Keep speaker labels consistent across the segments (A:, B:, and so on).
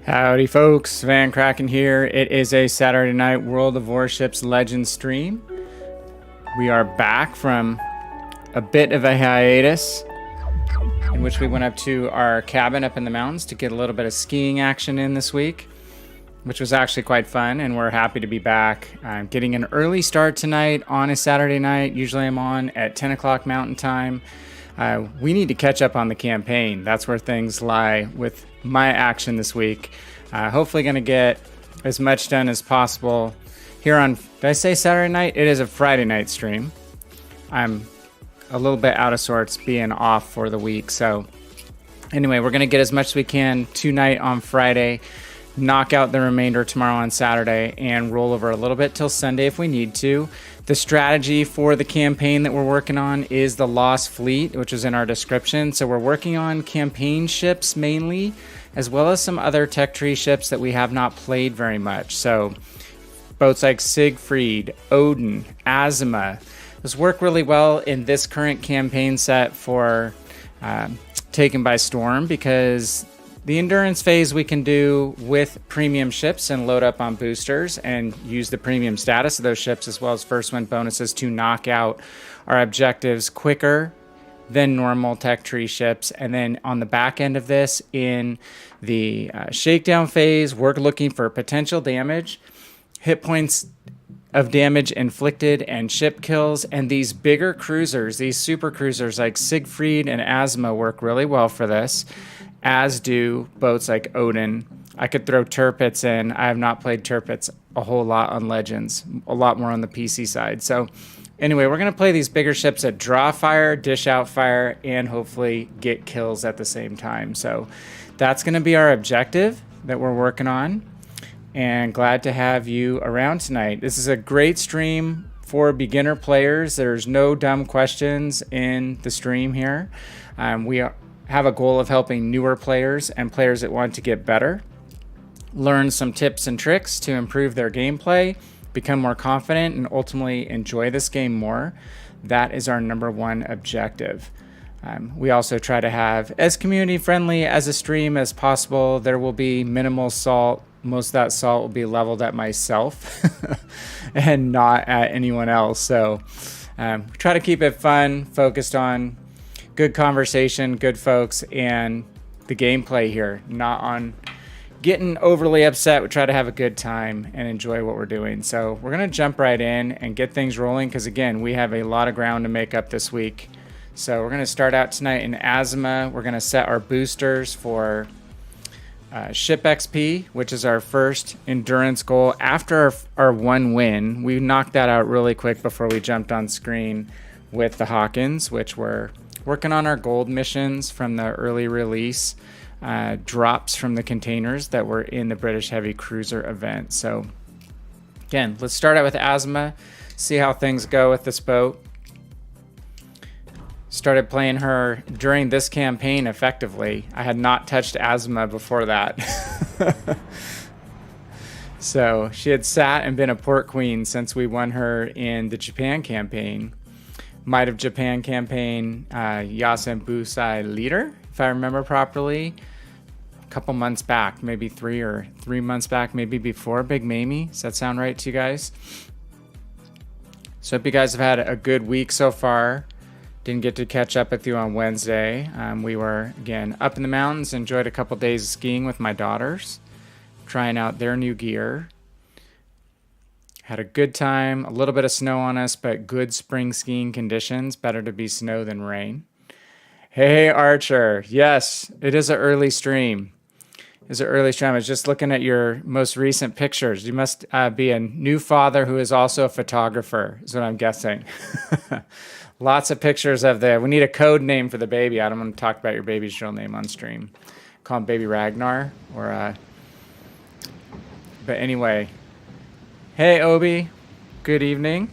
A: Howdy folks, VannKraken here. It is a Saturday night World of Warships Legends stream. We are back from a bit of a hiatus in which we went up to our cabin up in the mountains to get a little bit of skiing action in this week, which was actually quite fun, and we're happy to be back. I'm getting an early start tonight on a Saturday night. Usually I'm on at 10 o'clock Mountain Time. We need to catch up on the campaign. That's where things lie with my action this week. Hopefully going to get as much done as possible here on, did I say Saturday night? It is a Friday night stream. I'm a little bit out of sorts being off for the week. So anyway, we're going to get as much as we can tonight on Friday, knock out the remainder tomorrow on Saturday, and roll over a little bit till Sunday if we need to. The strategy for the campaign that we're working on is the Lost Fleet, which is in our description. So we're working on campaign ships mainly, as well as some other tech tree ships that we have not played very much. So boats like Siegfried, Odin, Azima. Those work really well in this current campaign set for Taken by Storm, because the endurance phase we can do with premium ships and load up on boosters and use the premium status of those ships as well as first win bonuses to knock out our objectives quicker than normal tech tree ships. And then on the back end of this, in the shakedown phase, we're looking for potential damage, hit points of damage inflicted, and ship kills. And these bigger cruisers, these super cruisers like Siegfried and Azima, work really well for this, as do boats like Odin. I could throw Tirpitz in. I have not played Tirpitz a whole lot on Legends, a lot more on the PC side. So anyway, we're going to play these bigger ships that draw fire, dish out fire, and hopefully get kills at the same time. So that's going to be our objective that we're working on. And glad to have you around tonight. This is a great stream for beginner players. There's no dumb questions in the stream here. We have a goal of helping newer players and players that want to get better learn some tips and tricks to improve their gameplay, become more confident, and ultimately enjoy this game more. That is our number one objective. We also try to have as community friendly as a stream as possible. There will be minimal salt. Most of that salt will be leveled at myself and not at anyone else. So we try to keep it fun, focused on good conversation, good folks, and the gameplay here, not on getting overly upset. We try to have a good time and enjoy what we're doing. So we're going to jump right in and get things rolling because, again, we have a lot of ground to make up this week. So we're going to start out tonight in Azima. We're going to set our boosters for ship XP, which is our first endurance goal. After our one win, we knocked that out really quick before we jumped on screen with the Hawkins, which were working on our gold missions from the early release drops from the containers that were in the British Heavy Cruiser event. So again, let's start out with Azima, see how things go with this boat. Started playing her during this campaign effectively. I had not touched Azima before that. So she had sat and been a port queen since we won her in the Japan campaign. Might have Japan campaign, Yasen Busai leader, if I remember properly. A couple months back, maybe 3 months back, maybe before Big Mamie. Does that sound right to you guys? So hope you guys have had a good week so far. Didn't get to catch up with you on Wednesday. We were, again, up in the mountains, enjoyed a couple days of skiing with my daughters, trying out their new gear. Had a good time, a little bit of snow on us, but good spring skiing conditions. Better to be snow than rain. Hey, Archer. Yes, it is an early stream. It's an early stream. I was just looking at your most recent pictures. You must be a new father who is also a photographer, is what I'm guessing. Lots of pictures of we need a code name for the baby. I don't want to talk about your baby's real name on stream. Call him Baby Ragnar. But anyway. Hey, Obi. Good evening.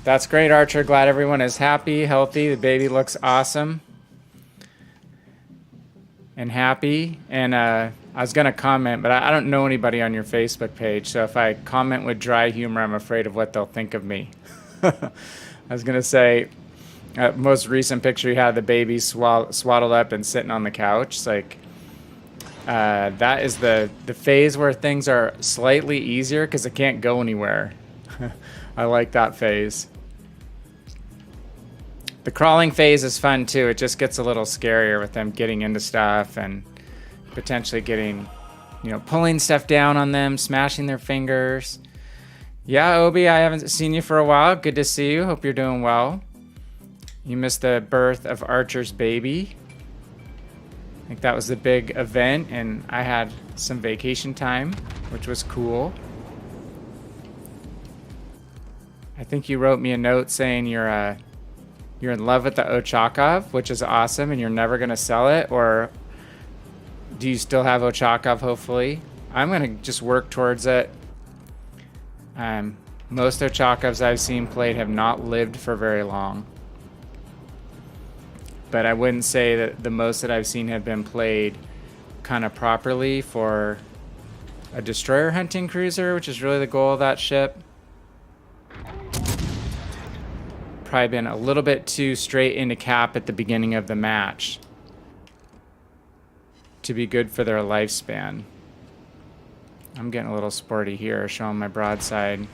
A: That's great, Archer. Glad everyone is happy, healthy. The baby looks awesome and happy. And I was going to comment, but I don't know anybody on your Facebook page. So if I comment with dry humor, I'm afraid of what they'll think of me. I was going to say, most recent picture you had the baby swaddled up and sitting on the couch. It's like, That is the phase where things are slightly easier because it can't go anywhere. I like that phase. The crawling phase is fun too. It just gets a little scarier with them getting into stuff and potentially getting, you know, pulling stuff down on them, smashing their fingers. Yeah, Obi, I haven't seen you for a while. Good to see you. Hope you're doing well. You missed the birth of Archer's baby. I think that was the big event, and I had some vacation time, which was cool. I think you wrote me a note saying you're in love with the Ochakov, which is awesome, and you're never gonna sell it, or do you still have Ochakov, hopefully? I'm gonna just work towards it. Most Ochakovs I've seen played have not lived for very long. But I wouldn't say that the most that I've seen have been played kind of properly for a destroyer hunting cruiser, which is really the goal of that ship. Probably been a little bit too straight into cap at the beginning of the match to be good for their lifespan. I'm getting a little sporty here, showing my broadside.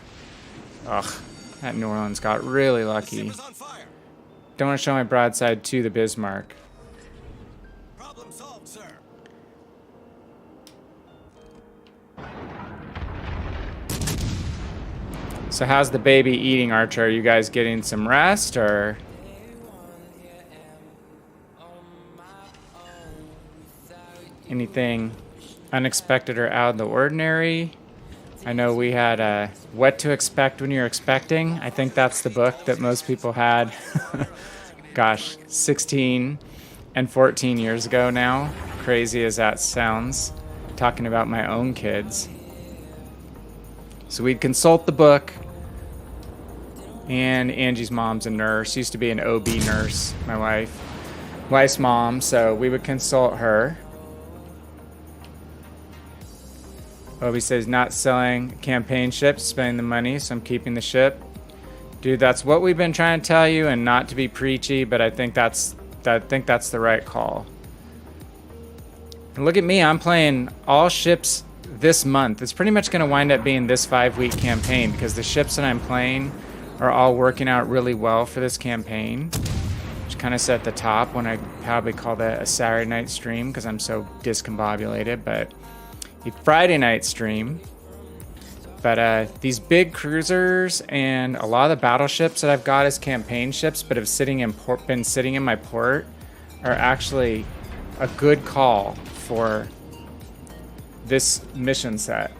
A: Ugh, that New Orleans got really lucky. Don't want to show my broadside to the Bismarck.
B: Problem solved, sir.
A: So how's the baby eating, Archer? Are you guys getting some rest, or? Anything unexpected or out of the ordinary? I know we had What to Expect When You're Expecting. I think that's the book that most people had, gosh, 16 and 14 years ago now. Crazy as that sounds, talking about my own kids. So we'd consult the book, and Angie's mom's a nurse. Used to be an OB nurse, my wife's mom, so we would consult her. Obi says not selling campaign ships, spending the money, so I'm keeping the ship. Dude, that's what we've been trying to tell you, and not to be preachy, but I think that's the right call. And look at me, I'm playing all ships this month. It's pretty much going to wind up being this 5-week campaign because the ships that I'm playing are all working out really well for this campaign. Which kind of set the top when I probably call that a Saturday night stream because I'm so discombobulated, but a Friday night stream. But these big cruisers and a lot of the battleships that I've got as campaign ships but have been sitting in my port are actually a good call for this mission set.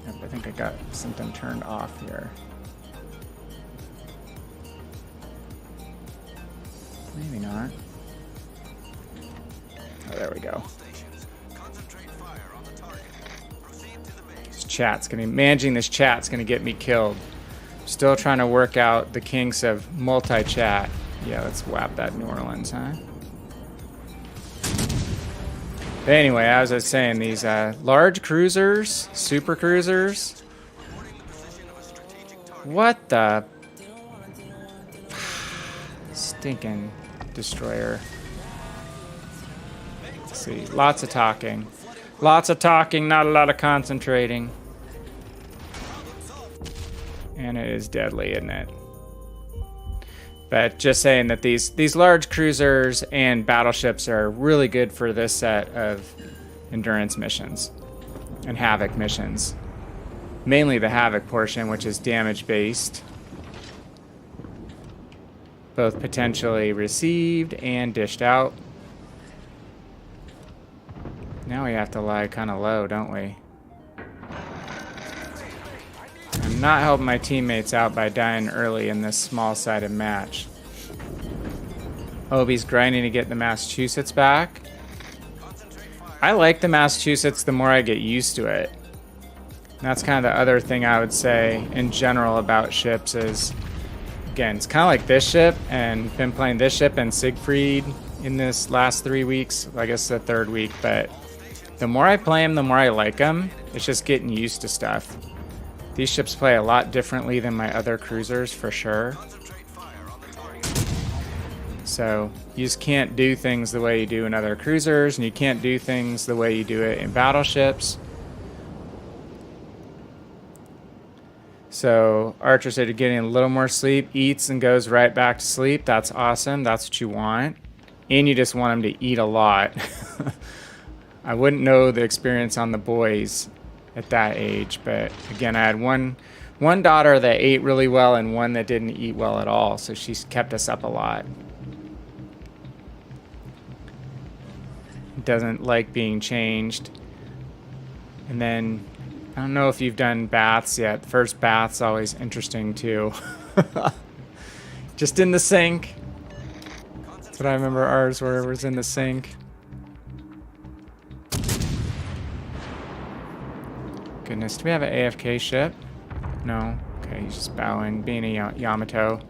A: Yep, I think I got something turned off here. Maybe not. Oh, there we go. Managing this chat's gonna get me killed. Still trying to work out the kinks of multi-chat. Yeah, let's whap that New Orleans, huh? But anyway, as I was saying, these large cruisers, super cruisers. What the stinking destroyer. Let's see, lots of talking. Lots of talking, not a lot of concentrating. And it is deadly, isn't it? But just saying that these large cruisers and battleships are really good for this set of endurance missions and Havoc missions. Mainly the Havoc portion, which is damage-based. Both potentially received and dished out. Now we have to lie kind of low, don't we? I'm not helping my teammates out by dying early in this small-sided match. Obi's grinding to get the Massachusetts back. I like the Massachusetts the more I get used to it. And that's kind of the other thing I would say in general about ships is, again, it's kind of like this ship, and been playing this ship and Siegfried in this last 3 weeks. I guess the third week, but the more I play them, the more I like them. It's just getting used to stuff. These ships play a lot differently than my other cruisers, for sure. So you just can't do things the way you do in other cruisers, and you can't do things the way you do it in battleships. So Archer said you're getting a little more sleep, eats and goes right back to sleep. That's awesome. That's what you want. And you just want him to eat a lot. I wouldn't know the experience on the boys at that age, but again, I had one daughter that ate really well and one that didn't eat well at all, so she's kept us up a lot. Doesn't like being changed. And then I don't know if you've done baths yet. The first bath's always interesting too. Just in the sink. That's what I remember ours were. It was in the sink. Goodness, do we have an AFK ship? No. Okay, he's just bowing, being a Yamato.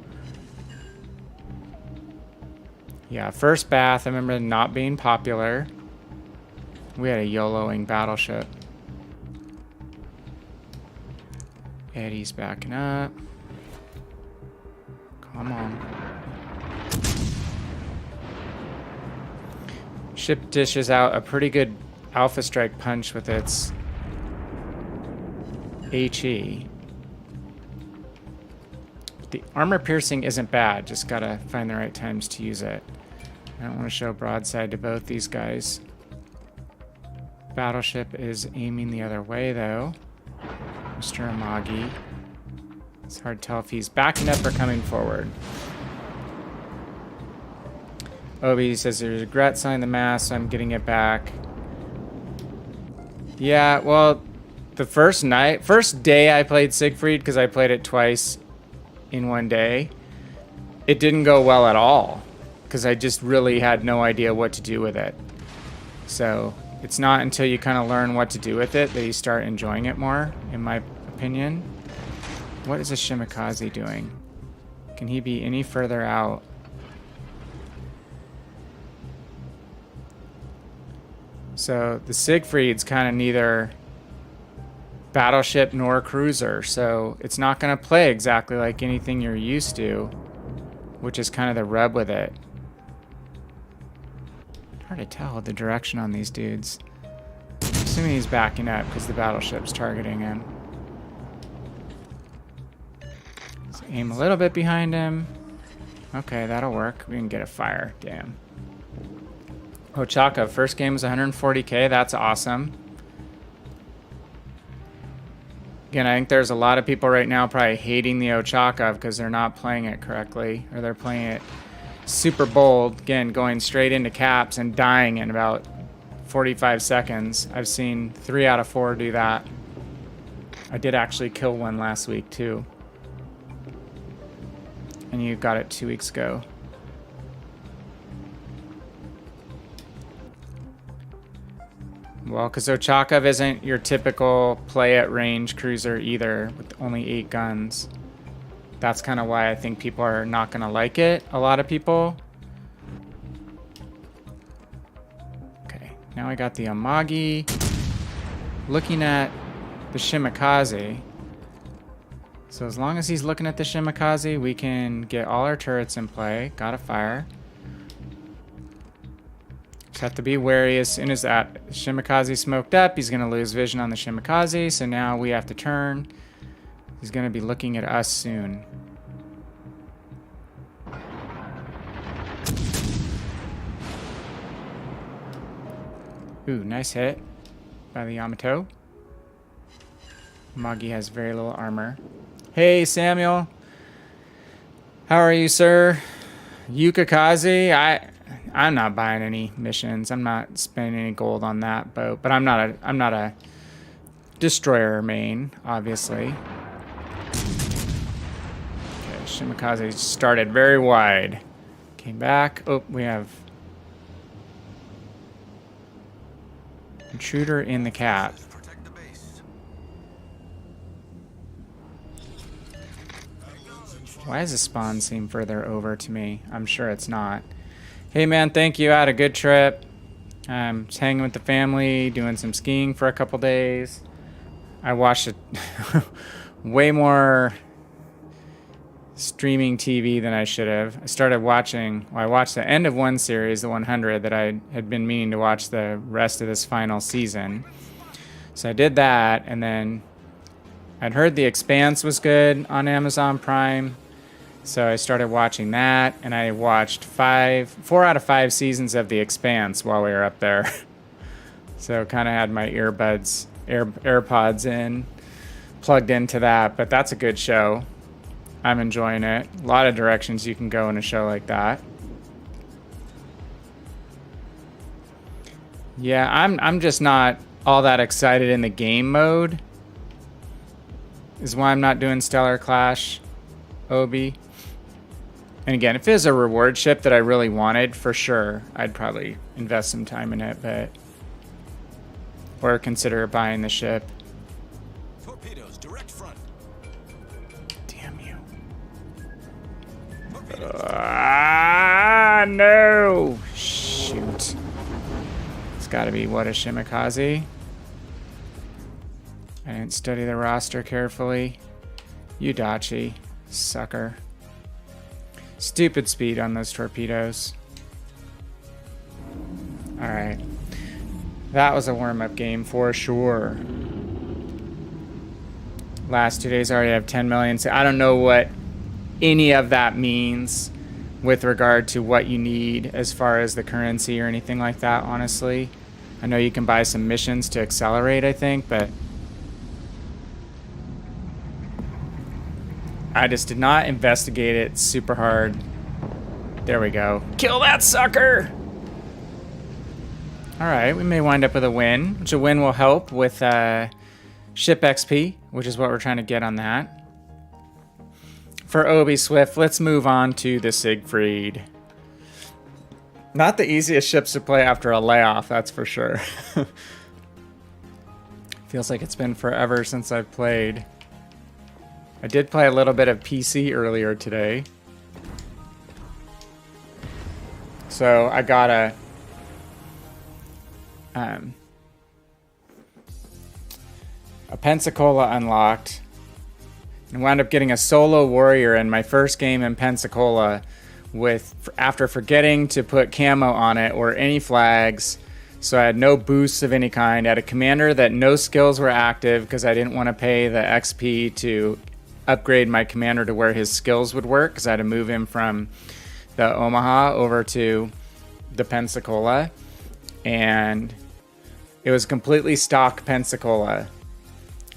A: Yeah, first bath, I remember not being popular. We had a YOLOing battleship. Eddie's backing up. Come on. Ship dishes out a pretty good Alpha Strike punch with its HE. The armor piercing isn't bad, just gotta find the right times to use it. I don't want to show broadside to both these guys. Battleship is aiming the other way though. Mr. Amagi. It's hard to tell if he's backing up or coming forward. Obi says there's regret selling the mask, so I'm getting it back. Yeah, well, the first day I played Siegfried, because I played it twice in one day, it didn't go well at all, because I just really had no idea what to do with it. So it's not until you kind of learn what to do with it that you start enjoying it more, in my opinion. What is a Shimikaze doing? Can he be any further out? So the Siegfried's kind of neither battleship nor cruiser, so it's not going to play exactly like anything you're used to, which is kind of the rub with it. Hard to tell the direction on these dudes. I'm assuming he's backing up because the battleship's targeting him. Let's aim a little bit behind him. Okay, that'll work. We can get a fire. Damn. Ochaka, first game was 140k. That's awesome. Again, I think there's a lot of people right now probably hating the Ochaka because they're not playing it correctly, or they're playing it super bold. Again, going straight into caps and dying in about 45 seconds. I've seen 3 out of 4 do that. I did actually kill one last week too. And you got it 2 weeks ago. Well, because Ochakov isn't your typical play at range cruiser either, with only 8 guns. That's kind of why I think people are not going to like it, a lot of people. Okay, now I got the Amagi. Looking at the Shimikaze. So as long as he's looking at the Shimikaze, we can get all our turrets in play. Got a fire. Just have to be wary as soon as that Shimikaze smoked up. He's going to lose vision on the Shimikaze, so now we have to turn. He's going to be looking at us soon. Ooh, nice hit by the Yamato. Magi has very little armor. Hey, Samuel. How are you, sir? Yukikaze? I'm not buying any missions. I'm not spending any gold on that boat. But I'm not a destroyer main, obviously. Okay, Shimikaze started very wide. Came back. Oh, we have intruder in the cap. Why does the spawn seem further over to me? I'm sure it's not. Hey man, thank you. I had a good trip. Just hanging with the family, doing some skiing for a couple days. I watched it way more streaming TV than I should have. I started watching, well, I watched the end of one series, the 100, that I had been meaning to watch the rest of this final season. So I did that, and then I'd heard The Expanse was good on Amazon Prime. So I started watching that, and I watched 4 out of 5 seasons of The Expanse while we were up there. So kind of had my AirPods in, plugged into that, but that's a good show. I'm enjoying it. A lot of directions you can go in a show like that. Yeah, I'm just not all that excited in the game mode. Is why I'm not doing Stellar Clash, Obi. And again, if it was a reward ship that I really wanted, for sure, I'd probably invest some time in it, but or consider buying the ship.
B: Torpedoes, direct front.
A: Damn you. No! Shoot. It's gotta be what a Shimikaze. I didn't study the roster carefully. Yudachi. Sucker. Stupid speed on those torpedoes. Alright. That was a warm-up game for sure. Last 2 days already have 10 million. So I don't know what any of that means with regard to what you need as far as the currency or anything like that, honestly. I know you can buy some missions to accelerate, I think, but I just did not investigate it super hard. There we go. Kill that sucker! Alright, we may wind up with a win, which a win will help with ship XP, which is what we're trying to get on that. For Obi Swift, let's move on to the Siegfried. Not the easiest ships to play after a layoff, that's for sure. Feels like it's been forever since I've played. I did play a little bit of PC earlier today. So I got a Pensacola unlocked and wound up getting a solo warrior in my first game in Pensacola after forgetting to put camo on it or any flags. So I had no boosts of any kind. I had a commander that no skills were active because I didn't want to pay the XP to upgrade my commander to where his skills would work, because I had to move him from the Omaha over to the Pensacola, and it was completely stock Pensacola,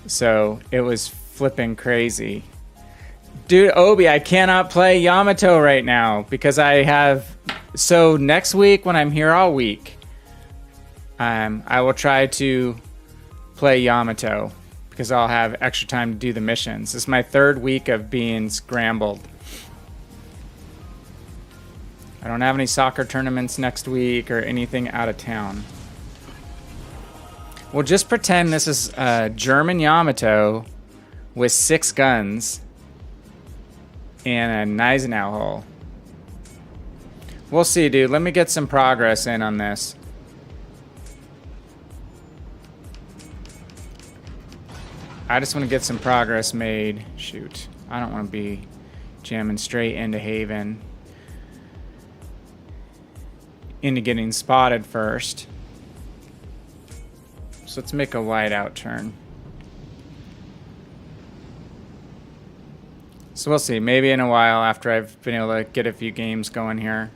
A: so it was flipping crazy. Dude, Obi, I cannot play Yamato right now because I have, so next week when I'm here all week, I will try to play Yamato because I'll have extra time to do the missions. This is my 3rd week of being scrambled. I don't have any soccer tournaments next week or anything out of town. We'll just pretend this is a German Yamato with 6 guns and a Gneisenau hull. We'll see, dude. Let me get some progress in on this. I just want to get some progress made. Shoot. I don't want to be jamming straight into Haven. Into getting spotted first. So let's make a wide out turn. So we'll see. Maybe in a while after I've been able to get a few games going here.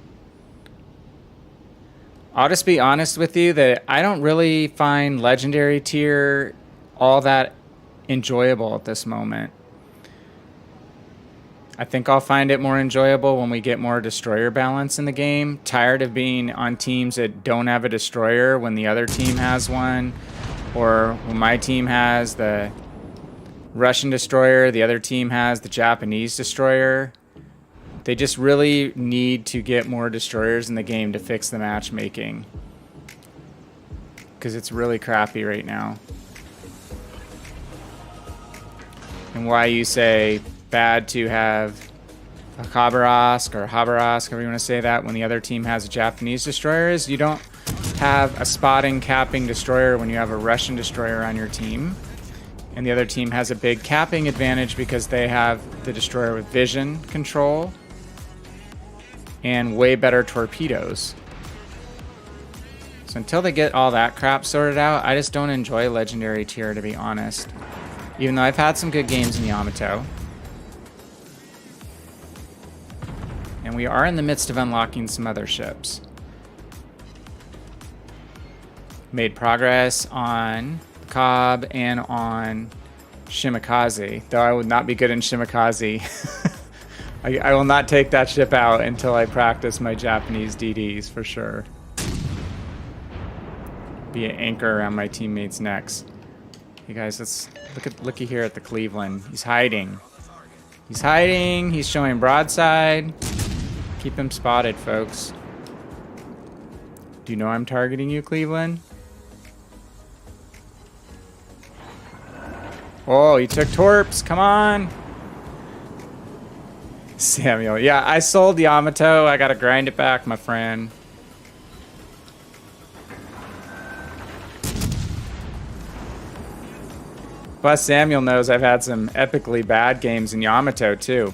A: I'll just be honest with you that I don't really find Legendary tier all that enjoyable at this moment. I think I'll find it more enjoyable when we get more destroyer balance in the game. Tired of being on teams that don't have a destroyer when the other team has one, or when my team has the Russian destroyer, the other team has the Japanese destroyer. They just really need to get more destroyers in the game to fix the matchmaking, because it's really crappy right now. And why you say bad to have a Khabarovsk or Khabarovsk, however you want to say that, when the other team has a Japanese destroyer, is you don't have a spotting capping destroyer when you have a Russian destroyer on your team. And the other team has a big capping advantage because they have the destroyer with vision control and way better torpedoes. So until they get all that crap sorted out, I just don't enjoy legendary tier, to be honest. Even though I've had some good games in Yamato. And we are in the midst of unlocking some other ships. Made progress on Cobb and on Shimakaze, though I would not be good in Shimakaze. I will not take that ship out until I practice my Japanese DDs for sure. Be an anchor around my teammates' necks. Hey guys, let's looky here at the Cleveland. He's hiding. He's hiding. He's showing broadside. Keep him spotted, folks. Do you know I'm targeting you, Cleveland? Oh, he took torps. Come on. Samuel. Yeah, I sold Yamato. I gotta grind it back, my friend. Plus, Samuel knows I've had some epically bad games in Yamato, too.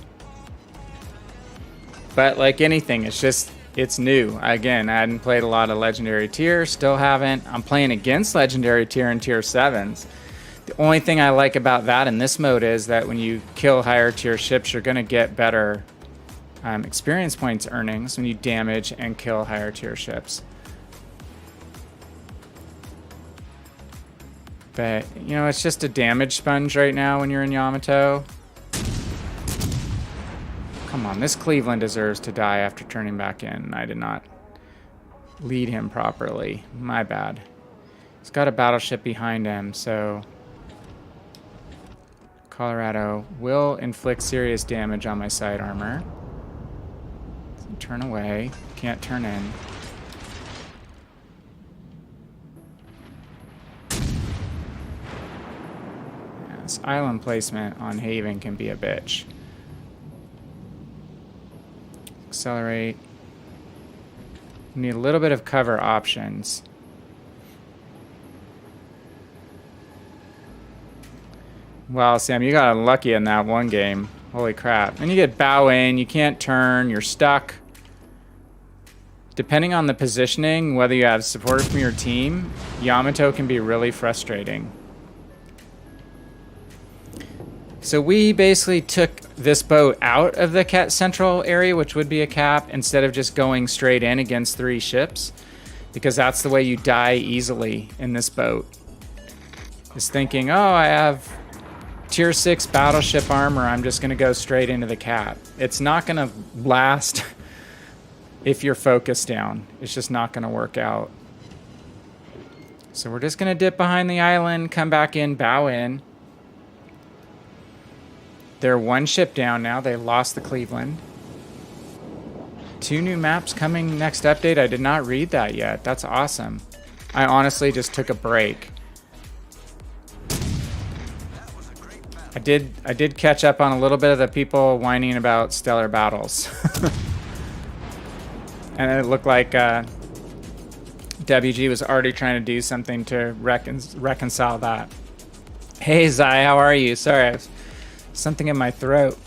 A: But like anything, it's new. Again, I hadn't played a lot of Legendary Tier. Still haven't. I'm playing against Legendary Tier and Tier 7s. The only thing I like about that in this mode is that when you kill higher tier ships, you're going to get better experience points earnings when you damage and kill higher tier ships. But, you know, it's just a damage sponge right now when you're in Yamato. Come on, this Cleveland deserves to die after turning back in. I did not lead him properly. My bad. He's got a battleship behind him, so... Colorado will inflict serious damage on my side armor. So turn away. Can't turn in. Yeah, this island placement on Haven can be a bitch. Accelerate. Need a little bit of cover options. Wow, Sam, you got unlucky in that one game. Holy crap. And you get bow in, you can't turn, you're stuck. Depending on the positioning, whether you have support from your team, Yamato can be really frustrating. So we basically took this boat out of the central area, which would be a cap, instead of just going straight in against 3 ships, because that's the way you die easily in this boat. Is thinking, oh, I have tier 6 battleship armor, I'm just going to go straight into the cap. It's not going to last if you're focused down. It's just not going to work out. So we're just going to dip behind the island, come back in, bow in. They're 1 ship down now. They lost the Cleveland. 2 new maps coming next update. I did not read that yet. That's awesome. I honestly just took a break. I did catch up on a little bit of the people whining about stellar battles. And it looked like WG was already trying to do something to reconcile that. Hey Zai, how are you? Sorry, I have something in my throat.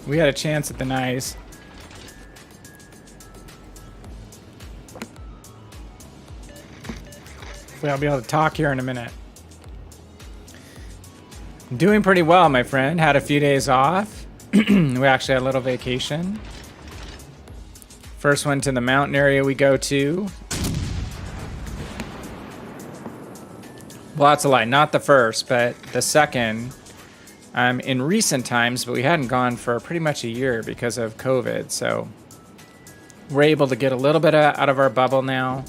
A: We had a chance at the nice. I'll be able to talk here in a minute. I'm doing pretty well, my friend. Had a few days off. We actually had a little vacation. First one to the mountain area we go to. Well, that's a lie. Not the first, but the second. In recent times, but we hadn't gone for pretty much a year because of COVID. So we're able to get a little bit out of our bubble now.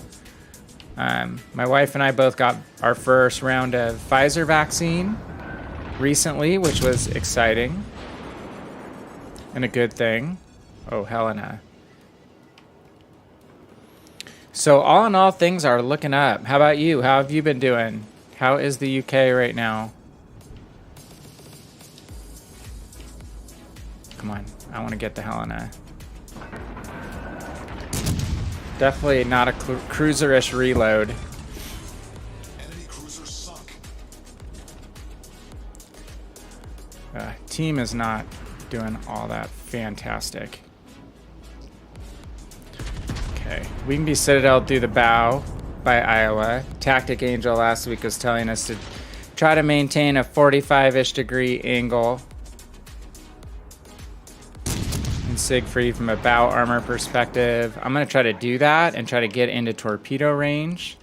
A: My wife and I both got our first round of Pfizer vaccine recently, which was exciting and a good thing. Oh, Helena. So all in all, things are looking up. How about you? How have you been doing? How is the UK right now? Come on, I want to get to Helena. Definitely not a cruiserish reload.
B: Enemy cruiser sunk.
A: Team is not doing all that fantastic. Okay, we can be Citadel through the bow by Iowa. Tactic Angel last week was telling us to try to maintain a 45-ish degree angle. And Siegfried from a bow armor perspective. I'm going to try to do that and try to get into torpedo range.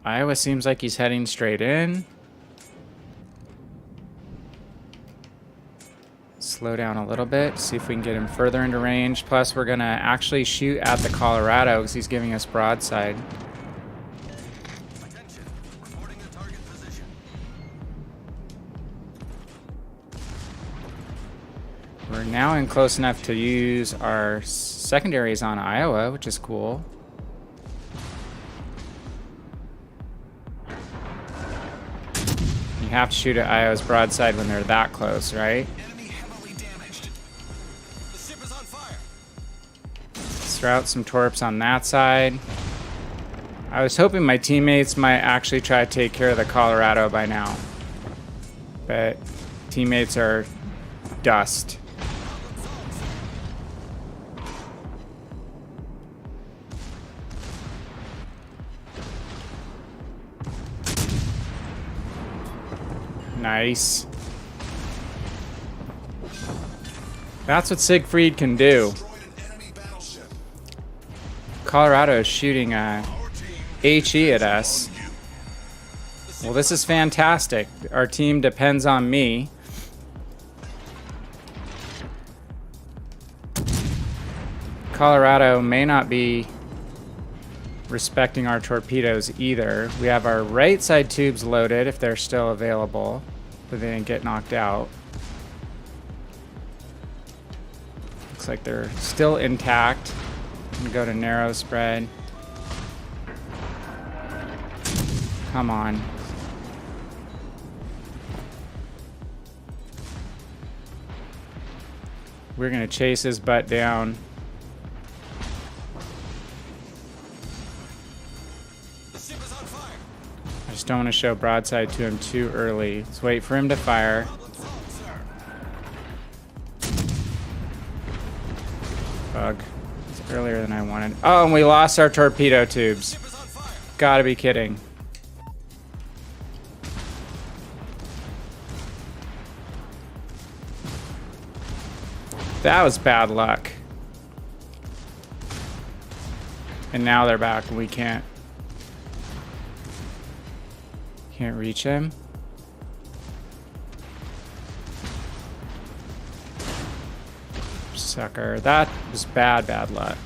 A: Iowa seems like he's heading straight in. Slow down a little bit, see if we can get him further into range. Plus, we're going to actually shoot at the Colorado because he's giving us broadside.
B: Attention. Reporting the target position.
A: We're now in close enough to use our secondaries on Iowa, which is cool. You have to shoot at Iowa's broadside when they're that close, right?
B: Enemy heavily damaged. The ship is on fire.
A: Let's throw out some torps on that side. I was hoping my teammates might actually try to take care of the Colorado by now. But teammates are dust. Nice. That's what Siegfried can do.
B: Destroyed an enemy battleship.
A: Colorado is shooting
B: Our team
A: HE at us. Well, this is fantastic. Our team depends on me. Colorado may not be respecting our torpedoes either. We have our right side tubes loaded if they're still available, but they didn't get knocked out. Looks like they're still intact. I'm gonna go to narrow spread. Come on. We're gonna chase his butt down.
B: The ship is on fire.
A: I just don't want to show broadside to him too early. Let's wait for him to fire.
B: Problem solved, sir.
A: Bug. It's earlier than I wanted. Oh, and we lost our torpedo tubes.
B: Ship is on fire.
A: Gotta be kidding. That was bad luck. And now they're back and we can't reach him. Sucker. That was bad luck.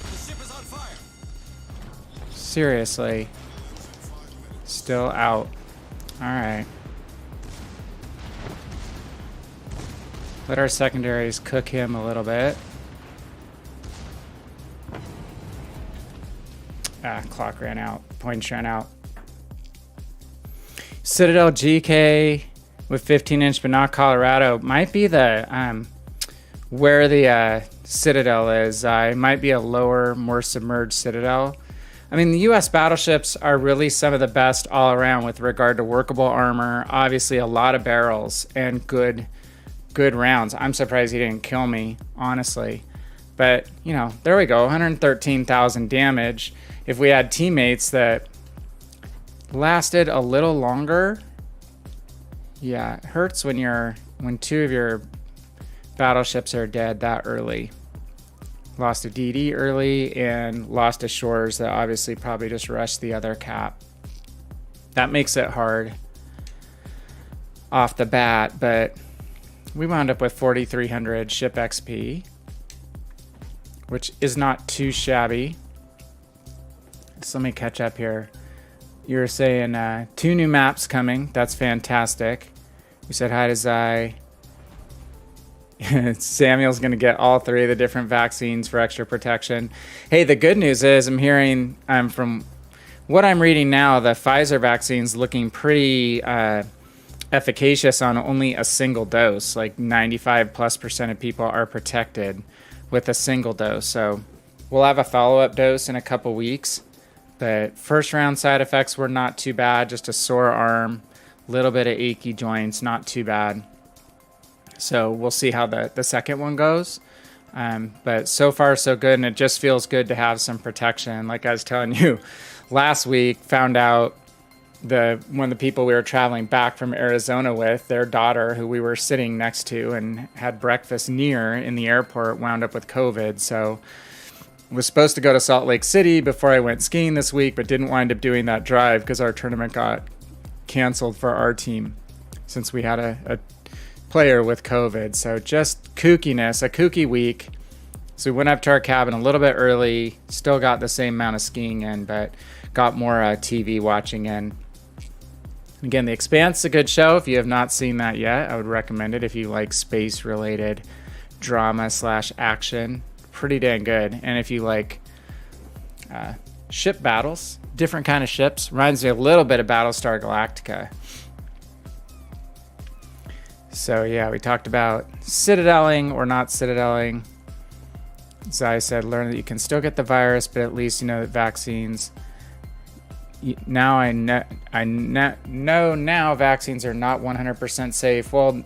B: The ship is on fire.
A: Seriously. Still out. Alright. Let our secondaries cook him a little bit. Ah, clock ran out. Points ran out. Citadel GK with 15-inch, but not Colorado. Might be the where the Citadel is. It might be a lower, more submerged Citadel. I mean, the U.S. battleships are really some of the best all around with regard to workable armor. Obviously, a lot of barrels and good rounds. I'm surprised he didn't kill me, honestly. But, you know, there we go. 113,000 damage. If we had teammates that lasted a little longer, yeah, it hurts when two of your battleships are dead that early. Lost a DD early and lost a Shores that obviously probably just rushed the other cap. That makes it hard off the bat, but we wound up with 4,300 ship XP, which is not too shabby. So let me catch up here. You were saying 2 new maps coming. That's fantastic. We said hi to Zai. Samuel's going to get all 3 of the different vaccines for extra protection. Hey, the good news is I'm hearing from what I'm reading now, the Pfizer vaccine's looking pretty efficacious on only a single dose. Like 95+% of people are protected with a single dose. So we'll have a follow-up dose in a couple weeks. But first round side effects were not too bad. Just a sore arm, a little bit of achy joints, not too bad. So we'll see how the second one goes. But so far so good, and it just feels good to have some protection. Like I was telling you last week, found out one of the people we were traveling back from Arizona with, their daughter, who we were sitting next to and had breakfast near in the airport, wound up with COVID. So was supposed to go to Salt Lake City before I went skiing this week, but didn't wind up doing that drive because our tournament got canceled for our team since we had a player with COVID. So just kookiness, a kooky week. So we went up to our cabin a little bit early, still got the same amount of skiing in, but got more TV watching in. Again, The Expanse is a good show. If you have not seen that yet, I would recommend it if you like space-related drama / action. Pretty dang good. And if you like ship battles, different kind of ships, reminds me a little bit of Battlestar Galactica. So yeah, we talked about citadeling or not citadeling. As I said, learn that you can still get the virus, but at least you know that vaccines. Now I know now vaccines are not 100% safe. Well,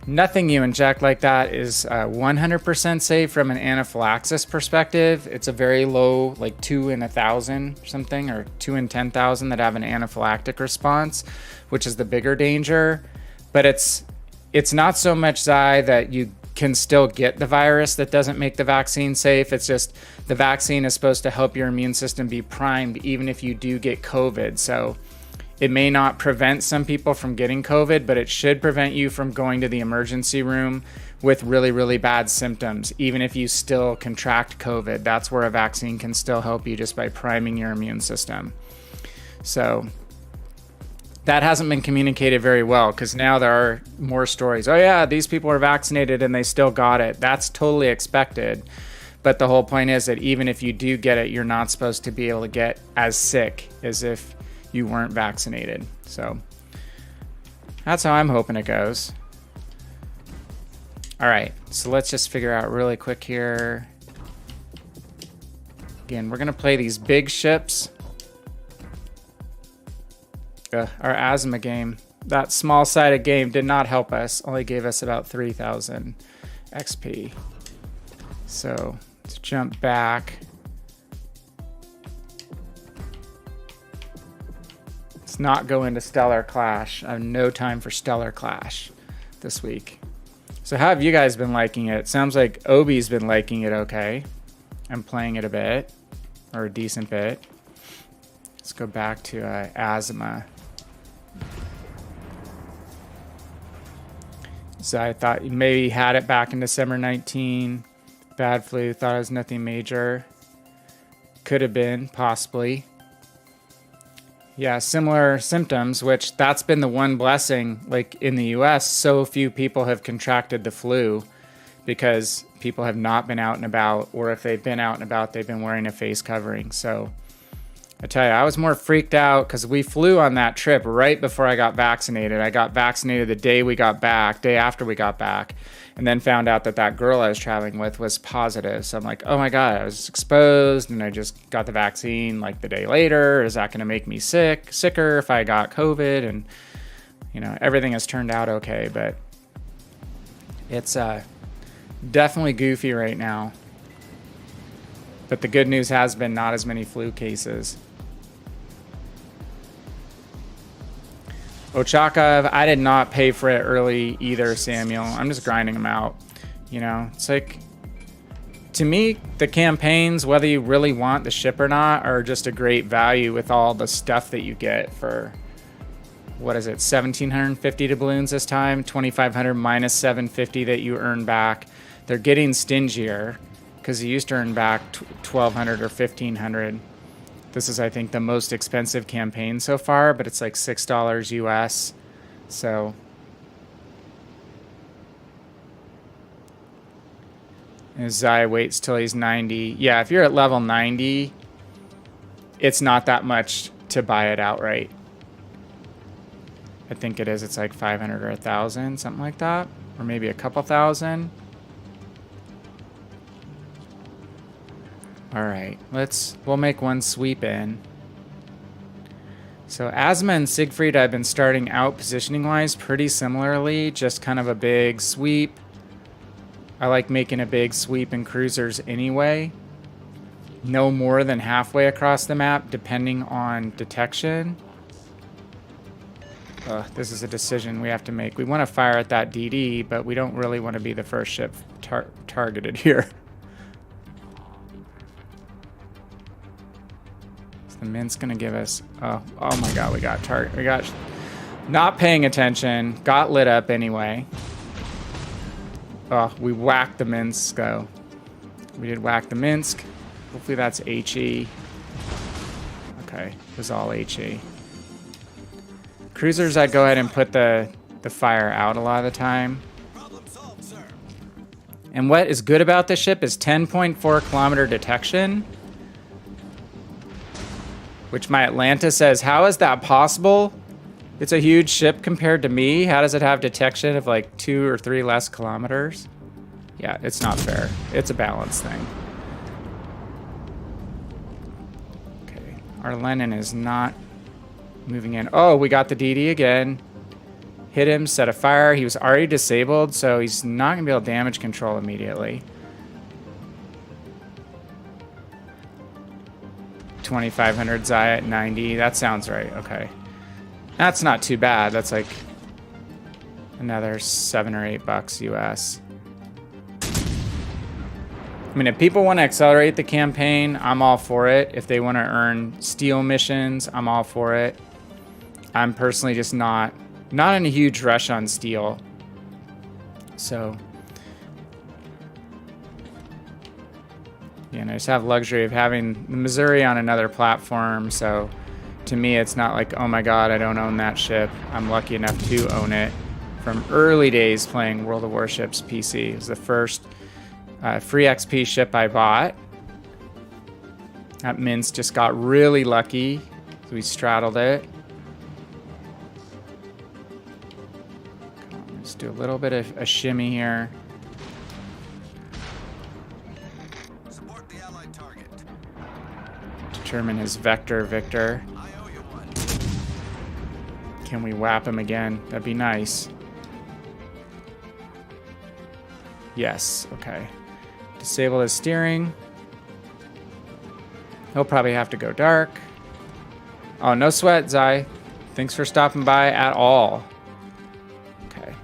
A: nothing you inject like that is 100% safe from an anaphylaxis perspective. It's a very low, like 2 in 1,000 or something, or 2 in 10,000 that have an anaphylactic response, which is the bigger danger. But it's not so much, Zai, that you can still get the virus that doesn't make the vaccine safe. It's just the vaccine is supposed to help your immune system be primed even if you do get COVID. So it may not prevent some people from getting COVID, but it should prevent you from going to the emergency room with really, really bad symptoms. Even if you still contract COVID, that's where a vaccine can still help you, just by priming your immune system. So that hasn't been communicated very well, because now there are more stories. Oh yeah, these people are vaccinated and they still got it. That's totally expected. But the whole point is that even if you do get it, you're not supposed to be able to get as sick as if you weren't vaccinated. So that's how I'm hoping it goes. All right, so let's just figure out really quick here. Again, we're gonna play these big ships. Our asthma game, that small-sided game did not help us. Only gave us about 3,000 XP. So let's jump back. Let's not go into Stellar Clash. I have no time for Stellar Clash this week. So how have you guys been liking it? Sounds like Obi's been liking it okay. I'm playing it a bit, or a decent bit. Let's go back to asthma. So I thought you maybe had it back in December 19. Bad flu, thought it was nothing major. Could have been, possibly. Yeah, similar symptoms, which that's been the one blessing. Like in the US, so few people have contracted the flu because people have not been out and about, or if they've been out and about, they've been wearing a face covering. So I tell you, I was more freaked out because we flew on that trip right before I got vaccinated. I got vaccinated the day after we got back, and then found out that that girl I was traveling with was positive. So I'm like, oh my God, I was exposed, and I just got the vaccine like the day later. Is that going to make me sicker if I got COVID? And, you know, everything has turned out okay, but it's definitely goofy right now. But the good news has been not as many flu cases. Ochaka, I did not pay for it early either, Samuel. I'm just grinding them out. You know, it's like, to me, the campaigns, whether you really want the ship or not, are just a great value with all the stuff that you get for, what is it, 1,750 doubloons this time, 2,500 minus 750 that you earn back. They're getting stingier because you used to earn back 1,200 or 1,500. This is, I think, the most expensive campaign so far, but it's like $6 US. So and Zai waits till he's 90. Yeah, if you're at level 90, it's not that much to buy it outright. I think it is. It's like 500 or 1,000, something like that. Or maybe a couple thousand. All right, we'll make one sweep in. So Asma and Siegfried, I've been starting out positioning-wise pretty similarly, just kind of a big sweep. I like making a big sweep in cruisers anyway. No more than halfway across the map, depending on detection. This is a decision we have to make. We want to fire at that DD, but we don't really want to be the first ship targeted here. The Mint's gonna give us. Oh my God, we got not paying attention. Got lit up anyway. Oh, we whacked the Minsk though. We did whack the Minsk. Hopefully that's HE. Okay, it was all HE. Cruisers, I'd go ahead and put the fire out a lot of the time.
B: Problem solved, sir.
A: And what is good about this ship is 10.4 kilometer detection. Which my Atlanta says, how is that possible? It's a huge ship compared to me. How does it have detection of like 2 or 3 less kilometers? Yeah, it's not fair. It's a balance thing. Okay, our Lenin is not moving in. Oh, we got the DD again. Hit him, set a fire. He was already disabled, so he's not gonna be able to damage control immediately. 2,500 Zaya at 90. That sounds right. Okay. That's not too bad. That's like another $7 or $8 US. I mean, if people want to accelerate the campaign, I'm all for it. If they want to earn steel missions, I'm all for it. I'm personally just not in a huge rush on steel. So yeah, and I just have luxury of having the Missouri on another platform, so to me it's not like, oh my God, I don't own that ship. I'm lucky enough to own it from early days playing World of Warships PC. It was the first free XP ship I bought. That Minsk just got really lucky, so we straddled it. Come on, let's do a little bit of a shimmy here. Determine his vector, Victor.
B: I owe you one.
A: Can we whap him again? That'd be nice. Yes, okay. Disable his steering. He'll probably have to go dark. Oh, no sweat, Zai. Thanks for stopping by at all. Okay.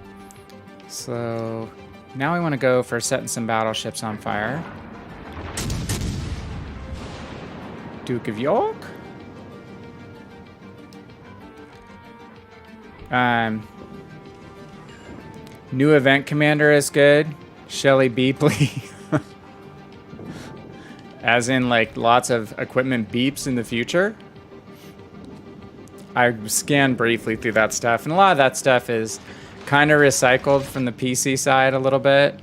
A: So now we want to go for setting some battleships on fire. Duke of York. New event commander is good. Shelly Beepley. As in, like, lots of equipment beeps in the future. I scanned briefly through that stuff, and a lot of that stuff is kind of recycled from the PC side a little bit.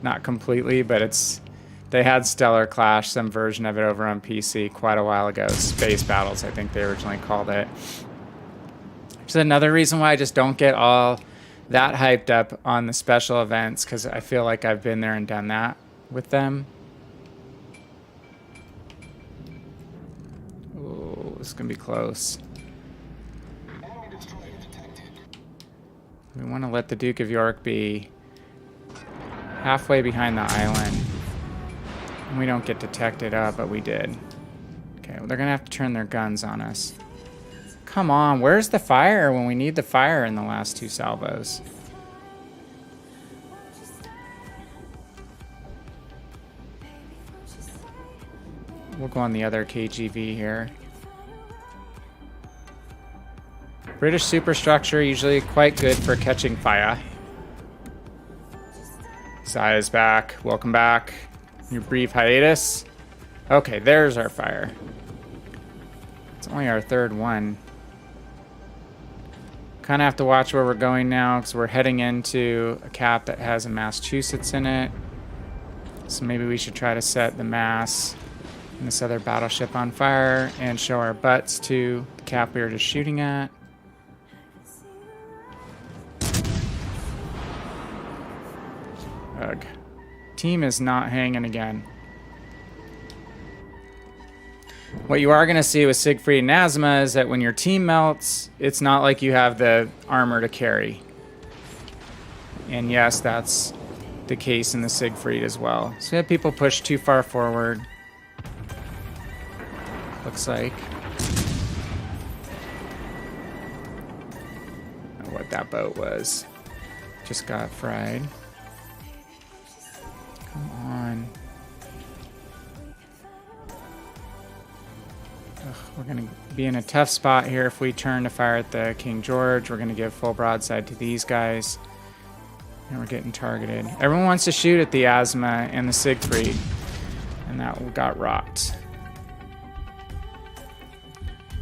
A: Not completely, but it's... They had Stellar Clash, some version of it over on PC quite a while ago. Space Battles, I think they originally called it. Which is another reason why I just don't get all that hyped up on the special events, because I feel like I've been there and done that with them. Oh, this is going to be close. We want to let the Duke of York be halfway behind the island. We don't get detected up, but we did. Okay, well, they're going to have to turn their guns on us. Come on, where's the fire when we need the fire in the last 2 salvos? We'll go on the other KGV here. British superstructure, usually quite good for catching fire. Zaya's back. Welcome back. Your brief hiatus. Okay, there's our fire. It's only our 3rd one. Kind of have to watch where we're going now, because we're heading into a cap that has a Massachusetts in it. So maybe we should try to set the Mass and this other battleship on fire and show our butts to the cap we were just shooting at. Ugh. Team is not hanging again. What you are going to see with Siegfried and Asma is that when your team melts, it's not like you have the armor to carry. And yes, that's the case in the Siegfried as well. So we have people push too far forward. Looks like. I don't know what that boat was. Just got fried. Come on. Ugh, we're going to be in a tough spot here if we turn to fire at the King George. We're going to give full broadside to these guys. And we're getting targeted. Everyone wants to shoot at the Asma and the Siegfried. And that got rocked.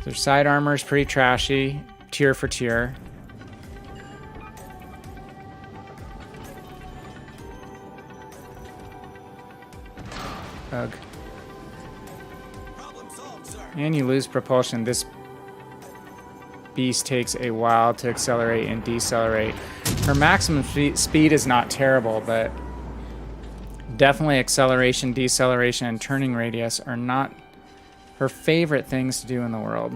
A: Their side armor is pretty trashy. Tier for tier. Ugh. And you lose propulsion. This beast takes a while to accelerate and decelerate. Her maximum speed is not terrible, but definitely acceleration, deceleration, and turning radius are not her favorite things to do in the world.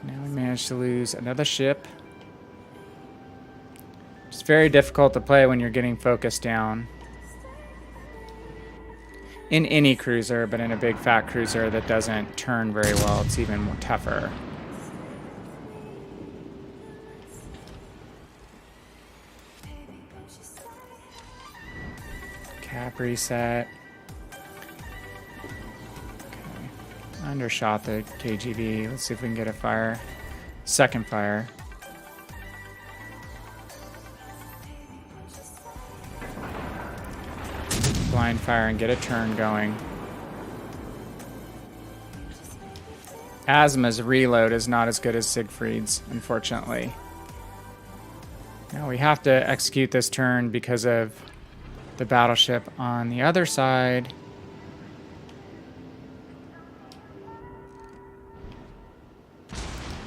A: Now we managed to lose another ship. It's very difficult to play when you're getting focused down. In any cruiser, but in a big fat cruiser that doesn't turn very well, it's even more tougher. Cap reset. Okay. Undershot the KGB. Let's see if we can get a fire. Second fire. Blind fire and get a turn going. Asma's reload is not as good as Siegfried's, unfortunately. Now we have to execute this turn because of the battleship on the other side.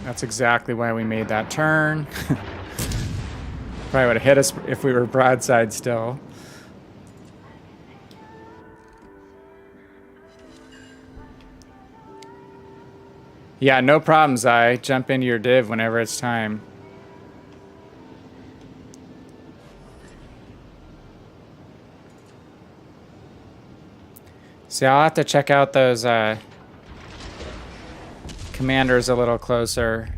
A: That's exactly why we made that turn. Probably would have hit us if we were broadside still. Yeah, no problem, Zai. Jump into your div whenever it's time. See, I'll have to check out those commanders a little closer.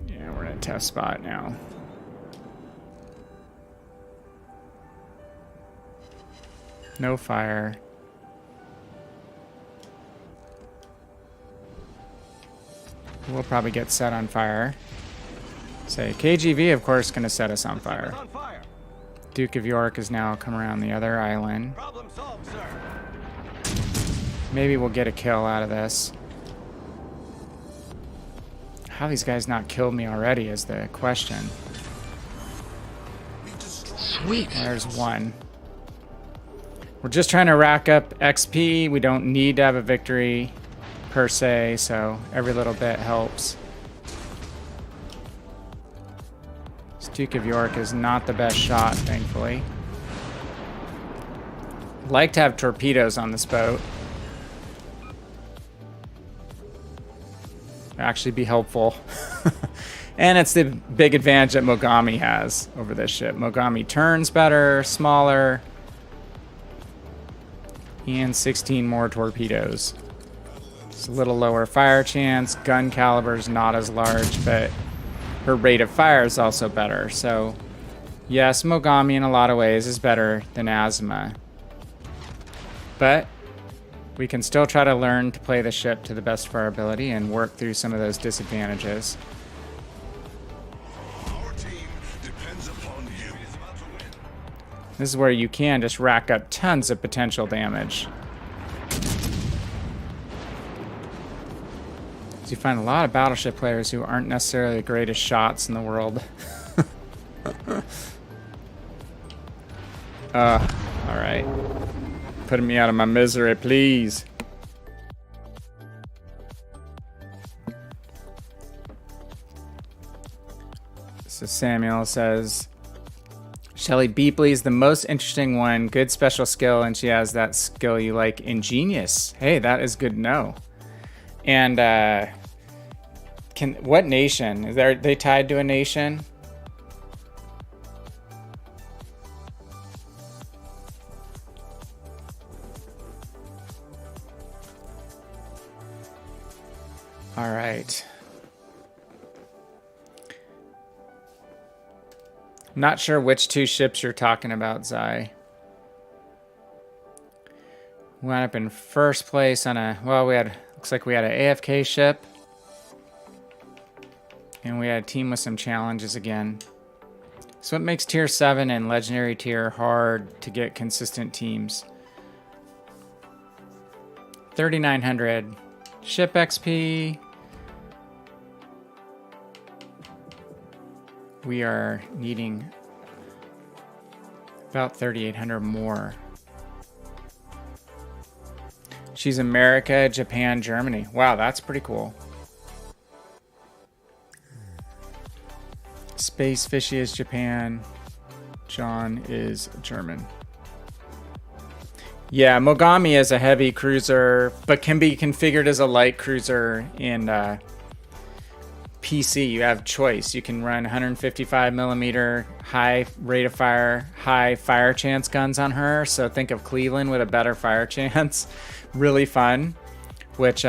A: Yeah, we're in a tough spot now. No fire. We'll probably get set on fire. Say, KGV, of course, going to set us on fire. Duke of York is now come around the other island.
B: Problem solved, sir.
A: Maybe we'll get a kill out of this. How these guys not killed me already is the question.
C: Sweet.
A: There's one. We're just trying to rack up XP. We don't need to have a victory per se, so every little bit helps. This Duke of York is not the best shot, thankfully. Like to have torpedoes on this boat. Actually be helpful. And it's the big advantage that Mogami has over this ship. Mogami turns better, smaller, and 16 more torpedoes. It's a little lower fire chance. Gun caliber is not as large, but her rate of fire is also better. So, yes, Mogami in a lot of ways is better than Asma. But we can still try to learn to play the ship to the best of our ability and work through some of those disadvantages.
B: Our team depends upon you.
A: This is where you can just rack up tons of potential damage. You find a lot of battleship players who aren't necessarily the greatest shots in the world. Alright. Putting me out of my misery, please. So Samuel says, Shelly Beepley's the most interesting one. Good special skill, and she has that skill you like, ingenious. Hey, that is good to know. And what nation? They tied to a nation? All right. Not sure which two ships you're talking about, Zai. We wound up in first place on looks like we had an AFK ship. And we had a team with some challenges again. So it makes tier 7 and legendary tier hard to get consistent teams. 3,900 ship XP. We are needing about 3,800 more. She's America, Japan, Germany. Wow, that's pretty cool. Space Fishy is Japan. John is German. Yeah, Mogami is a heavy cruiser, but can be configured as a light cruiser in PC. You have choice. You can run 155 millimeter high rate of fire, high fire chance guns on her. So think of Cleveland with a better fire chance. Really fun. Which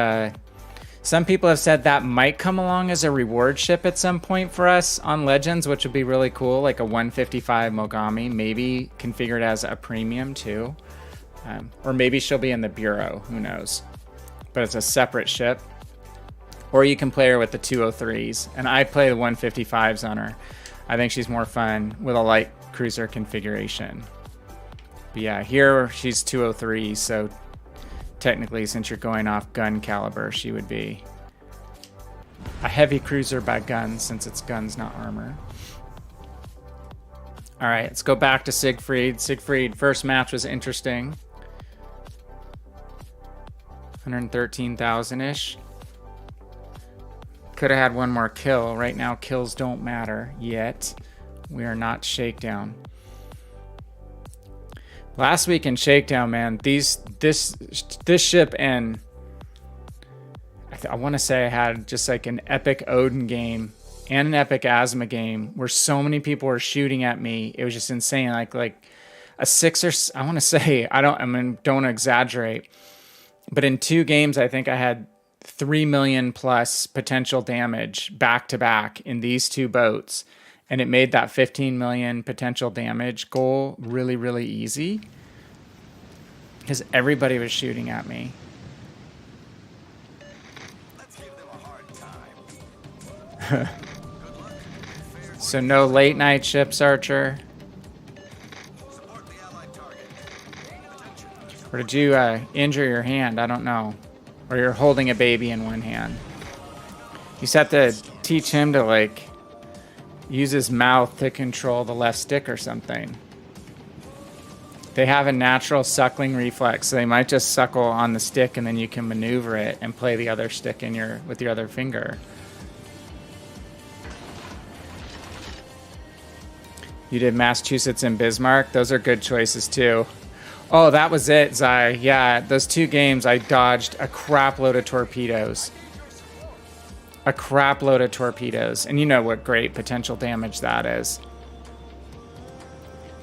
A: some people have said that might come along as a reward ship at some point for us on Legends, which would be really cool. Like a 155 Mogami, maybe configured as a premium too. Or maybe she'll be in the Bureau. Who knows? But it's a separate ship. Or you can play her with the 203s. And I play the 155s on her. I think she's more fun with a light cruiser configuration. But yeah, here she's 203, so technically, since you're going off gun caliber, she would be a heavy cruiser by guns, since it's guns, not armor. All right, let's go back to Siegfried. Siegfried, first match was interesting. 113,000-ish. Could have had one more kill. Right now, kills don't matter yet. We are not Shakedown. Last week in Shakedown, man, this ship and I want to say I had just like an epic Odin game and an epic Asthma game where so many people were shooting at me. It was just insane. Like a 6 or I want to say don't exaggerate, but in 2 games I think I had 3 million plus potential damage back to back in these 2 boats. And it made that 15 million potential damage goal really, really easy. Because everybody was shooting at me.
B: Let's give them a hard time.
A: So no late night ships, Archer.
B: Support the allied target. Attention.
A: Or did you injure your hand? I don't know. Or you're holding a baby in one hand. You just have to teach him to like use his mouth to control the left stick or something. They have a natural suckling reflex, so they might just suckle on the stick and then you can maneuver it and play the other stick with your other finger. You did Massachusetts and Bismarck. Those are good choices too. Oh, that was it, Zai. Yeah, those 2 games I dodged a crap load of torpedoes. A crap load of torpedoes. And you know what great potential damage that is.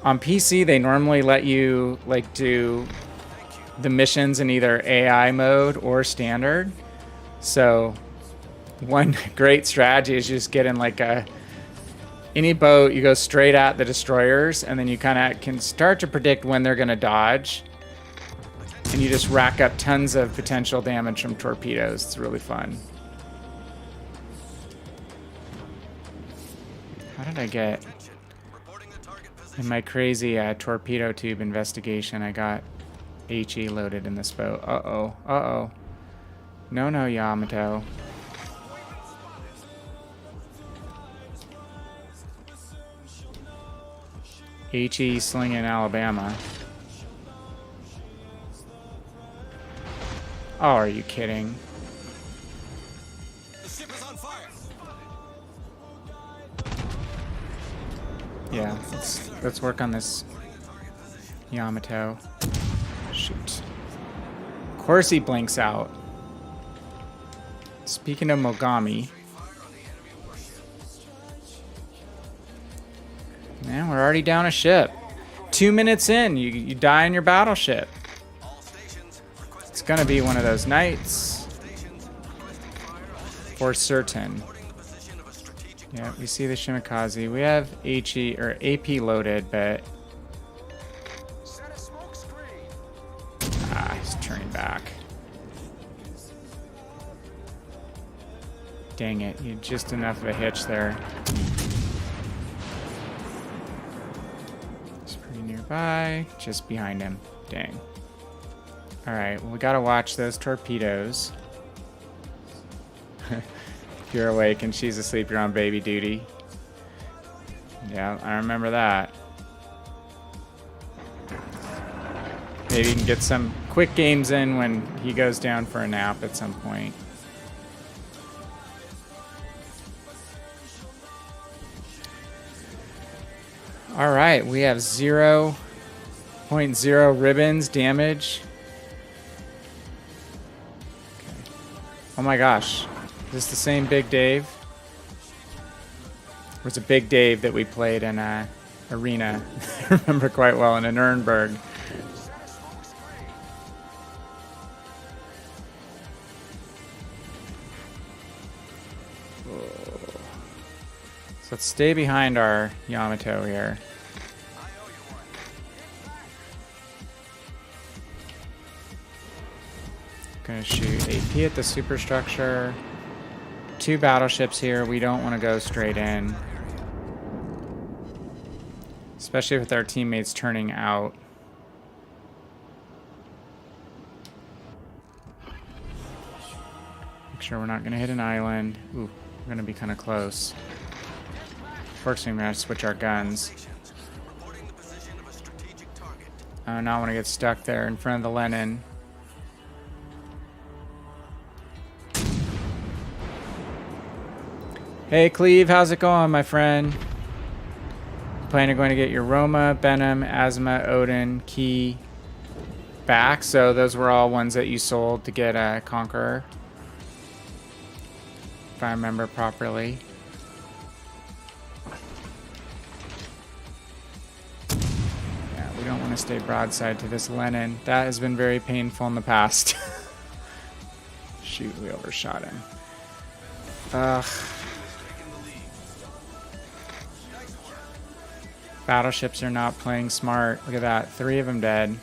A: On PC, they normally let you like do the missions in either AI mode or standard. So one great strategy is just get in like any boat, you go straight at the destroyers, and then you kind of can start to predict when they're going to dodge. And you just rack up tons of potential damage from torpedoes. It's really fun. How did I get... In my crazy torpedo tube investigation, I got HE loaded in this boat. Uh-oh. Uh-oh. No, Yamato. HE slinging Alabama. Oh, are you kidding?
B: The ship is on fire.
A: Yeah, let's work on this Yamato. Shoot. Of course he blinks out. Speaking of Mogami. Man, we're already down a ship. 2 minutes in, you die in your battleship. It's gonna be one of those nights. For certain. Yeah, we see the Shimikaze. We have HE or AP loaded, but he's turning back. Dang it, you had just enough of a hitch there. It's pretty nearby, just behind him. Dang. Alright, well, we gotta watch those torpedoes. If you're awake and she's asleep, you're on baby duty. Yeah, I remember that. Maybe you can get some quick games in when he goes down for a nap at some point. Alright, we have 0.0 ribbons damage. Okay. Oh my gosh. Is this the same Big Dave? It was a Big Dave that we played in a arena. I remember quite well, in a Nuremberg. So let's stay behind our Yamato here. Gonna shoot AP at the superstructure. 2 battleships here. We don't want to go straight in. Especially with our teammates turning out. Make sure we're not going to hit an island. Ooh, we're going to be kind of close. Fortunately, we're going to have to switch our guns. I do not want to get stuck there in front of the Lenin. Hey Cleve, how's it going, my friend? Plan on going to get your Roma, Benham, Asma, Odin, Key back. So those were all ones that you sold to get a Conqueror. If I remember properly. Yeah, we don't want to stay broadside to this Lenin. That has been very painful in the past. Shoot, we overshot him. Ugh. Battleships are not playing smart. Look at that. 3 of them dead.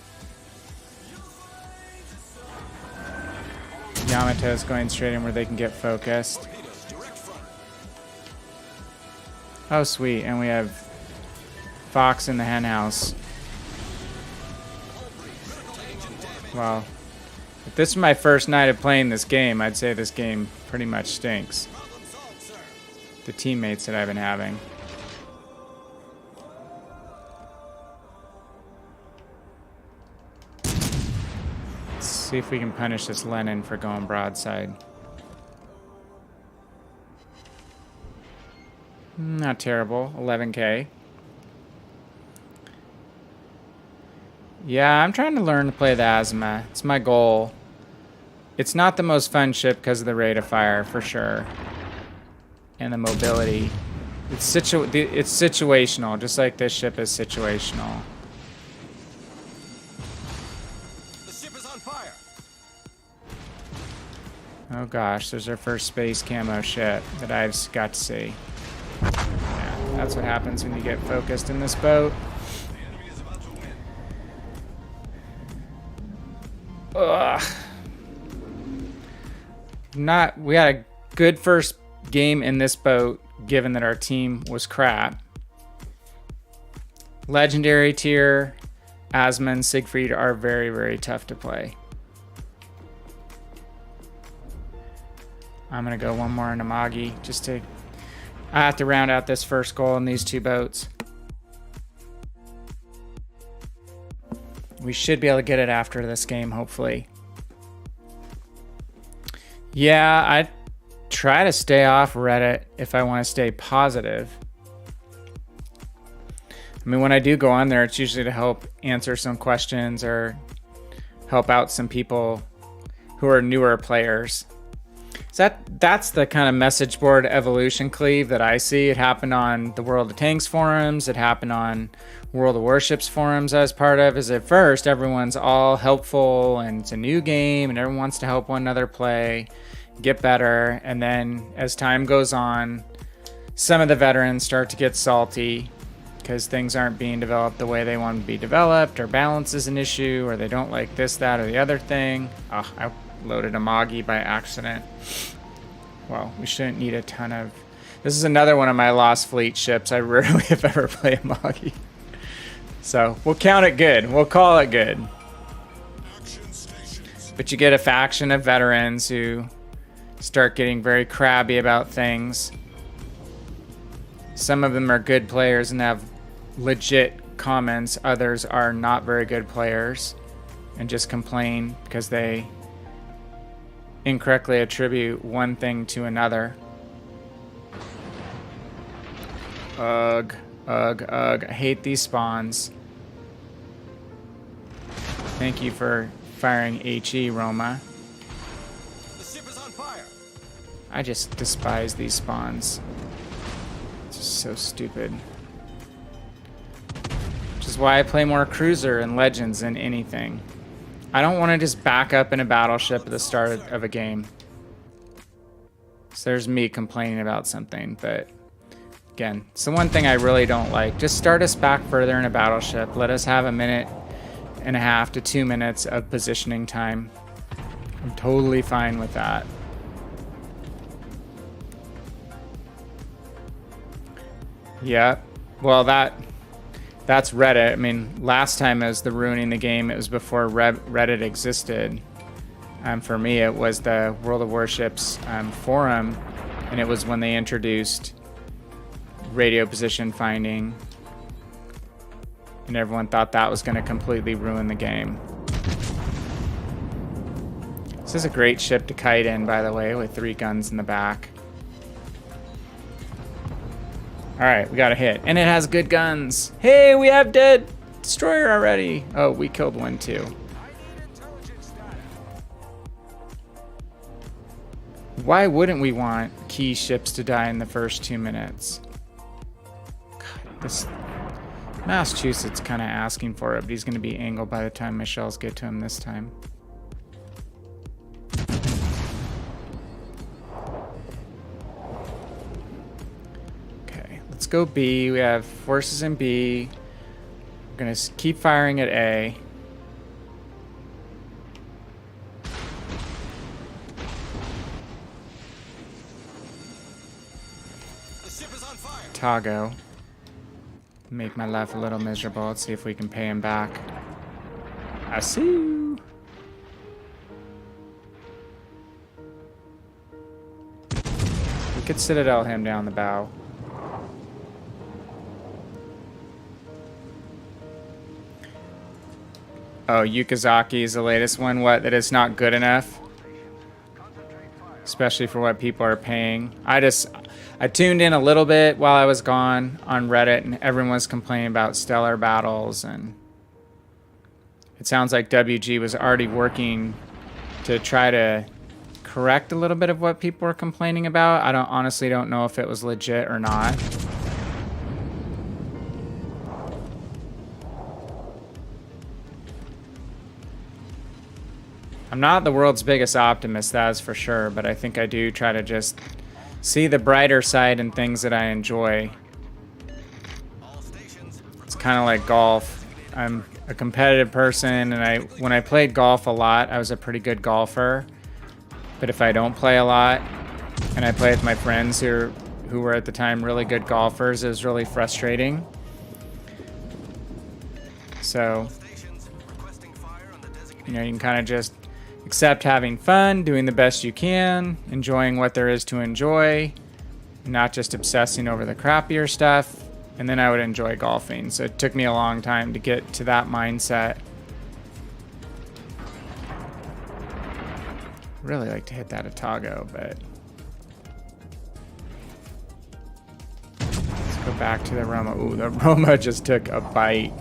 A: Yamato's going straight in where they can get focused. Oh, sweet. And we have Fox in the henhouse. Well, if this is my first night of playing this game, I'd say this game pretty much stinks. The teammates that I've been having. See if we can punish this Lenin for going broadside. Not terrible. 11k. Yeah, I'm trying to learn to play the Asma. It's my goal. It's not the most fun ship because of the rate of fire, for sure. And the mobility. It's situational, just like this ship is situational. Oh gosh, there's our first space camo ship that I've got to see. Yeah, that's what happens when you get focused in this boat. Ugh. We had a good first game in this boat, given that our team was crap. Legendary tier, Asma and Siegfried are very, very tough to play. I'm going to go one more into Magi just to... I have to round out this first goal in these 2 boats. We should be able to get it after this game, hopefully. Yeah, I try to stay off Reddit if I want to stay positive. I mean, when I do go on there, it's usually to help answer some questions or help out some people who are newer players. So that's the kind of message board evolution, Cleve, that I see. It happened on the World of Tanks forums. It happened on World of Warships forums I was part of. Is at first, everyone's all helpful and it's a new game and everyone wants to help one another play, get better. And then as time goes on, some of the veterans start to get salty because things aren't being developed the way they want to be developed, or balance is an issue, or they don't like this, that, or the other thing. Oh, I loaded a Moggy by accident. Well, we shouldn't need a ton of... This is another one of my Lost Fleet ships. I rarely if ever play a Moggy. So we'll count it good. We'll call it good. But you get a faction of veterans who start getting very crabby about things. Some of them are good players and have legit comments. Others are not very good players and just complain because they incorrectly attribute one thing to another. Ugh, ugh, ugh. I hate these spawns. Thank you for firing HE, Roma.
B: The ship is on fire.
A: I just despise these spawns. It's just so stupid. Which is why I play more Cruiser and Legends than anything. I don't want to just back up in a battleship at the start of a game. So there's me complaining about something, but again, it's the one thing I really don't like. Just start us back further in a battleship. Let us have 1.5 to 2 minutes of positioning time. I'm totally fine with that. Yeah, well that's Reddit. I mean, last time it was the ruining the game. It was before Reddit existed. For me, it was the World of Warships forum, and it was when they introduced radio position finding, and everyone thought that was going to completely ruin the game. This is a great ship to kite in, by the way, with 3 guns in the back. Alright, we got a hit. And it has good guns. Hey, we have dead destroyer already. Oh, we killed one too. Why wouldn't we want key ships to die in the first 2 minutes? God, this Massachusetts kind of asking for it, but he's going to be angled by the time my shells get to him this time. Let's go B. We have forces in B. We're going to keep firing at A.
B: The ship is on fire.
A: Tago. Make my life a little miserable. Let's see if we can pay him back. I see you. We could Citadel him down the bow. Oh, Yukazaki is the latest one. What? That it's not good enough? Especially for what people are paying. I tuned in a little bit while I was gone on Reddit, and everyone was complaining about stellar battles, and it sounds like WG was already working to try to correct a little bit of what people were complaining about. I honestly don't know if it was legit or not. I'm not the world's biggest optimist, that's for sure, but I think I do try to just see the brighter side in things that I enjoy. It's kind of like golf. I'm a competitive person, and when I played golf a lot, I was a pretty good golfer. But if I don't play a lot, and I play with my friends who were at the time really good golfers, it was really frustrating. So, you can kind of just accept having fun, doing the best you can, enjoying what there is to enjoy, not just obsessing over the crappier stuff, and then I would enjoy golfing. So it took me a long time to get to that mindset. Really like to hit that Atago, but let's go go back to the Roma. Ooh, the Roma just took a bite.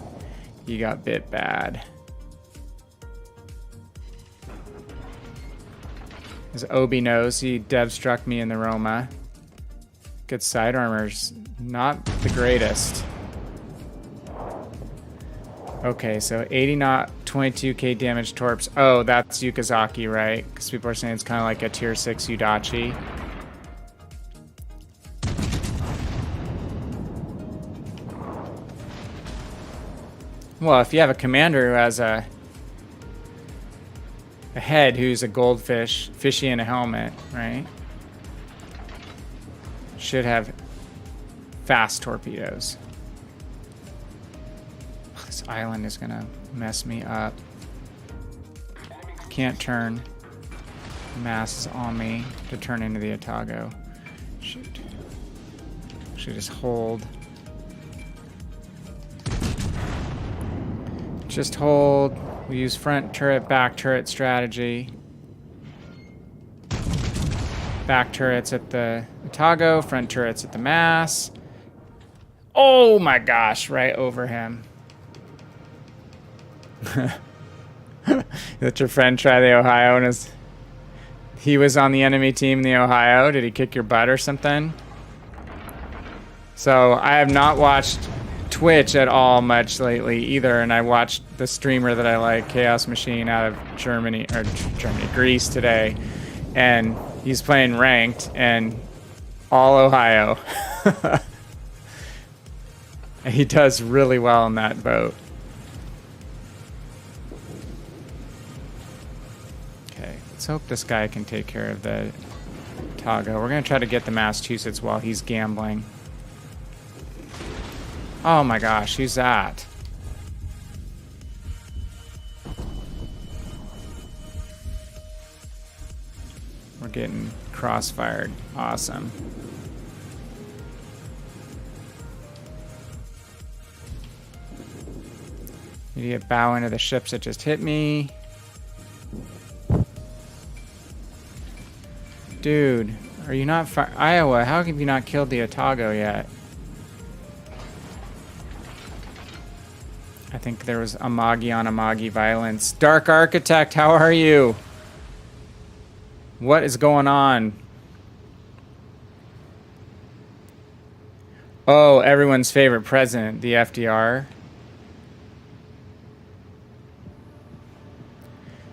A: He got bit bad. As Obi knows, he dev struck me in the Roma. Good side armor's not the greatest. Okay, so 80 knot, 22k damage torps. Oh, that's Yukazaki, right? Because people are saying it's kind of like a tier 6 Udachi. Well, if you have a commander who has a head who's a goldfish, fishy in a helmet, right? Should have fast torpedoes. This island is gonna mess me up. Can't turn. Mass is on me to turn into the Otago. Shoot. Should just hold. Just hold. We use front turret, back turret strategy. Back turrets at the Otago, front turrets at the mass. Oh my gosh, right over him. Let your friend try the Ohio and he was on the enemy team in the Ohio. Did he kick your butt or something? So I have not watched Twitch at all much lately either, and I watched the streamer that I like, Chaos Machine, out of Greece today, and he's playing ranked and all Ohio. And he does really well in that boat. Okay, let's hope this guy can take care of the Otago. We're gonna try to get the Massachusetts while he's gambling. Oh my gosh, who's that? We're getting crossfired. Awesome. Need to get bow into the ships that just hit me. Dude, are you not Iowa, how have you not killed the Otago yet? I think there was Amagi on Amagi violence. Dark Architect, how are you? What is going on? Oh, everyone's favorite president, the FDR.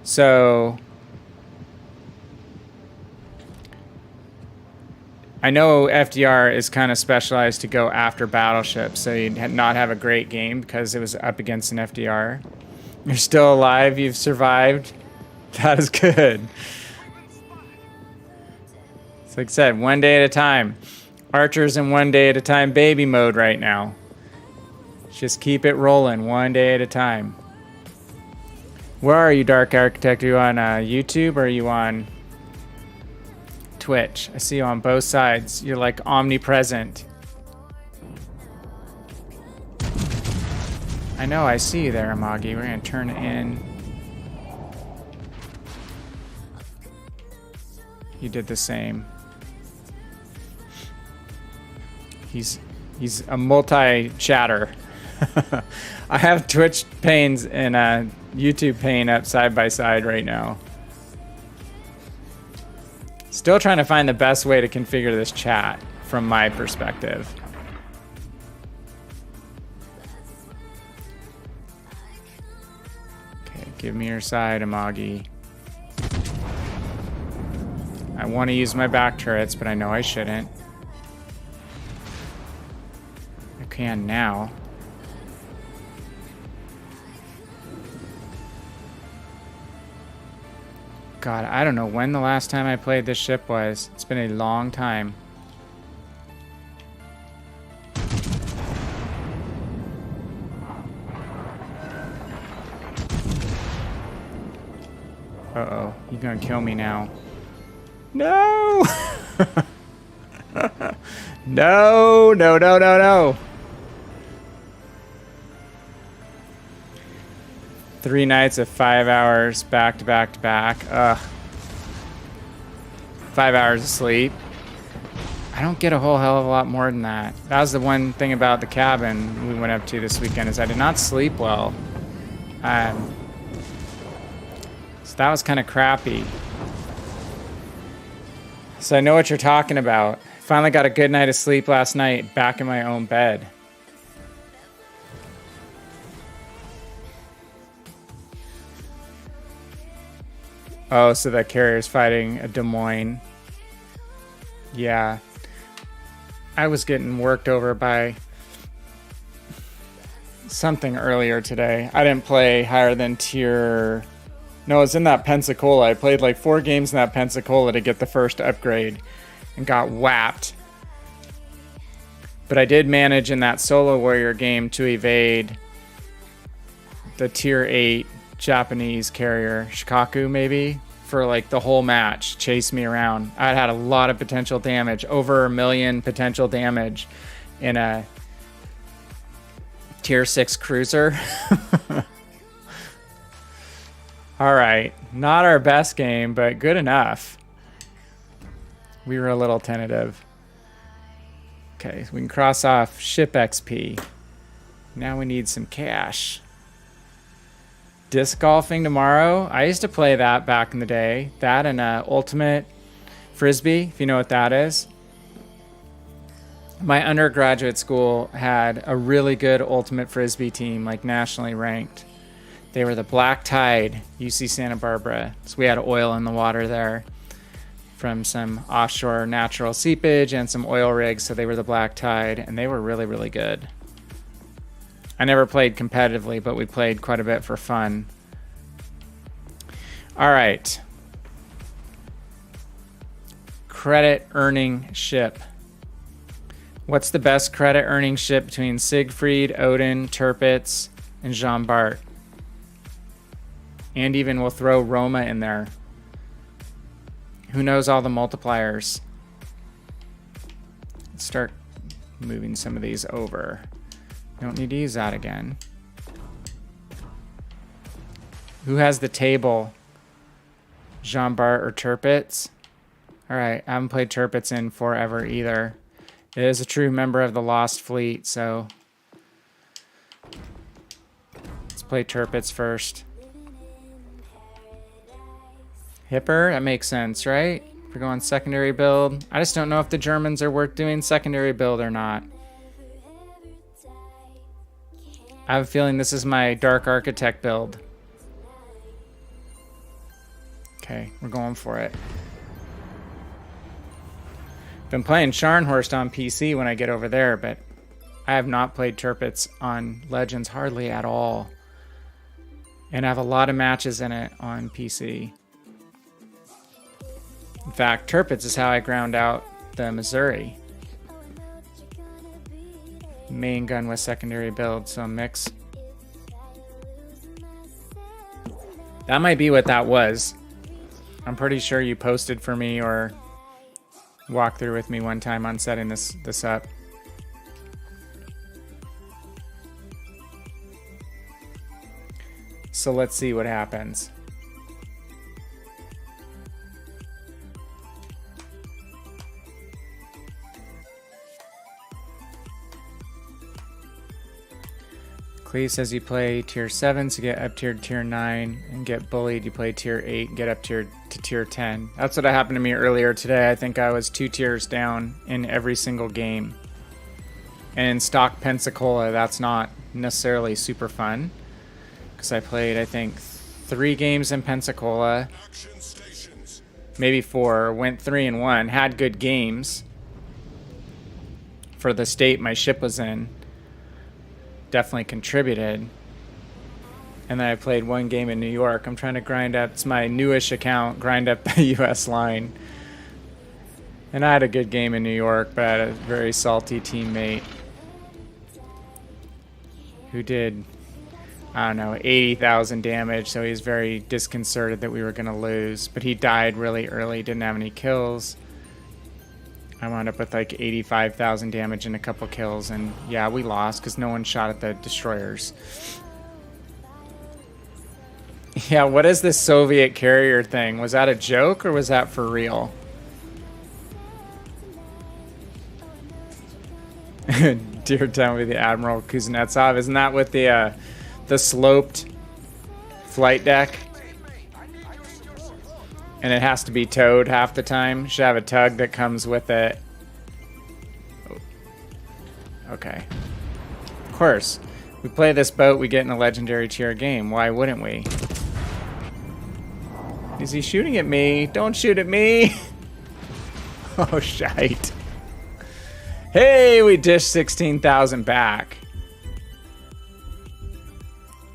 A: So I know FDR is kind of specialized to go after battleships, so you'd not have a great game because it was up against an FDR. You're still alive, you've survived. That is good. It's like I said, one day at a time. Archers in one day at a time baby mode right now. Just keep it rolling one day at a time. Where are you, Dark Architect? Are you on YouTube or are you on Twitch? I see you on both sides. You're like omnipresent. I know, I see you there, Amagi. We're gonna turn in. He did the same. He's a multi-chatter. I have Twitch panes and YouTube pane up side by side right now. Still trying to find the best way to configure this chat from my perspective. Okay, give me your side, Amagi. I want to use my back turrets, but I know I shouldn't. I can now. God, I don't know when the last time I played this ship was. It's been a long time. Uh-oh, you're gonna kill me now. No! No, no, no, no, no. 3 nights of 5 hours back to back to back. Ugh. 5 hours of sleep. I don't get a whole hell of a lot more than that. That was the one thing about the cabin we went up to this weekend, is I did not sleep well. So that was kind of crappy. So I know what you're talking about. Finally got a good night of sleep last night, back in my own bed. Oh, so that carrier's fighting a Des Moines. Yeah. I was getting worked over by something earlier today. I didn't play higher than tier... No, it's in that Pensacola. I played like 4 games in that Pensacola to get the first upgrade and got whapped. But I did manage in that solo warrior game to evade the tier 8 Japanese carrier, Shikaku maybe, for like the whole match. Chased me around. I had a lot of potential damage, over 1 million potential damage in a tier 6 cruiser. All right, not our best game, but good enough. We were a little tentative. Okay, so we can cross off ship XP. Now we need some cash. Disc golfing tomorrow. I used to play that back in the day. That and Ultimate Frisbee, if you know what that is. My undergraduate school had a really good Ultimate Frisbee team, like nationally ranked. They were the Black Tide, UC Santa Barbara. So we had oil in the water there from some offshore natural seepage and some oil rigs. So they were the Black Tide, and they were really, really good. I never played competitively, but we played quite a bit for fun. All right. Credit earning ship. What's the best credit earning ship between Siegfried, Odin, Tirpitz, and Jean Bart? And even we'll throw Roma in there. Who knows all the multipliers? Let's start moving some of these over. Don't need to use that again. Who has the table? Jean Bart or Tirpitz? Alright, I haven't played Tirpitz in forever either. It is a true member of the Lost Fleet, so let's play Tirpitz first. Hipper, that makes sense, right? If we're going secondary build. I just don't know if the Germans are worth doing secondary build or not. I have a feeling this is my Dark Architect build. Okay, we're going for it. Been playing Scharnhorst on PC when I get over there, but I have not played Tirpitz on Legends hardly at all. And I have a lot of matches in it on PC. In fact, Tirpitz is how I ground out the Missouri. Main gun with secondary build, so mix. That might be what that was. I'm pretty sure you posted for me or walked through with me one time on setting this up. So let's see what happens. Cleve says you play tier 7 to get up tier to tier 9 and get bullied. You play tier 8 and get up tier to tier 10. That's what happened to me earlier today. I think I was 2 tiers down in every single game. And in stock Pensacola, that's not necessarily super fun. Because I played, I think, 3 games in Pensacola. Maybe 4. Went 3-1. Had good games. For the state my ship was in. Definitely contributed. And then I played 1 game in New York. I'm trying to grind up, it's my newish account, grind up the US line. And I had a good game in New York, but I had a very salty teammate who did, I don't know, 80,000 damage, so he was very disconcerted that we were going to lose. But he died really early, didn't have any kills. I wound up with like 85,000 damage and a couple kills, and yeah, we lost because no one shot at the destroyers. Yeah, what is this Soviet carrier thing? Was that a joke or was that for real? Dear tell me the Admiral Kuznetsov. Isn't that with the sloped flight deck? And it has to be towed half the time. Should have a tug that comes with it. Oh. Okay. Of course. We play this boat, we get in a legendary tier game. Why wouldn't we? Is he shooting at me? Don't shoot at me! Oh, shite. Hey, we dished 16,000 back.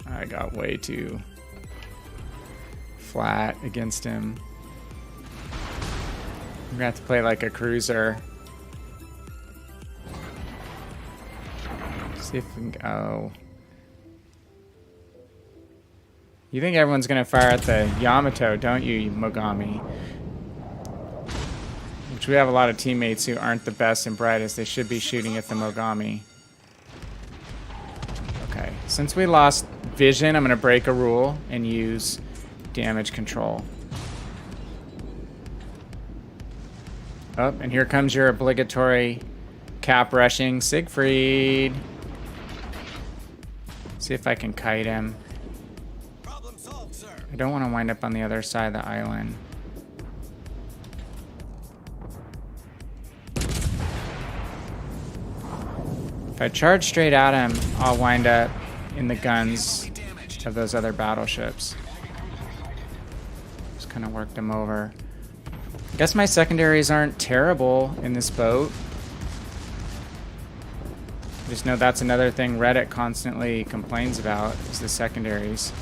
A: I got way too flat against him. I'm gonna have to play like a cruiser. See if we can go. You think everyone's gonna fire at the Yamato, don't you, Mogami? Which we have a lot of teammates who aren't the best and brightest. They should be shooting at the Mogami. Okay, since we lost vision, I'm gonna break a rule and use damage control. Oh, and here comes your obligatory cap rushing Siegfried. See if I can kite him.
B: Problem solved, sir.
A: I don't want to wind up on the other side of the island. If I charge straight at him, I'll wind up in the guns of those other battleships. Just kind of worked him over. I guess my secondaries aren't terrible in this boat. I just know that's another thing Reddit constantly complains about, is the secondaries.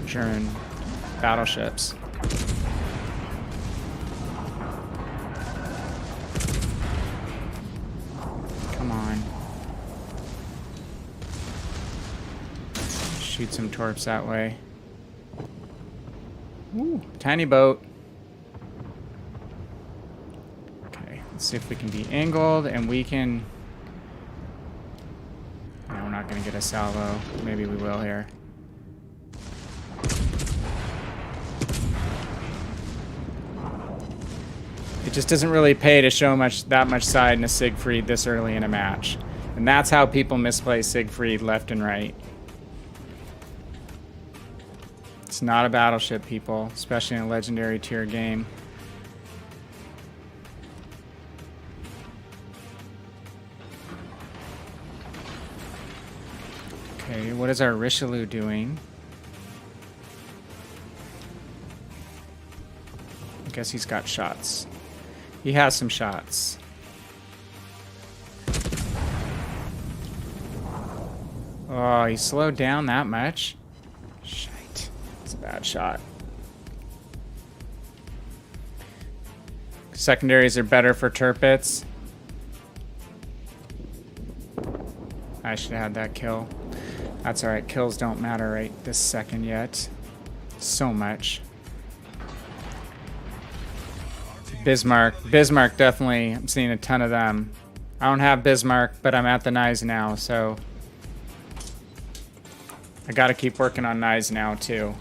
A: German battleships. Come on. Shoot some torps that way. Ooh, tiny boat. Okay, let's see if we can be angled and we can... No, we're not going to get a salvo. Maybe we will here. It just doesn't really pay to show that much side in a Siegfried this early in a match. And that's how people misplay Siegfried left and right. It's not a battleship, people, especially in a legendary tier game. Okay, what is our Richelieu doing? I guess he's got shots. He has some shots. Oh, he slowed down that much? Shite. It's a bad shot. Secondaries are better for turpits. I should have had that kill. That's alright, kills don't matter right this second yet. So much. Bismarck. Bismarck, definitely. I'm seeing a ton of them. I don't have Bismarck, but I'm at the Knives now, so... I gotta keep working on Knives now, too.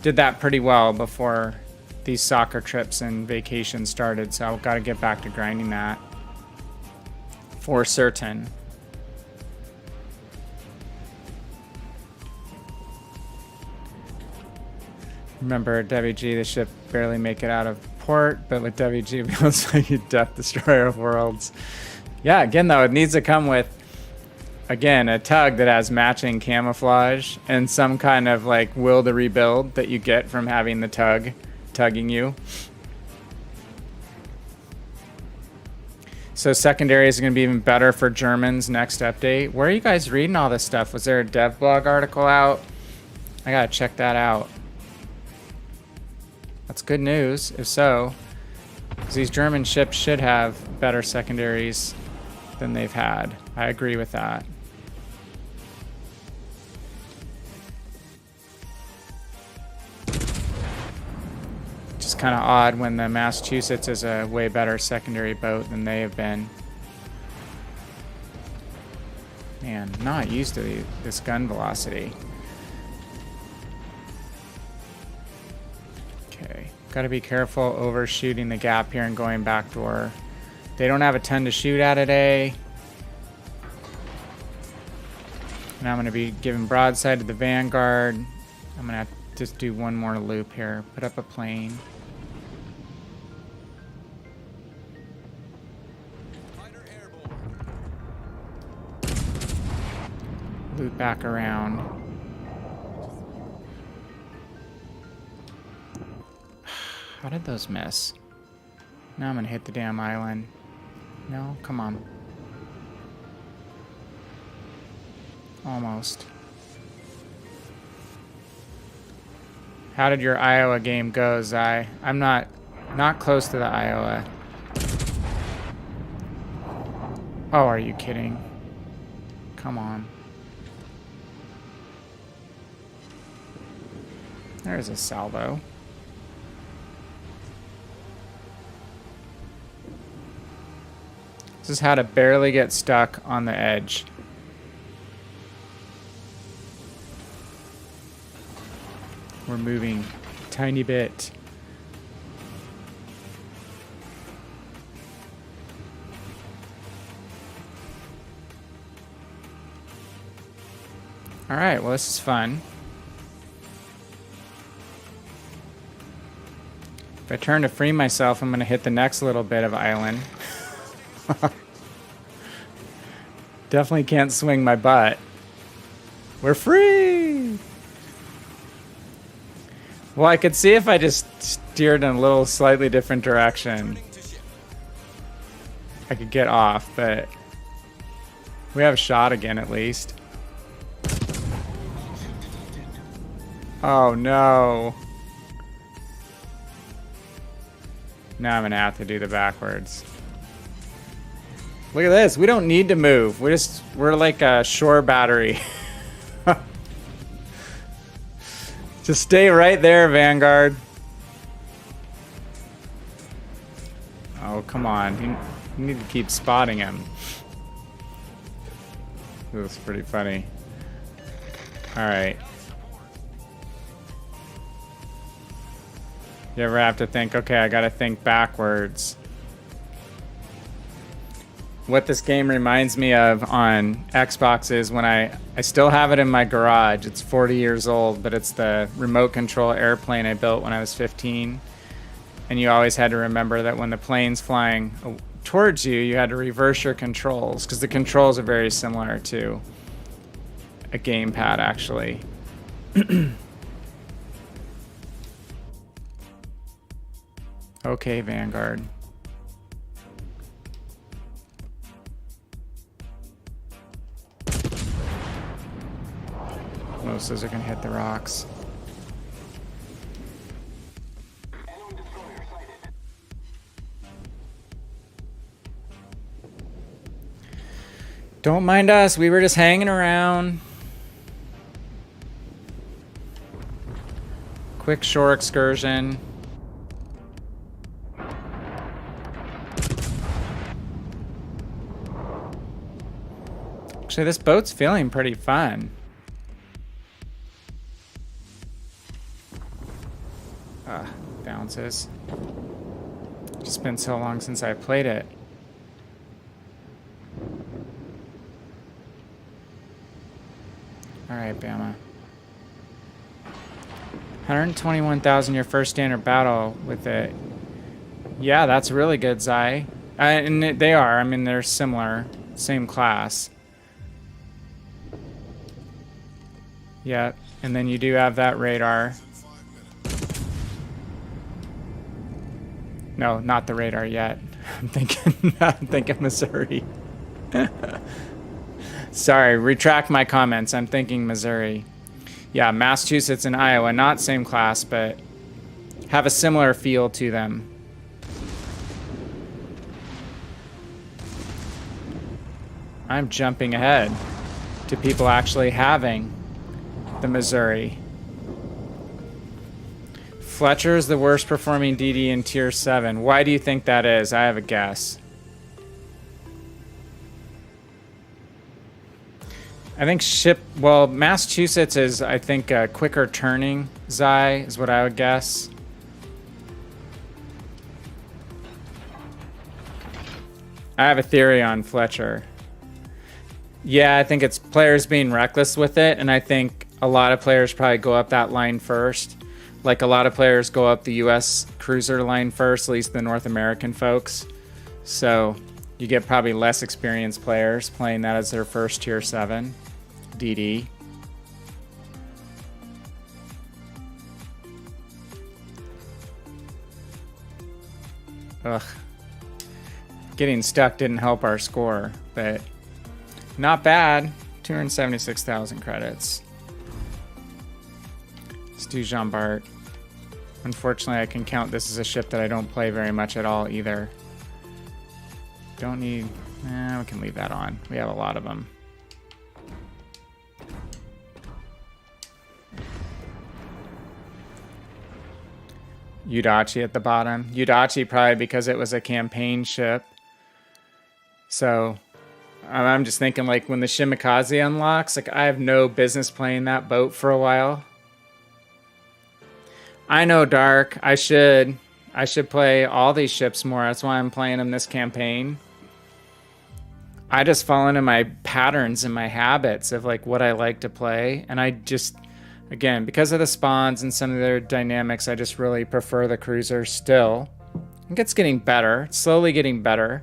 A: Did that pretty well before these soccer trips and vacations started, so I've gotta get back to grinding that. For certain. Remember, at WG, the ship barely make it out of port, but with WG, it feels like you Death Destroyer of Worlds. Yeah, again, though, it needs to come with, again, a tug that has matching camouflage and some kind of, like, will to rebuild that you get from having the tug tugging you. So secondaries are going to be even better for Germans next update. Where are you guys reading all this stuff? Was there a dev blog article out? I gotta check that out. That's good news, if so. Because these German ships should have better secondaries than they've had. I agree with that. Just kind of odd when the Massachusetts is a way better secondary boat than they have been. Man, not used to this gun velocity. Okay, gotta be careful overshooting the gap here and going backdoor. They don't have a ton to shoot at today. Now I'm going to be giving broadside to the Vanguard. I'm going to have to just do one more loop here. Put up a plane.
B: Fighter airborne.
A: Loop back around. How did those miss? Now I'm going to hit the damn island. No? Come on. Almost. How did your Iowa game go, Zai? I'm not close to the Iowa. Oh, are you kidding? Come on. There's a salvo. This is how to barely get stuck on the edge. We're moving a tiny bit. All right, well, this is fun. If I turn to free myself, I'm going to hit the next little bit of island. Definitely can't swing my butt. We're free! Well, I could see if I just steered in a little slightly different direction.
B: Turning to ship.
A: I could get off, but we have a shot again at least. Oh no. Now I'm gonna have to do the backwards. Look at this, we don't need to move. We're like a shore battery. Just stay right there, Vanguard. Oh, come on. You need to keep spotting him. This is pretty funny. Alright. You ever have to think, okay, I gotta think backwards. What this game reminds me of on Xbox is when I still have it in my garage. It's 40 years old, but it's the remote control airplane I built when I was 15. And you always had to remember that when the plane's flying towards you, you had to reverse your controls, because the controls are very similar to a gamepad, actually. Okay, Vanguard. Most of those are gonna hit the rocks. Don't mind us, we were just hanging around. Quick shore excursion. Actually, this boat's feeling pretty fun. Bounces. It's been so long since I played it. Alright, Bama. 121,000 your first standard battle with it. Yeah, that's really good, Zai. And they are. I mean, they're similar. Same class. Yeah, and then you do have that radar. No, not the radar yet. I'm thinking Missouri. Sorry, retract my comments. I'm thinking Missouri. Yeah, Massachusetts and Iowa, not same class, but have a similar feel to them. I'm jumping ahead to people actually having the Missouri. Fletcher's the worst performing DD in Tier 7. Why do you think that is? I have a guess. I think well, Massachusetts is, I think, quicker turning. Zai is what I would guess. I have a theory on Fletcher. Yeah, I think it's players being reckless with it, and I think a lot of players probably go up that line first. Like a lot of players go up the US cruiser line first, at least the North American folks. So you get probably less experienced players playing that as their first tier 7 DD. Ugh. Getting stuck didn't help our score, but not bad. 276,000 credits. Let's do Jean Bart. Unfortunately, I can count this as a ship that I don't play very much at all either. Don't need... we can leave that on. We have a lot of them. Yudachi at the bottom. Yudachi probably because it was a campaign ship. So I'm just thinking like when the Shimikaze unlocks, like I have no business playing that boat for a while. I know, Dark. I should play all these ships more. That's why I'm playing them this campaign. I just fall into my patterns and my habits of like what I like to play. And I just, again, because of the spawns and some of their dynamics, I just really prefer the cruiser still. I think it's getting better. It's slowly getting better.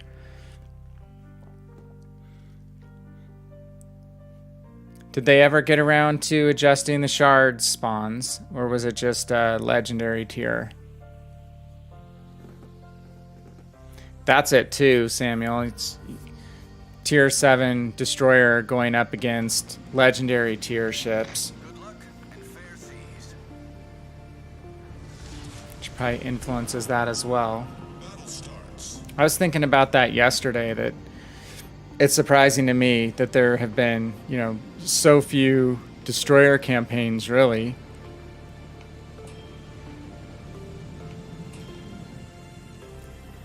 A: Did they ever get around to adjusting the shard spawns? Or was it just a legendary tier? That's it too, Samuel. It's tier 7 destroyer going up against legendary tier ships.
B: Good luck and fair seas.
A: Which probably influences that as well.
B: Battle starts.
A: I was thinking about that yesterday, that it's surprising to me that there have been, you know, so few destroyer campaigns, really.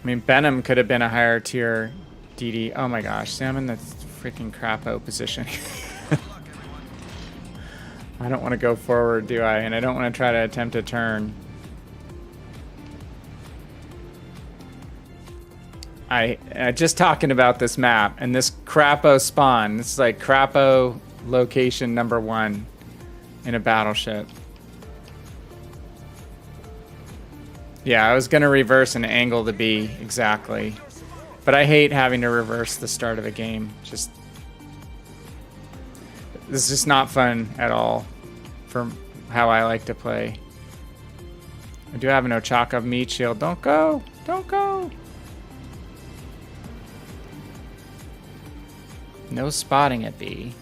A: I mean, Benham could have been a higher tier DD. Oh my gosh, see, I'm in the freaking crapo position. I don't want to go forward, do I? And I don't want to try to attempt a turn. Just talking about this map and this crapo spawn. This is like crapo location number 1 in a battleship. Yeah, I was gonna reverse and angle the B exactly, but I hate having to reverse the start of a game. This is just not fun at all for how I like to play. I do have an Ochakov meat shield. Don't go! Don't go! No spotting at B.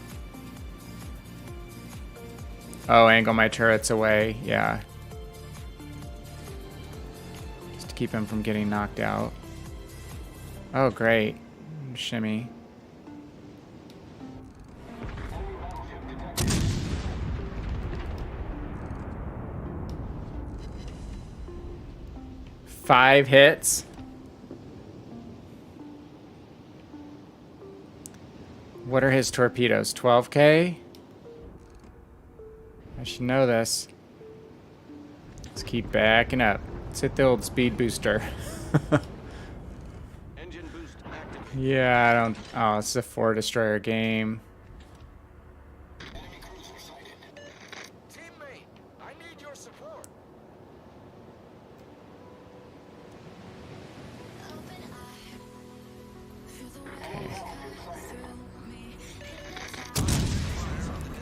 A: Oh, angle my turrets away. Yeah. Just to keep him from getting knocked out. Oh, great. Shimmy. Five hits. What are his torpedoes? 12K? I should know this. Let's keep backing up. Let's hit the old speed booster.
B: Engine boost active.
A: Yeah, I don't... Oh, it's a 4 destroyer game.
B: Enemy cruiser sighted. Teammate, I need your support.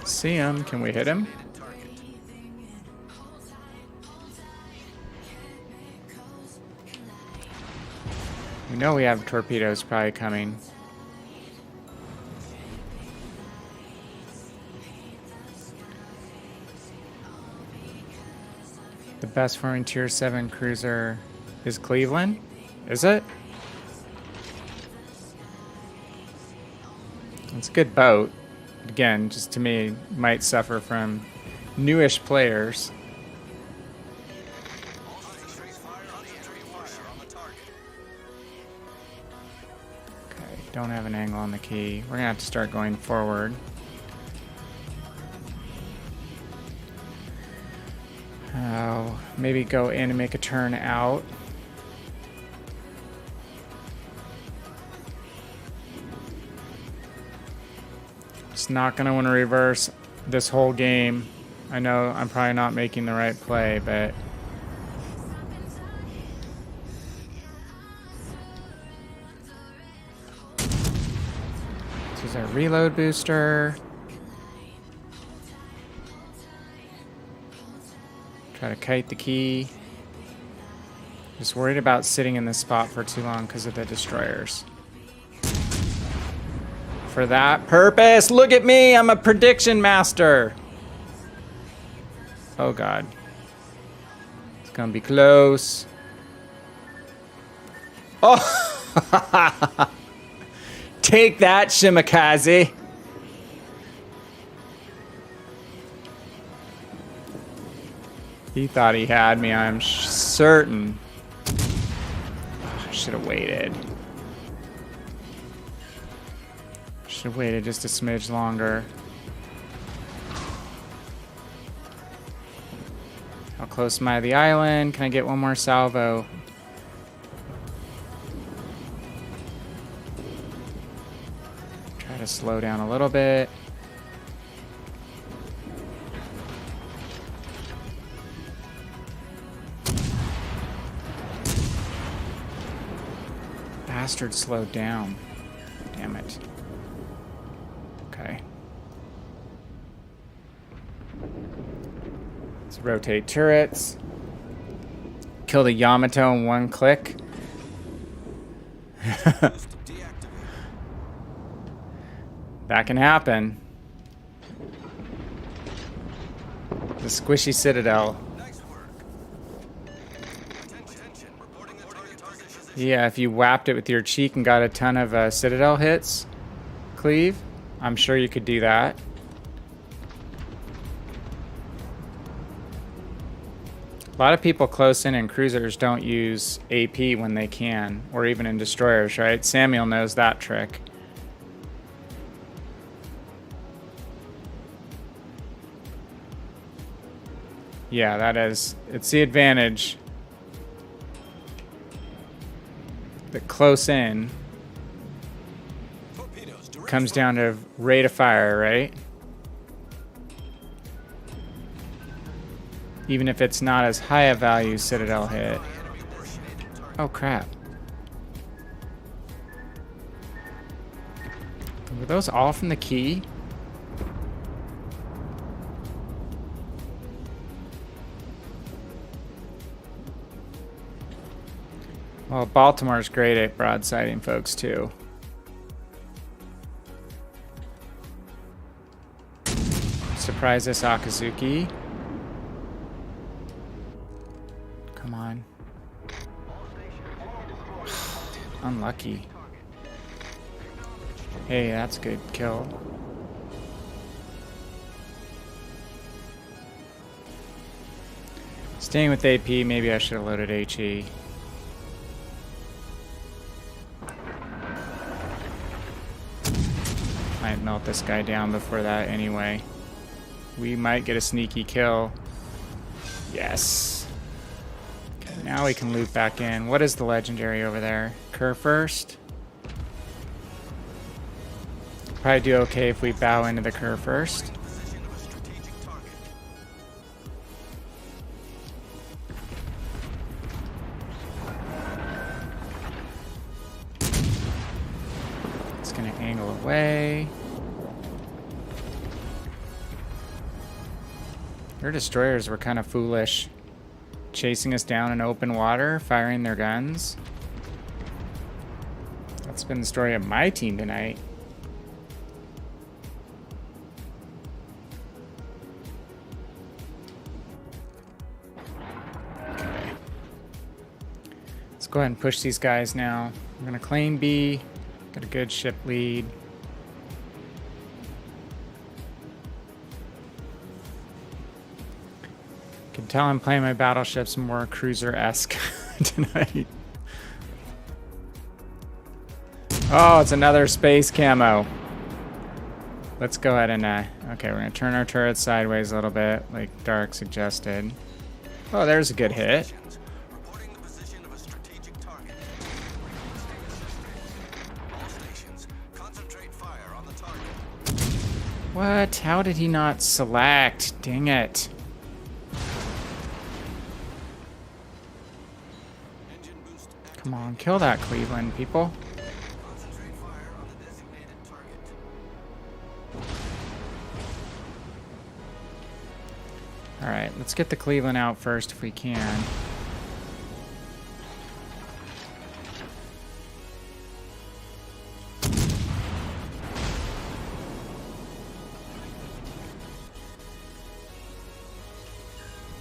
A: See him. Can we hit him? We know we have torpedoes probably coming. The best foreign tier 7 cruiser is Cleveland? Is it? It's a good boat. Again, just to me, might suffer from newish players. Okay, don't have an angle on the key. We're gonna have to start going forward. Maybe go in and make a turn out. Just not going to want to reverse this whole game. I know I'm probably not making the right play, but... This is our reload booster. Try to kite the key. Just worried about sitting in this spot for too long because of the destroyers. For that purpose, look at me, I'm a prediction master. Oh God. It's gonna be close. Oh! Take that, Shimakaze. He thought he had me, I'm certain. I should have waited. Should have waited just a smidge longer. How close am I to the island? Can I get one more salvo? Try to slow down a little bit. Bastard slowed down. Damn it. Okay. Let's rotate turrets. Kill the Yamato in one click. That can happen. The squishy citadel. Yeah, if you whapped it with your cheek and got a ton of citadel hits, Cleve, I'm sure you could do that. A lot of people close in cruisers don't use AP when they can, or even in destroyers, right? Samuel knows that trick. Yeah, that is, it's the advantage. That close in comes down to rate of fire, right? Even if it's not as high a value citadel hit. Oh crap. Were those all from the key? Well, Baltimore's great at broadsiding folks, too. Surprise this Akazuki. Come on. Unlucky. Hey, that's a good kill. Staying with AP, maybe I should have loaded HE. Might melt this guy down before that anyway. We might get a sneaky kill. Yes. Okay, now we can loop back in. What is the legendary over there? Kerr first? Probably do okay if we bow into the Kerr first. It's gonna angle away. Their destroyers were kind of foolish. Chasing us down in open water, firing their guns. That's been the story of my team tonight. Okay. Let's go ahead and push these guys now. I'm gonna claim B. Got a good ship lead. Can tell I'm playing my battleships more cruiser-esque tonight. Oh, it's another space camo. Let's go ahead and, okay, we're gonna turn our turret sideways a little bit, like Dark suggested. Oh, there's a good hit.
B: Reporting the position of a strategic target. All stations, concentrate fire on the target.
A: What? How did he not select? Dang it.
B: Engine boost activated.
A: Come on, kill that Cleveland, people.
B: Concentrate fire on the designated target.
A: Alright, let's get the Cleveland out first if we can.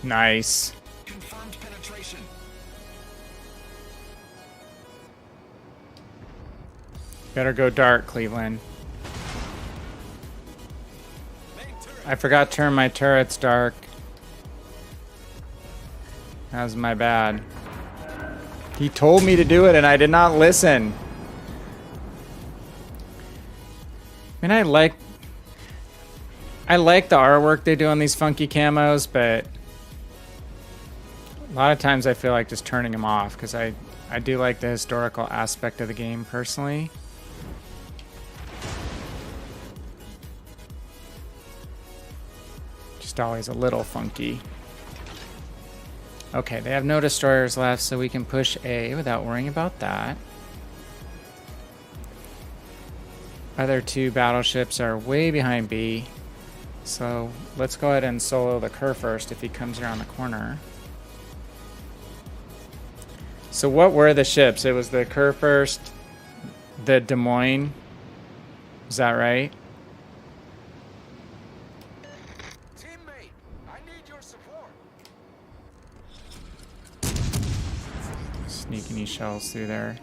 A: Nice.
B: Confirmed penetration.
A: Better go dark, Cleveland.
B: Main turret.
A: I forgot to turn my turrets dark. That was my bad. He told me to do it and I did not listen. I mean, I like the artwork they do on these funky camos, but a lot of times I feel like just turning them off because I do like the historical aspect of the game personally. Just always a little funky. Okay, they have no destroyers left, so we can push A without worrying about that. Other two battleships are way behind B. So let's go ahead and solo the Kerr first if he comes around the corner. So what were the ships? It was the Kerr first, the Des Moines. Is that right?
B: Teammate, I need your support.
A: Sneak any shells through there.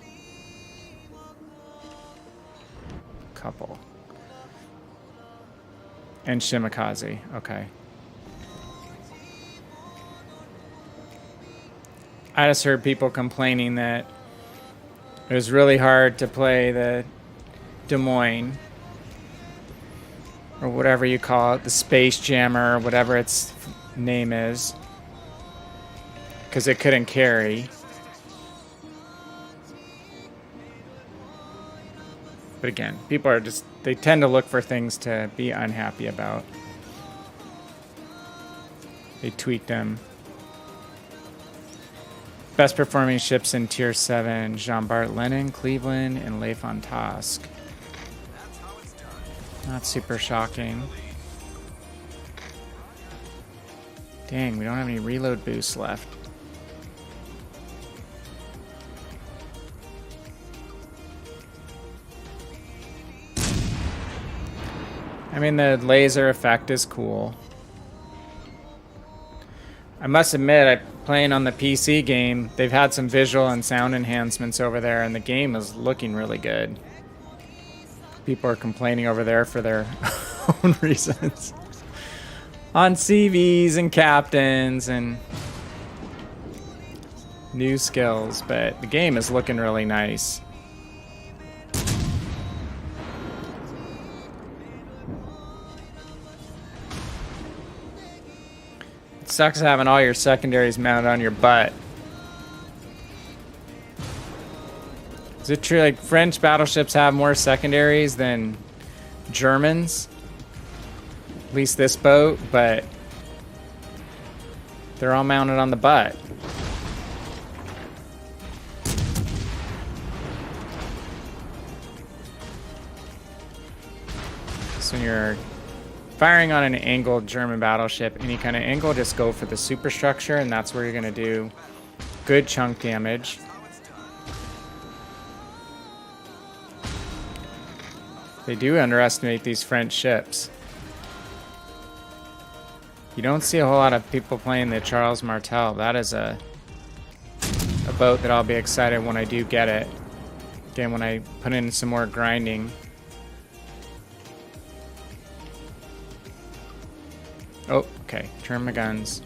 A: Couple. And Shimakaze. Okay. I just heard people complaining that it was really hard to play the Des Moines or whatever you call it, the Space Jammer or whatever its name is, because it couldn't carry. But again, people are just, they tend to look for things to be unhappy about. They tweak them. Best performing ships in Tier 7, Jean-Bart Lenin, Cleveland, and Le Fantasque.
B: That's how it's done.
A: Not super shocking. Dang, we don't have any reload boosts left. I mean, the laser effect is cool. I must admit, playing on the PC game, they've had some visual and sound enhancements over there, and the game is looking really good. People are complaining over there for their own reasons. On CVs and captains and new skills, but the game is looking really nice. It sucks having all your secondaries mounted on your butt. Is it true, like, French battleships have more secondaries than Germans? At least this boat, but they're all mounted on the butt. So when you're firing on an angled German battleship, any kind of angle, just go for the superstructure, and that's where you're going to do good chunk damage. They do underestimate these French ships. You don't see a whole lot of people playing the Charles Martel. That is a boat that I'll be excited when I do get it. Again, when I put in some more grinding. Oh, okay. Turn my guns.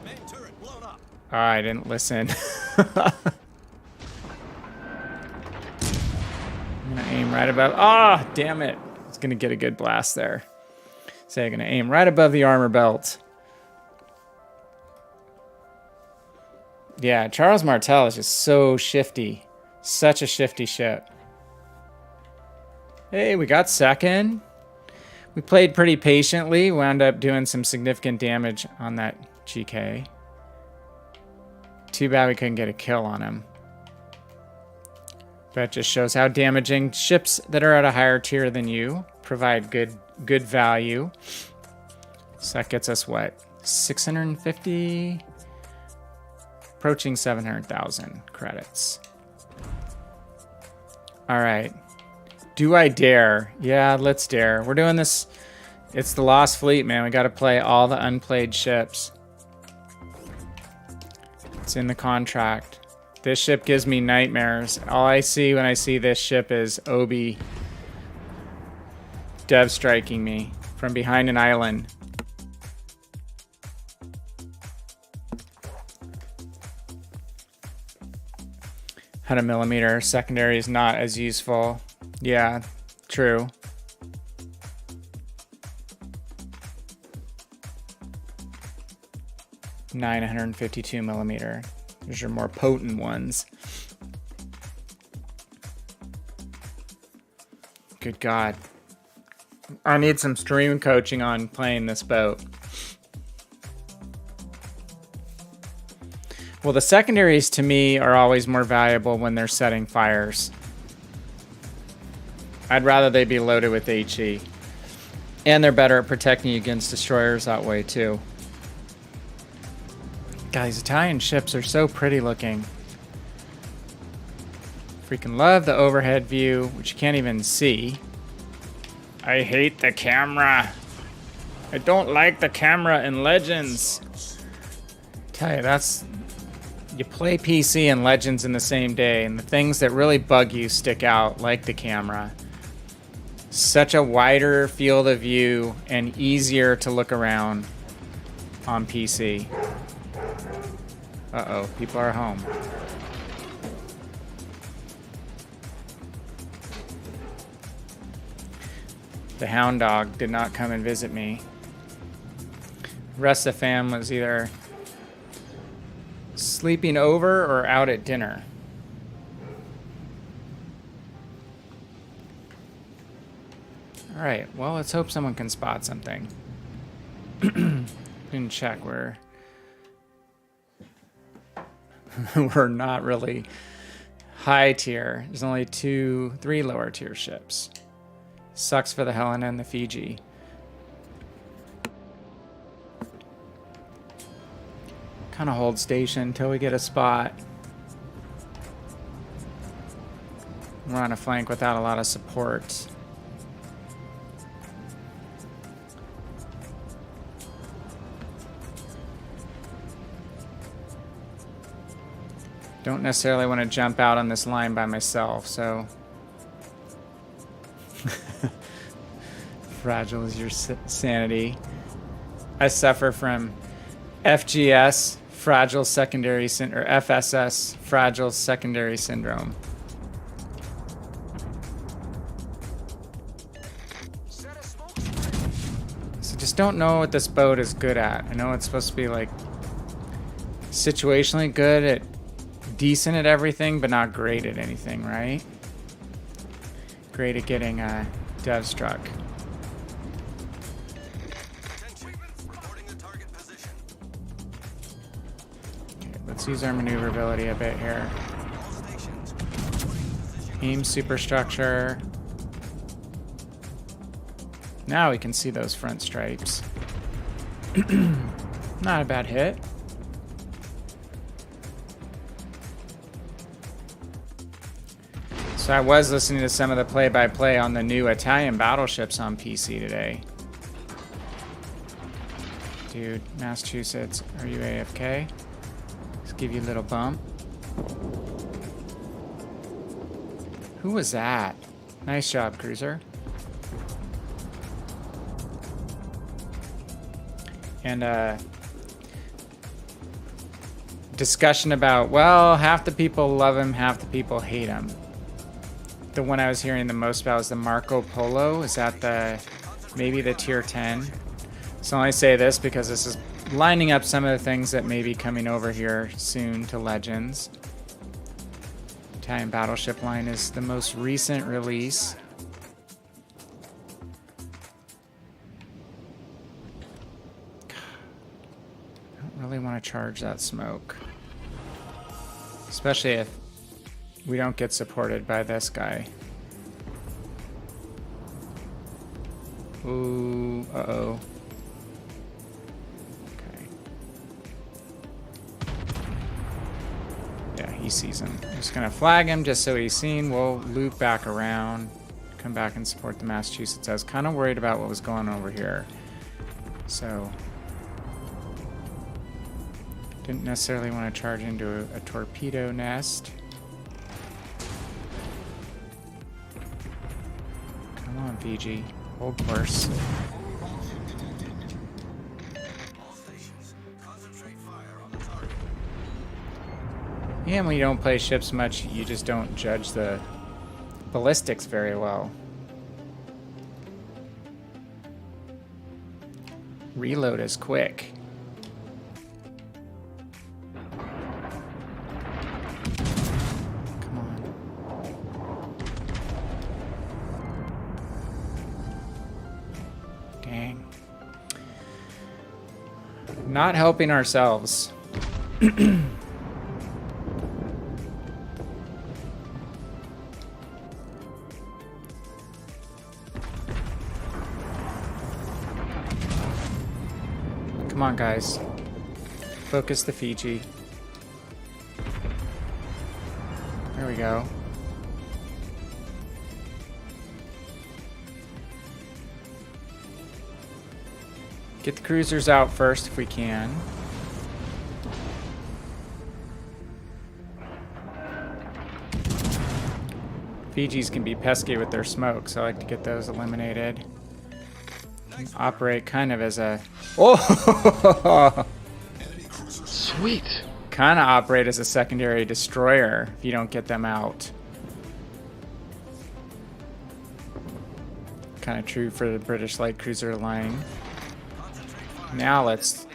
B: Main turret blown up.
A: Oh, I didn't listen. I'm gonna aim right above. Ah, damn it. It's gonna get a good blast there. So I'm gonna aim right above the armor belt. Yeah, Charles Martel is just so shifty. Such a shifty ship. Hey, we got second. We played pretty patiently. Wound up doing some significant damage on that GK. Too bad we couldn't get a kill on him. But it just shows how damaging ships that are at a higher tier than you provide good value. So that gets us what? 650? Approaching 700,000 credits. All right. Do I dare? Yeah, let's dare. We're doing this. It's the Lost Fleet, man. We got to play all the unplayed ships. It's in the contract. This ship gives me nightmares. All I see when I see this ship is Obi dev striking me from behind an island. 100mm secondary is not as useful. Yeah, true. Nine 152mm. Those are more potent ones. Good God. I need some stream coaching on playing this boat. Well, the secondaries to me are always more valuable when they're setting fires. I'd rather they be loaded with HE. And they're better at protecting you against destroyers that way too. God, these Italian ships are so pretty looking. Freaking love the overhead view, which you can't even see. I hate the camera. I don't like the camera in Legends. Tell you, that's... You play PC and Legends in the same day, and the things that really bug you stick out, like the camera. Such a wider field of view and easier to look around on PC. Uh-oh, people are home. The hound dog did not come and visit me. The rest of the fam was either sleeping over or out at dinner. All right, well, let's hope someone can spot something. Didn't check where. We're not really high tier. There's only 3 lower tier ships. Sucks for the Helena and the Fiji. Kind of hold station until we get a spot. We're on a flank without a lot of support. Don't necessarily want to jump out on this line by myself, so... Fragile is your sanity. I suffer from FGS, fragile secondary syndrome, or FSS, fragile secondary syndrome. So just don't know what this boat is good at. I know it's supposed to be like situationally good at decent at everything, but not great at anything, right? Great at getting dev struck. Okay, let's use our maneuverability a bit here. Aim superstructure. Now we can see those front stripes. Not a bad hit. So I was listening to some of the play-by-play on the new Italian battleships on PC today. Dude, Massachusetts, are you AFK? Let's give you a little bump. Who was that? Nice job, cruiser. And discussion about, well, half the people love him, half the people hate him. The one I was hearing the most about was the Marco Polo. Is that maybe the tier 10? So I say this because this is lining up some of the things that may be coming over here soon to Legends. Italian Battleship line is the most recent release. I don't really want to charge that smoke. Especially if we don't get supported by this guy. Ooh, uh-oh. Okay. Yeah, he sees him. I'm just gonna flag him just so he's seen. We'll loop back around, come back and support the Massachusetts. I was kind of worried about what was going on over here. So, didn't necessarily want to charge into a torpedo nest. Come on, Fiji. Hold course. Yeah, when you don't play ships much, you just don't judge the ballistics very well. Reload is quick. Come on. Dang. Not helping ourselves. Come on, guys. Focus the Fiji. There we go. Get the cruisers out first if we can. Fijis can be pesky with their smoke, so I like to get those eliminated. Operate kind of as a... Oh!
C: Sweet.
A: Kind of operate as a secondary destroyer if you don't get them out. Kind of true for the British light cruiser line. Now let's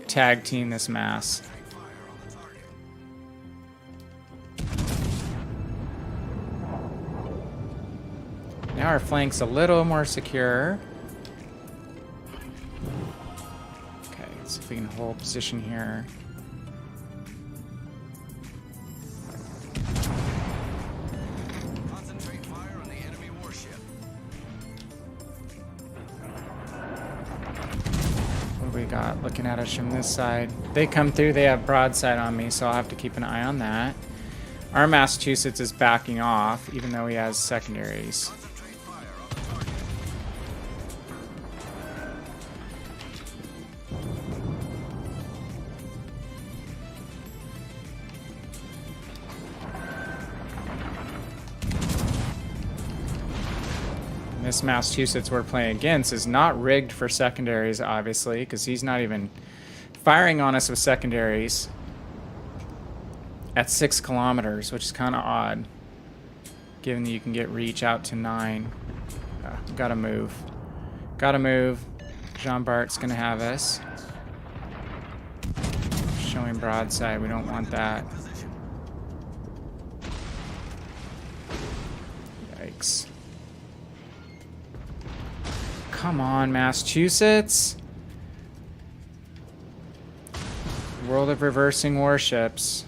A: tag team this mass. Now our flank's a little more secure. Okay, let's see if we can hold position here.
B: Concentrate fire on the enemy warship.
A: What do we got looking at us from this side? They come through, they have broadside on me, so I'll have to keep an eye on that. Our Massachusetts is backing off, even though he has secondaries.
B: Concentrate fire on the target.
A: This Massachusetts we're playing against is not rigged for secondaries, obviously, because he's not even firing on us with secondaries at 6 kilometers, which is kind of odd, given that you can get reach out to 9. Gotta move. Gotta move. Jean Bart's gonna have us. Showing broadside, we don't want that. Yikes. Come on, Massachusetts. World of reversing warships.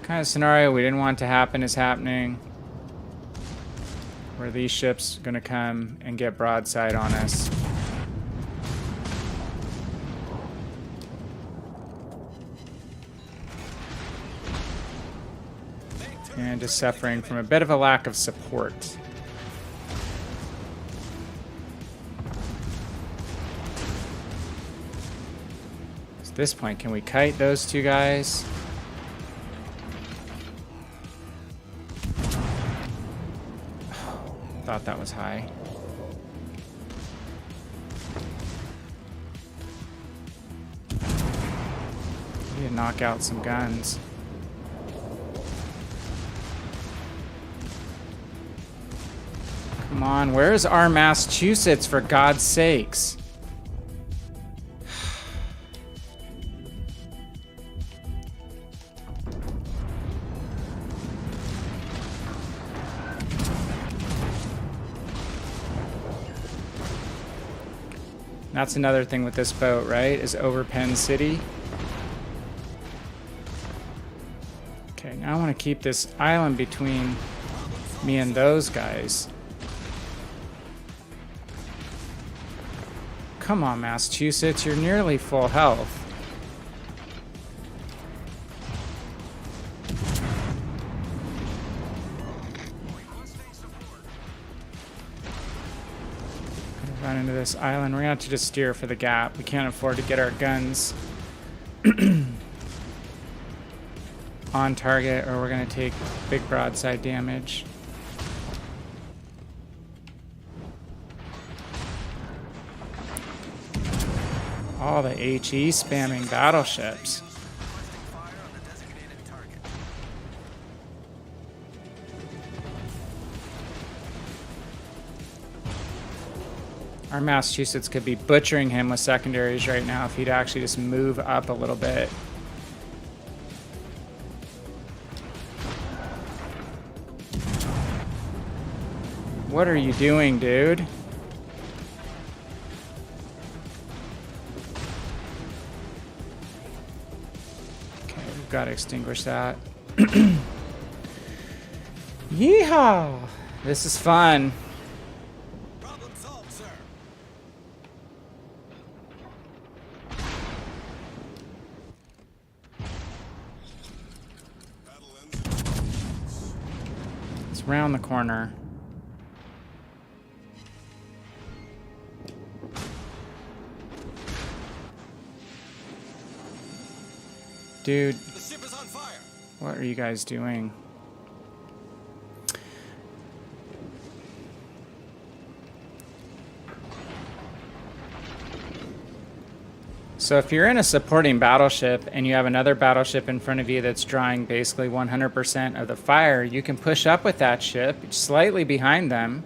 A: Kind of scenario we didn't want to happen is happening. Where these ships are gonna come and get broadside on us. And just suffering from a bit of a lack of support. At this point, can we kite those two guys? Thought that was high. Need to knock out some guns. Come on, where's our Massachusetts, for God's sakes? That's another thing with this boat, right? Is over Penn City. Okay, now I want to keep this island between me and those guys. Come on, Massachusetts, you're nearly full health. Run into this island. We're gonna have to just steer for the gap. We can't afford to get our guns on target, or we're gonna take big broadside damage. All the HE spamming battleships. Our Massachusetts could be butchering him with secondaries right now if he'd actually just move up a little bit. What are you doing, dude? Okay, we've got to extinguish that. Yeehaw! This is fun.
B: Problem solved, sir. Battle ends.
A: It's round the corner. Dude,
B: The ship is on fire.
A: what are you guys doing? So if you're in a supporting battleship and you have another battleship in front of you that's drawing basically 100% of the fire, you can push up with that ship slightly behind them,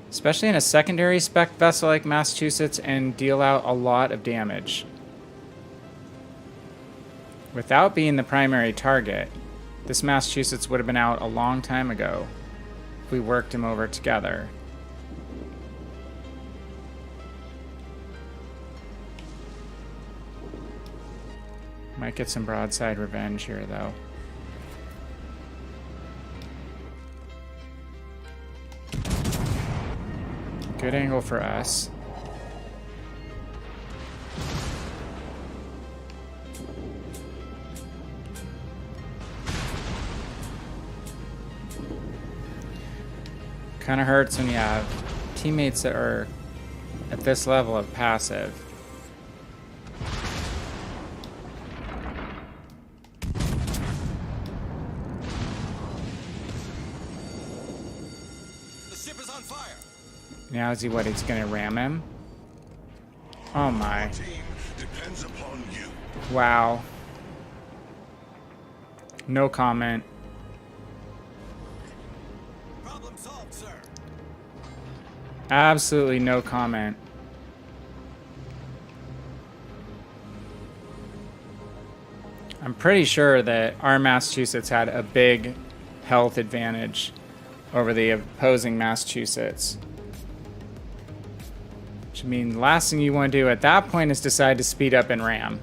A: especially in a secondary spec vessel like Massachusetts, and deal out a lot of damage without being the primary target. This Massachusetts would have been out a long time ago if we worked him over together. Might get some broadside revenge here, though. Good angle for us. Kind of hurts when you have teammates that are at this level of passive.
B: The ship is on fire.
A: Now is he what? He's gonna ram him? Oh my.
C: Team depends upon you.
A: Wow. No comment.
B: Problem solved, sir.
A: Absolutely no comment. I'm pretty sure that our Massachusetts had a big health advantage over the opposing Massachusetts. Which means the last thing you want to do at that point is decide to speed up and ram.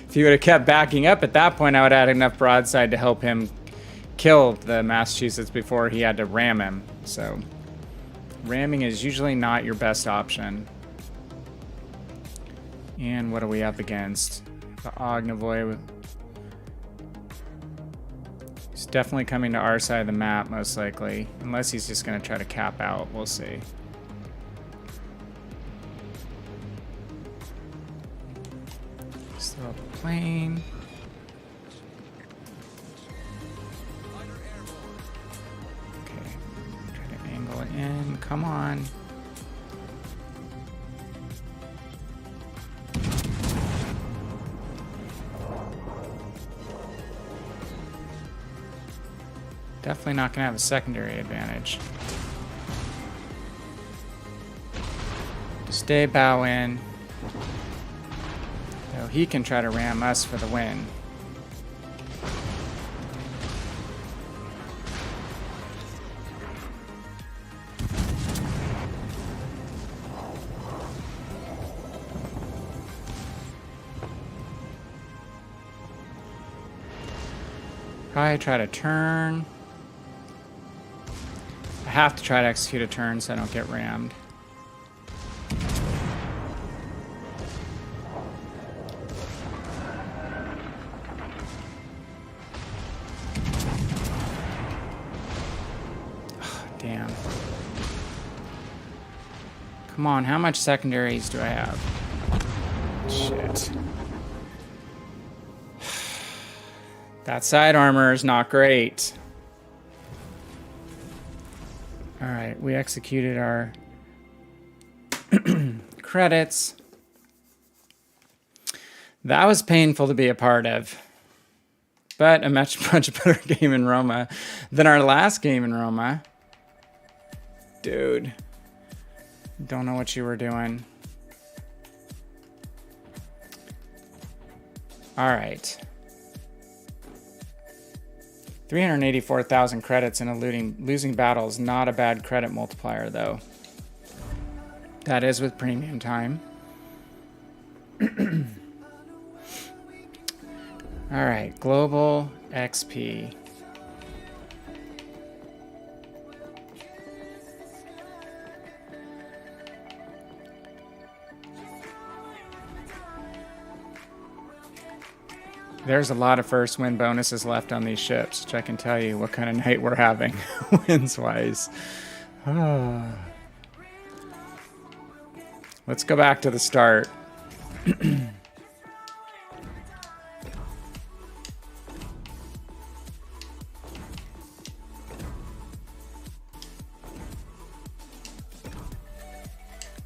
A: If you would have kept backing up at that point, I would have had enough broadside to help him kill the Massachusetts before he had to ram him. So ramming is usually not your best option. And what are we up against? The Ognavoy. He's definitely coming to our side of the map, most likely. Unless he's just going to try to cap out. We'll see. Just throw up a plane. Okay. Try to angle it in. Come on. Definitely not going to have a secondary advantage. Stay bow in. Though he can try to ram us for the win. Probably try to turn. I have to try to execute a turn so I don't get rammed. Damn. Come on, how much secondaries do I have? Shit. That side armor is not great. Alright, we executed our credits. That was painful to be a part of. But a much better game in Roma than our last game in Roma. Dude. Don't know what you were doing. Alright. 384,000 credits in a losing battle is not a bad credit multiplier, though. That is with premium time. Alright, global XP. There's a lot of first win bonuses left on these ships, which I can tell you what kind of night we're having, wins-wise. Let's go back to the start.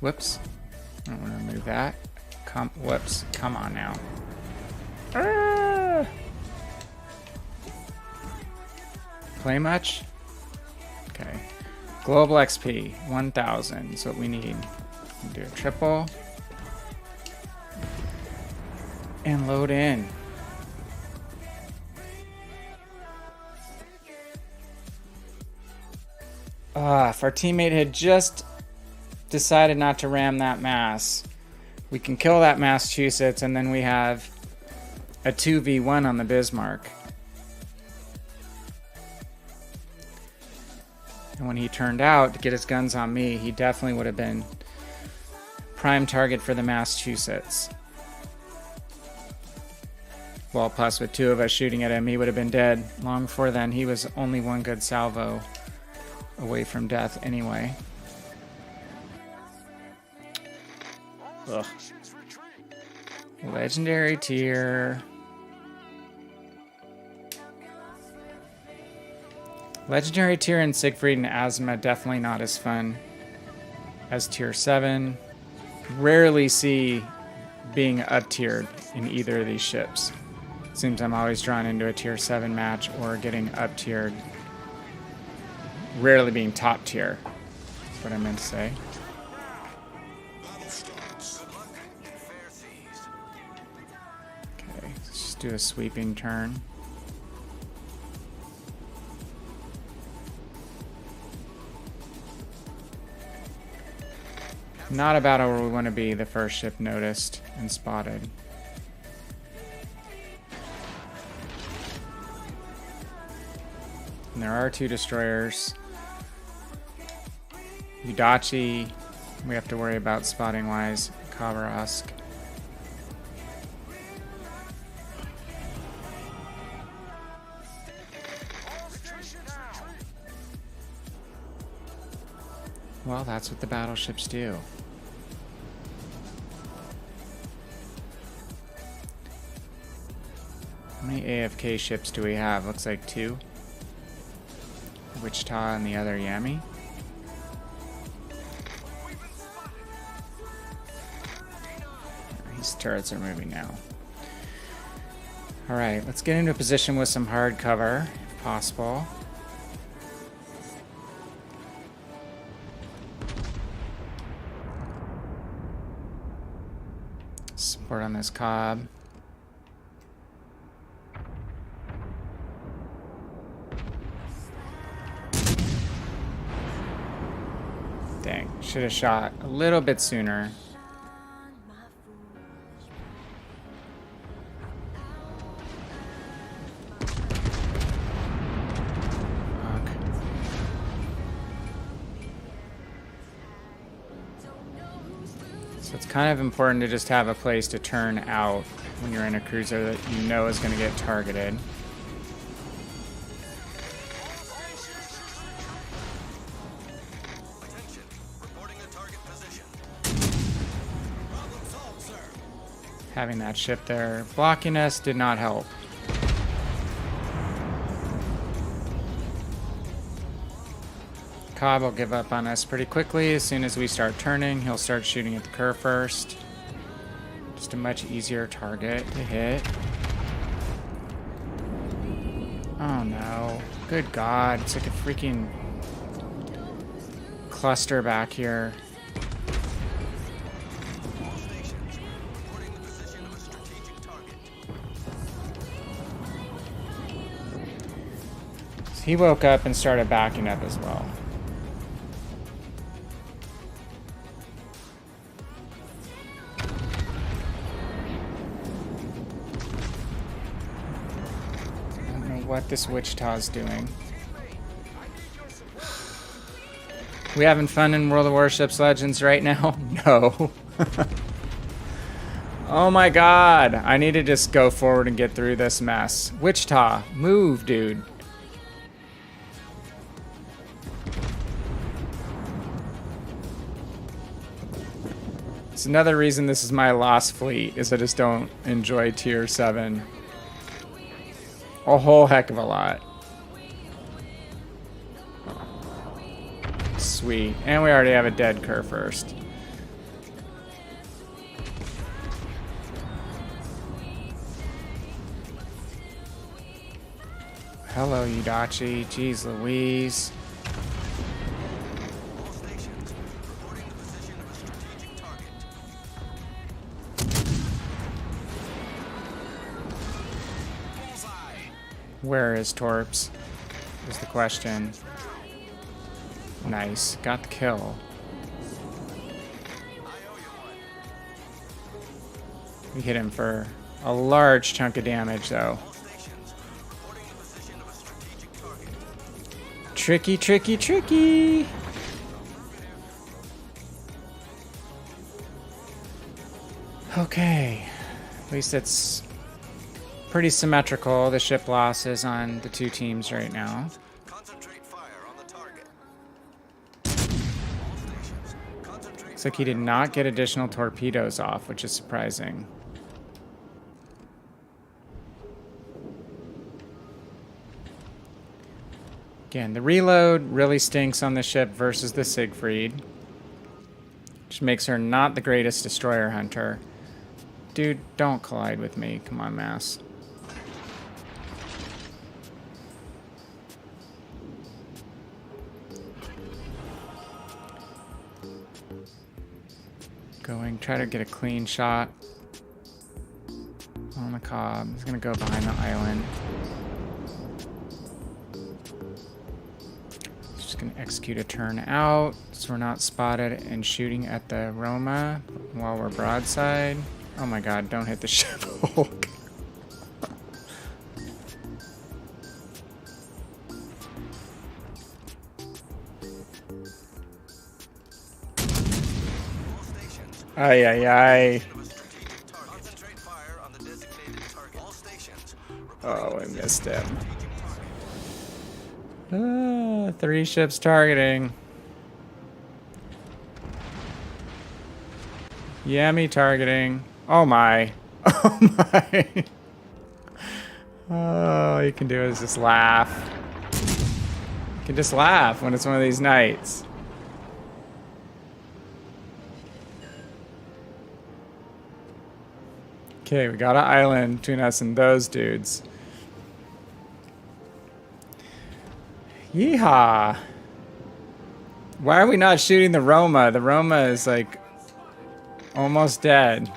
A: Whoops. I don't want to remove that. Whoops. Come on now. Play much? Okay. Global XP, 1,000 is what we need. Do a triple. And load in. If our teammate had just decided not to ram that mass, we can kill that Massachusetts, and then we have a 2v1 on the Bismarck. And when he turned out to get his guns on me, he definitely would have been prime target for the Massachusetts. Well, plus with two of us shooting at him, he would have been dead. Long before then, he was only one good salvo away from death anyway. Ugh. Legendary tier. Legendary tier in Siegfried and Asma, definitely not as fun as tier 7. Rarely see being up-tiered in either of these ships. Seems I'm always drawn into a tier 7 match or getting up-tiered. Rarely being top tier. That's what I meant to say. Okay, let's just do a sweeping turn. Not about where we want to be. The first ship noticed and spotted. And there are 2 destroyers. Udachi, we have to worry about spotting wise. Kavarask. Well, that's what the battleships do. How many AFK ships do we have? Looks like 2. Wichita and the other Yami. These turrets are moving now. Alright, let's get into a position with some hard cover, if possible. Port on this cob. Dang, should have shot a little bit sooner. So it's kind of important to just have a place to turn out when you're in a cruiser that you know is going to get targeted.
B: Attention. Reporting a target position. Problem solved, sir.
A: Having that ship there blocking us did not help. Cobb will give up on us pretty quickly. As soon as we start turning, he'll start shooting at the Kerr first. Just a much easier target to hit. Oh no. Good God. It's like a freaking cluster back here.
B: All stations. Reporting the position of a strategic target.
A: So he woke up and started backing up as well. What this Wichita's doing. We having fun in World of Warships Legends right now? No. Oh my God. I need to just go forward and get through this mess. Wichita, move, dude. It's another reason this is my lost fleet, is I just don't enjoy Tier 7. A whole heck of a lot. Sweet. And we already have a dead Kerr first. Hello, Udachi. Jeez Louise.
B: All stations. Reporting the position of a strategic target. Bullseye.
A: Where is Torps? Is the question. Nice. Got the kill. We hit him for a large chunk of damage, though.
B: All stations. Reporting the position of a strategic target.
A: Tricky, tricky, tricky! Okay. At least it's pretty symmetrical, the ship losses on the two teams right now.
B: Concentrate fire on the target. All stations. Concentrate
A: Looks like he did not get additional torpedoes off, which is surprising. Again, the reload really stinks on the ship versus the Siegfried, which makes her not the greatest destroyer hunter. Dude, don't collide with me. Come on, Mass. Going, try to get a clean shot on the Cobb. He's gonna go behind the island. Just gonna execute a turn out so we're not spotted and shooting at the Roma while we're broadside. Oh my God, don't hit the ship. Hulk. Ay, ay, ay.
B: Concentrate fire on the designated target. All stations.
A: Oh, I missed him. 3 ships targeting. Yummy targeting. Oh my. Oh my. Oh, you can do is just laugh. You can just laugh when it's one of these nights. Okay, we got an island between us and those dudes. Yeehaw! Why are we not shooting the Roma? The Roma is like almost dead.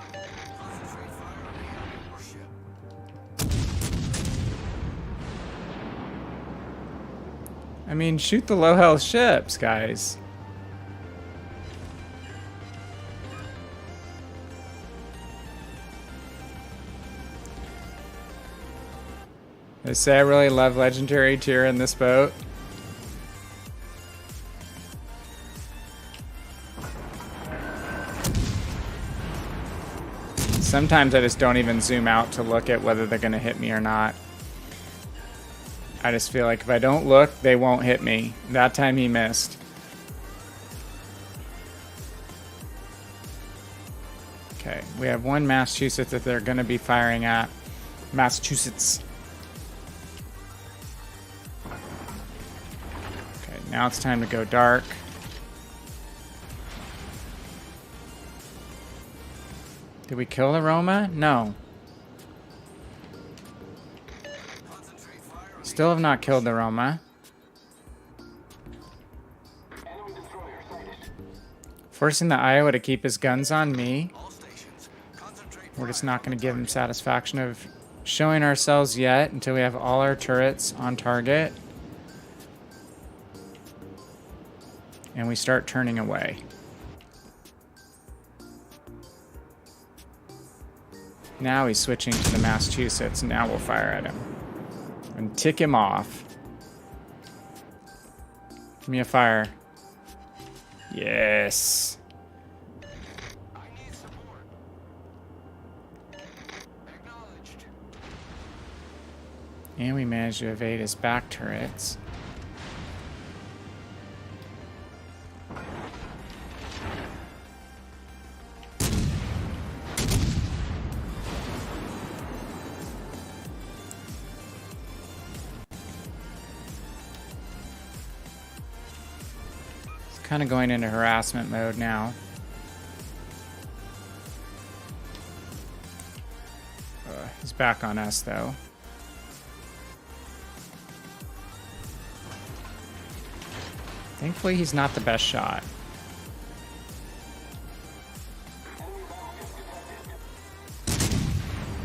A: I mean, shoot the low health ships, guys. They say I really love legendary tier in this boat. Sometimes I just don't even zoom out to look at whether they're gonna hit me or not. I just feel like if I don't look, they won't hit me. That time he missed. Okay, we have one Massachusetts that they're gonna be firing at. Massachusetts. Okay, now it's time to go dark. Did we kill the Roma? No. Still have not killed the Roma. Forcing the Iowa to keep his guns on me. We're just not going to give him satisfaction of showing ourselves yet until we have all our turrets on target. And we start turning away. Now he's switching to the Massachusetts, and now we'll fire at him. And tick him off. Give me a fire. Yes.
B: I need support. Acknowledged.
A: And we managed to evade his back turrets. Kind of going into harassment mode now. He's back on us though. Thankfully he's not the best shot.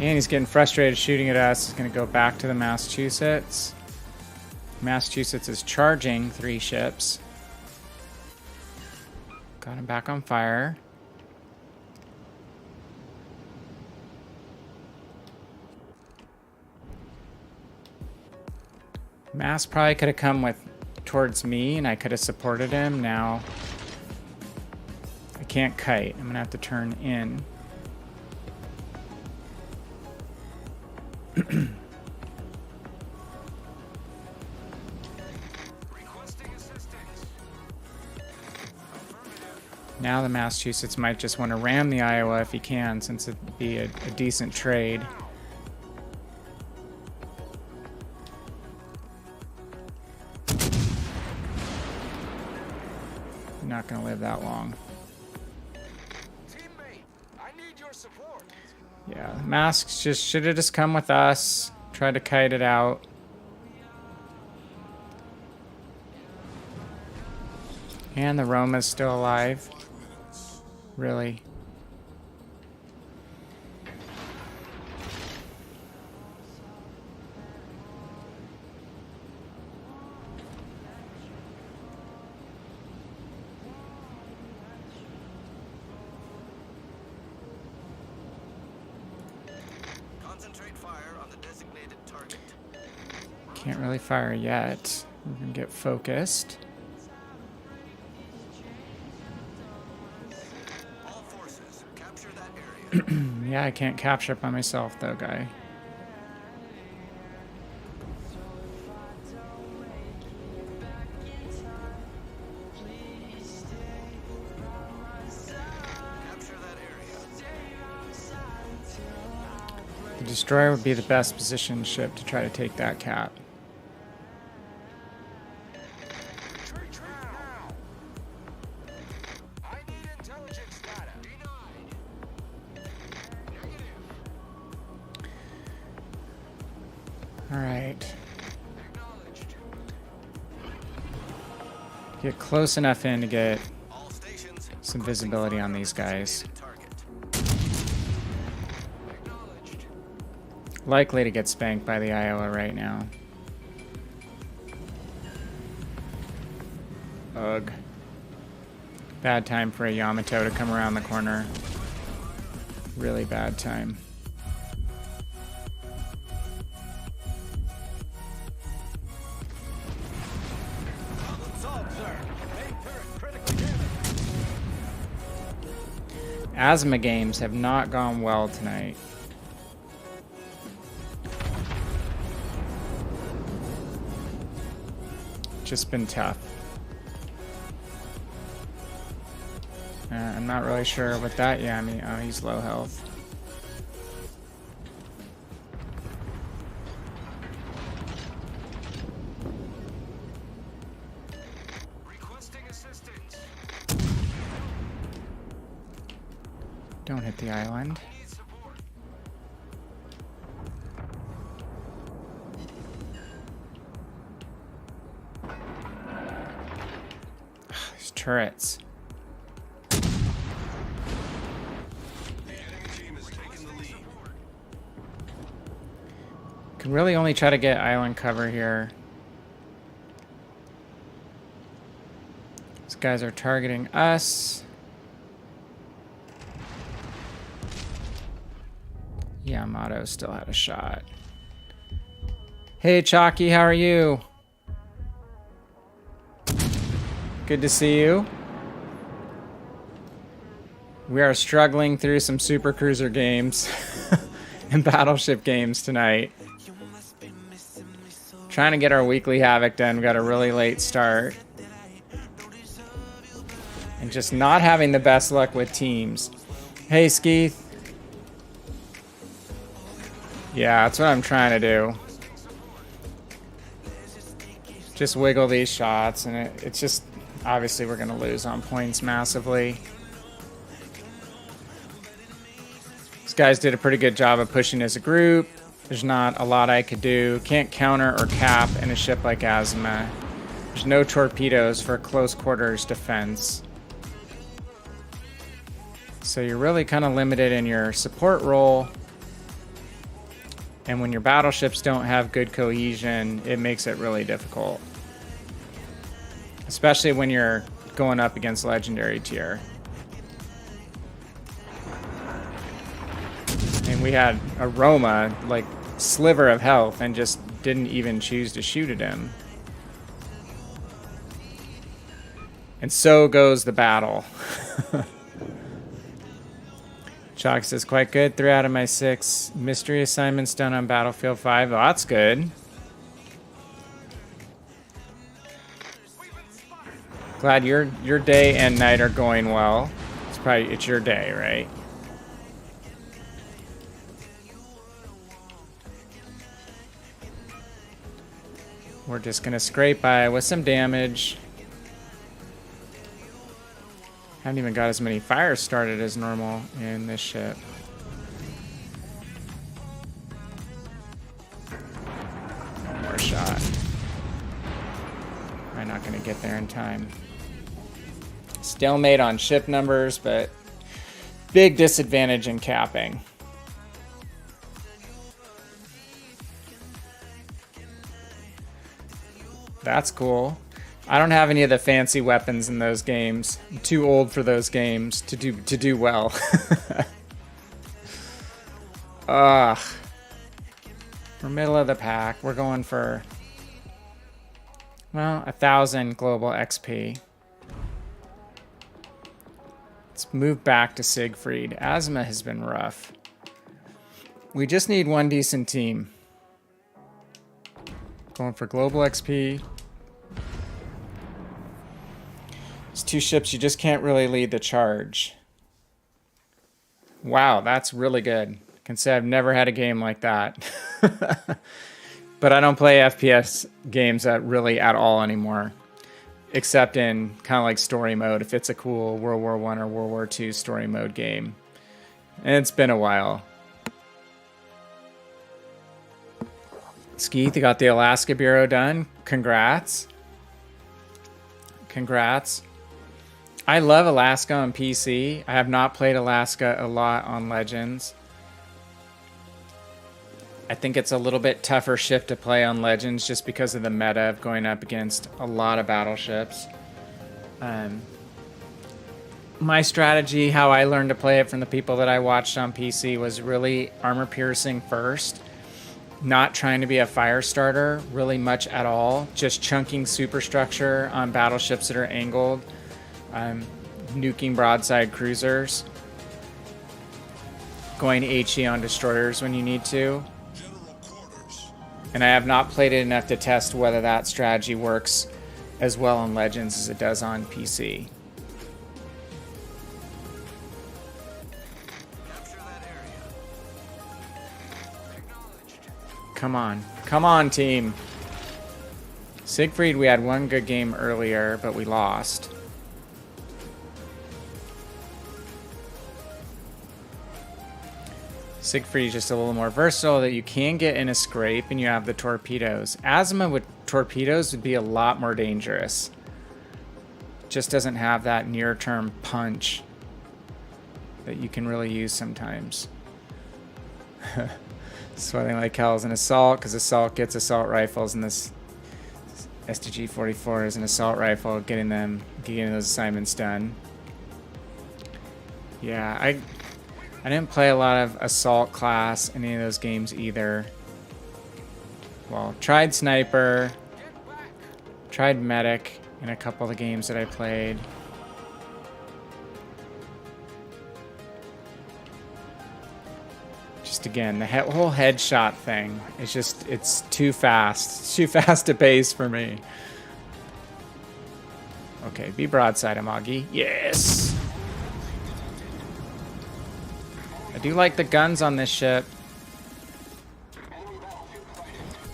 A: And he's getting frustrated shooting at us. He's going to go back to the Massachusetts. Massachusetts is charging 3 ships. Got him back on fire. Mass probably could have come towards me and I could have supported him. Now I can't kite. I'm gonna have to turn in. Now the Massachusetts might just want to ram the Iowa if he can, since it'd be a decent trade. Not going to live that long.
B: Teammate, I need your support.
A: Yeah, the Masks should have just come with us, tried to kite it out. And the Roma's still alive. Really?
B: Concentrate fire on the designated target.
A: Can't really fire yet. We're gonna get focused.
B: All forces, capture that area.
A: Yeah, I can't capture it by myself though, guy.
B: Capture that area.
A: The destroyer would be the best positioned ship to try to take that cap.
B: I need intelligence data. Denied. Negative.
A: All right.
B: Acknowledged.
A: Get close enough in to get
B: All stations.
A: some visibility on these guys.
B: Target. Acknowledged.
A: Likely to get spanked by the Iowa right now. Ugh. Bad time for a Yamato to come around the corner. Really bad time. Asthma games have not gone well tonight. Just been tough. I'm not really sure what that Yami. Oh, he's low health.
B: Requesting assistance.
A: Don't hit the island.
B: Need support.
A: These turrets. Can really only try to get island cover here. These guys are targeting us. Yamato still had a shot. Hey Chalky, how are you? Good to see you. We are struggling through some super cruiser games and battleship games tonight. Trying to get our weekly Havoc done. We got a really late start. And just not having the best luck with teams. Hey, Skeeth. Yeah, that's what I'm trying to do. Just wiggle these shots, and it's just... Obviously, we're going to lose on points massively. These guys did a pretty good job of pushing as a group. There's not a lot I could do. Can't counter or cap in a ship like Azuma. There's no torpedoes for close quarters defense. So you're really kind of limited in your support role. And when your battleships don't have good cohesion, it makes it really difficult. Especially when you're going up against legendary tier. And we had a Roma, like, sliver of health and just didn't even choose to shoot at him. And so goes the battle. Chalk says, quite good. 3 out of my 6 mystery assignments done on Battlefield 5. Oh, that's good. Glad your day and night are going well. It's your day, right? We're just gonna scrape by with some damage. Haven't even got as many fires started as normal in this ship. One more shot. I'm not gonna get there in time. Stalemate on ship numbers, but big disadvantage in capping. That's cool. I don't have any of the fancy weapons in those games. I'm too old for those games to do well. Ugh. We're middle of the pack. We're going for, well, 1,000 global XP. Let's move back to Siegfried. Asthma has been rough. We just need one decent team. Going for global XP. These 2 ships, you just can't really lead the charge. Wow, that's really good. I can say I've never had a game like that. But I don't play FPS games really at all anymore. Except in kind of like story mode, if it's a cool World War I or World War II story mode game. And it's been a while. Skeeth, you got the Alaska Bureau done. Congrats. Congrats. I love Alaska on PC. I have not played Alaska a lot on Legends. I think it's a little bit tougher ship to play on Legends just because of the meta of going up against a lot of battleships. My strategy, how I learned to play it from the people that I watched on PC, was really armor piercing first. Not trying to be a fire starter really much at all. Just chunking superstructure on battleships that are angled. Nuking broadside cruisers. Going HE on destroyers when you need to.
C: General quarters.
A: And I have not played it enough to test whether that strategy works as well on Legends as it does on PC.
B: Capture that area. Acknowledged.
A: Come on. Come on, team. Siegfried, we had one good game earlier, but we lost. Siegfried is just a little more versatile, that you can get in a scrape and you have the torpedoes. Azima with torpedoes would be a lot more dangerous. Just doesn't have that near-term punch that you can really use sometimes. Sweating like hell is an assault, because assault gets assault rifles, and this STG-44 is an assault rifle, getting those assignments done. Yeah, I didn't play a lot of assault class in any of those games either. Well, tried sniper, tried medic in a couple of the games that I played. Just again, the whole headshot thing is just, it's too fast. It's too fast a pace for me. Okay, be broadside, Amagi. Yes! I do like the guns on this ship.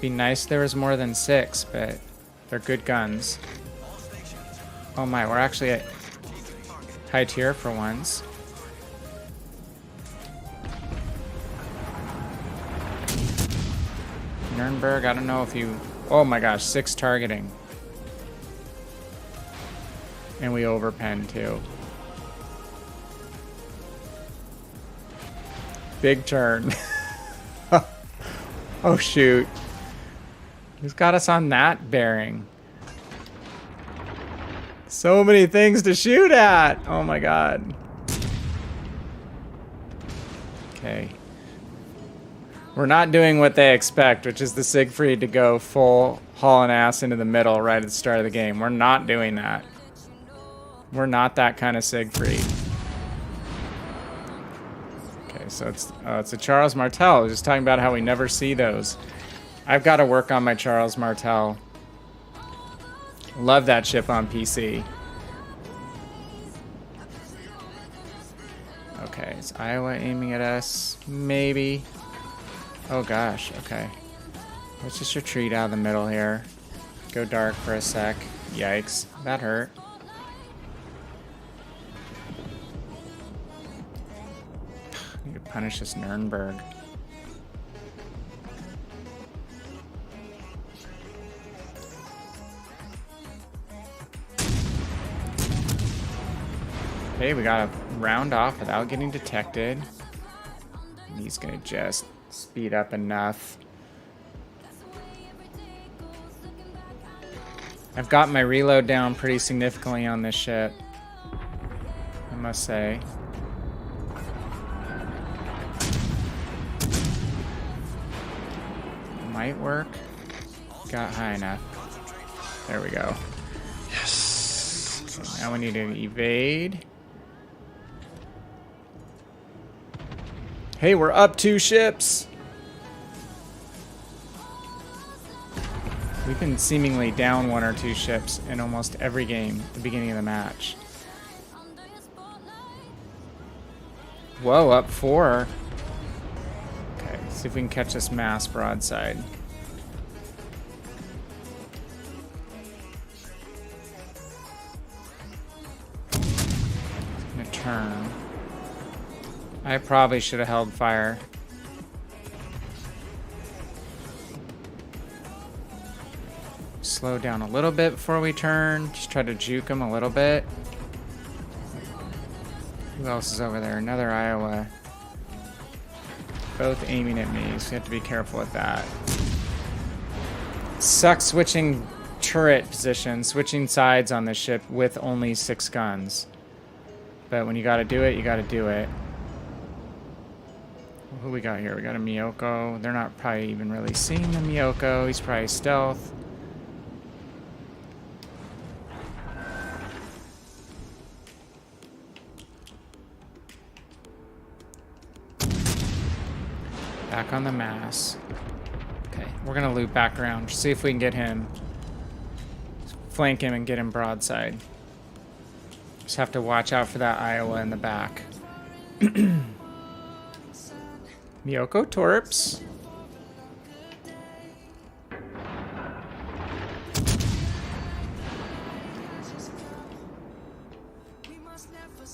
A: Be nice if there was more than 6, but they're good guns.
B: All stations.
A: Oh my, we're actually at high tier for once. Nuremberg, I don't know if you... Oh my gosh, 6 targeting. And we overpen too. Big turn. Oh shoot. Who's got us on that bearing? So many things to shoot at! Oh my god. Okay. We're not doing what they expect, which is the Siegfried to go full hauling ass into the middle right at the start of the game. We're not doing that. We're not that kind of Siegfried. Okay, so it's a Charles Martel. I was just talking about how we never see those. I've got to work on my Charles Martel. Love that ship on PC. Okay, is Iowa aiming at us? Maybe. Oh gosh, okay. Let's just retreat out of the middle here. Go dark for a sec. Yikes, that hurt. I need to punish this Nuremberg. Okay, we gotta round off without getting detected. And he's gonna just speed up enough. I've got my reload down pretty significantly on this ship, I must say. Might work. Got high enough. There we go. Yes. Okay, now we need to evade. Hey, we're up 2 ships. We've been seemingly down 1 or 2 ships in almost every game at the beginning of the match. Whoa, up 4. Okay, see if we can catch this mass broadside. It's gonna turn. I probably should have held fire. Slow down a little bit before we turn. Just try to juke him a little bit. Who else is over there? Another Iowa. Both aiming at me, so you have to be careful with that. Sucks switching turret position, switching sides on the ship with only 6 guns. But when you gotta do it, you gotta do it. Who we got here? We got a Miyoko. They're not probably even really seeing the Miyoko. He's probably stealth. Back on the mass. Okay, we're gonna loop back around. See if we can get him. Flank him and get him broadside. Just have to watch out for that Iowa in the back. Miyoko Torps.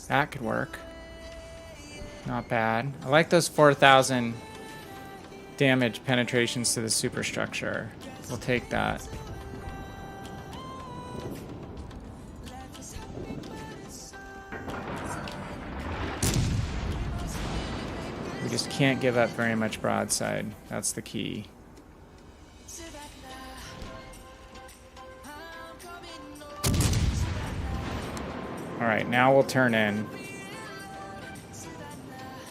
A: That could work. Not bad. I like those 4,000 damage penetrations to the superstructure. We'll take that. We just can't give up very much broadside. That's the key. Alright, now we'll turn in.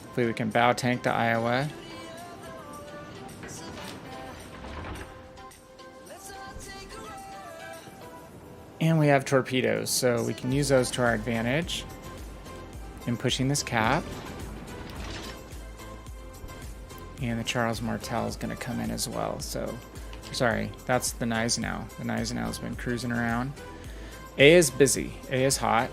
A: Hopefully we can bow tank the Iowa. And we have torpedoes, so we can use those to our advantage in pushing this cap. And the Charles Martel is going to come in as well. So, sorry, that's the Gneisenau. The Gneisenau's been cruising around. A is busy. A is hot.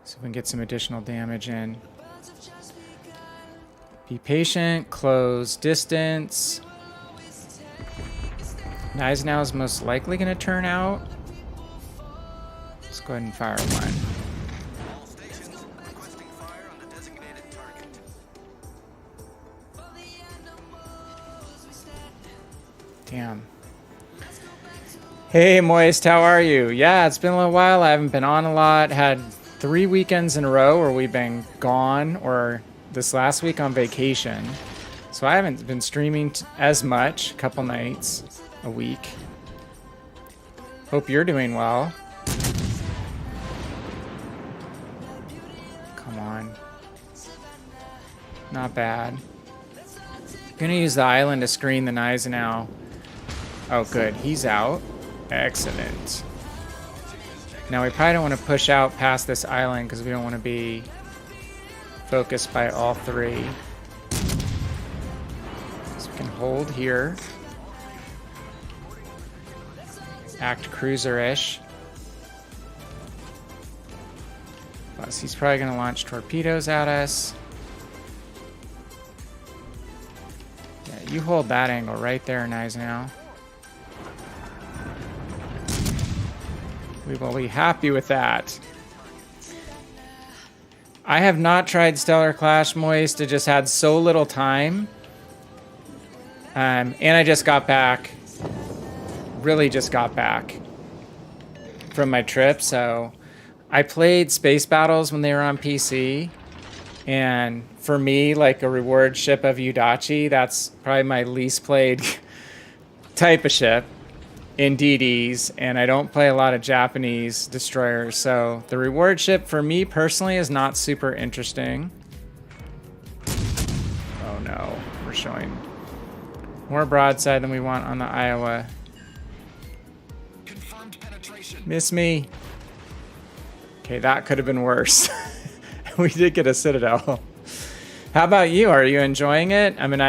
A: So we can get some additional damage in. Be patient. Close distance. Gneisenau is most likely going to turn out. Let's go ahead and fire one.
B: All stations requesting fire on the designated target.
A: Damn. Hey, Moist, how are you? Yeah, it's been a little while. I haven't been on a lot. Had 3 weekends in a row where we've been gone, or this last week on vacation. So I haven't been streaming as much, a couple nights a week. Hope you're doing well. Come on. Not bad. Gonna use the island to screen the Gneisenau. Oh, good. He's out. Excellent. Now we probably don't want to push out past this island because we don't want to be focused by all 3. So we can hold here. Act cruiser-ish. Plus, he's probably going to launch torpedoes at us. Yeah, you hold that angle right there, Gneisenau. We will be happy with that. I have not tried Stellar Clash, Moist. I just had so little time. And I just got back. Really just got back from my trip. So I played Space Battles when they were on PC. And for me, like a reward ship of Udachi, that's probably my least played type of ship in DDs, and I don't play a lot of Japanese destroyers, so the reward ship for me personally is not super interesting. Oh no, we're showing more broadside than we want on the Iowa.
C: Confirmed penetration.
A: Miss me. Okay, that could have been worse. We did get a Citadel. How about you? Are you enjoying it? I mean,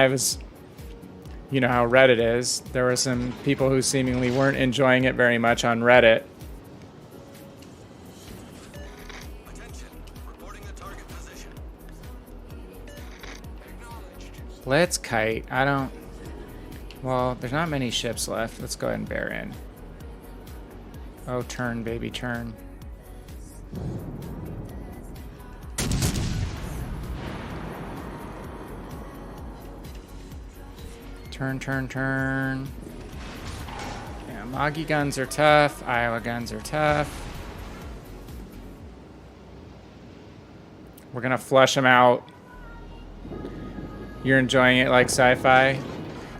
A: you know how Reddit is. There were some people who seemingly weren't enjoying it very much on Reddit.
B: Attention, reporting a target position. Acknowledged.
A: Let's kite. Well, there's not many ships left. Let's go ahead and bear in. Oh, turn, baby, turn. Turn, turn, turn. Yeah, Magi guns are tough. Iowa guns are tough. We're gonna flush them out. You're enjoying it like sci-fi?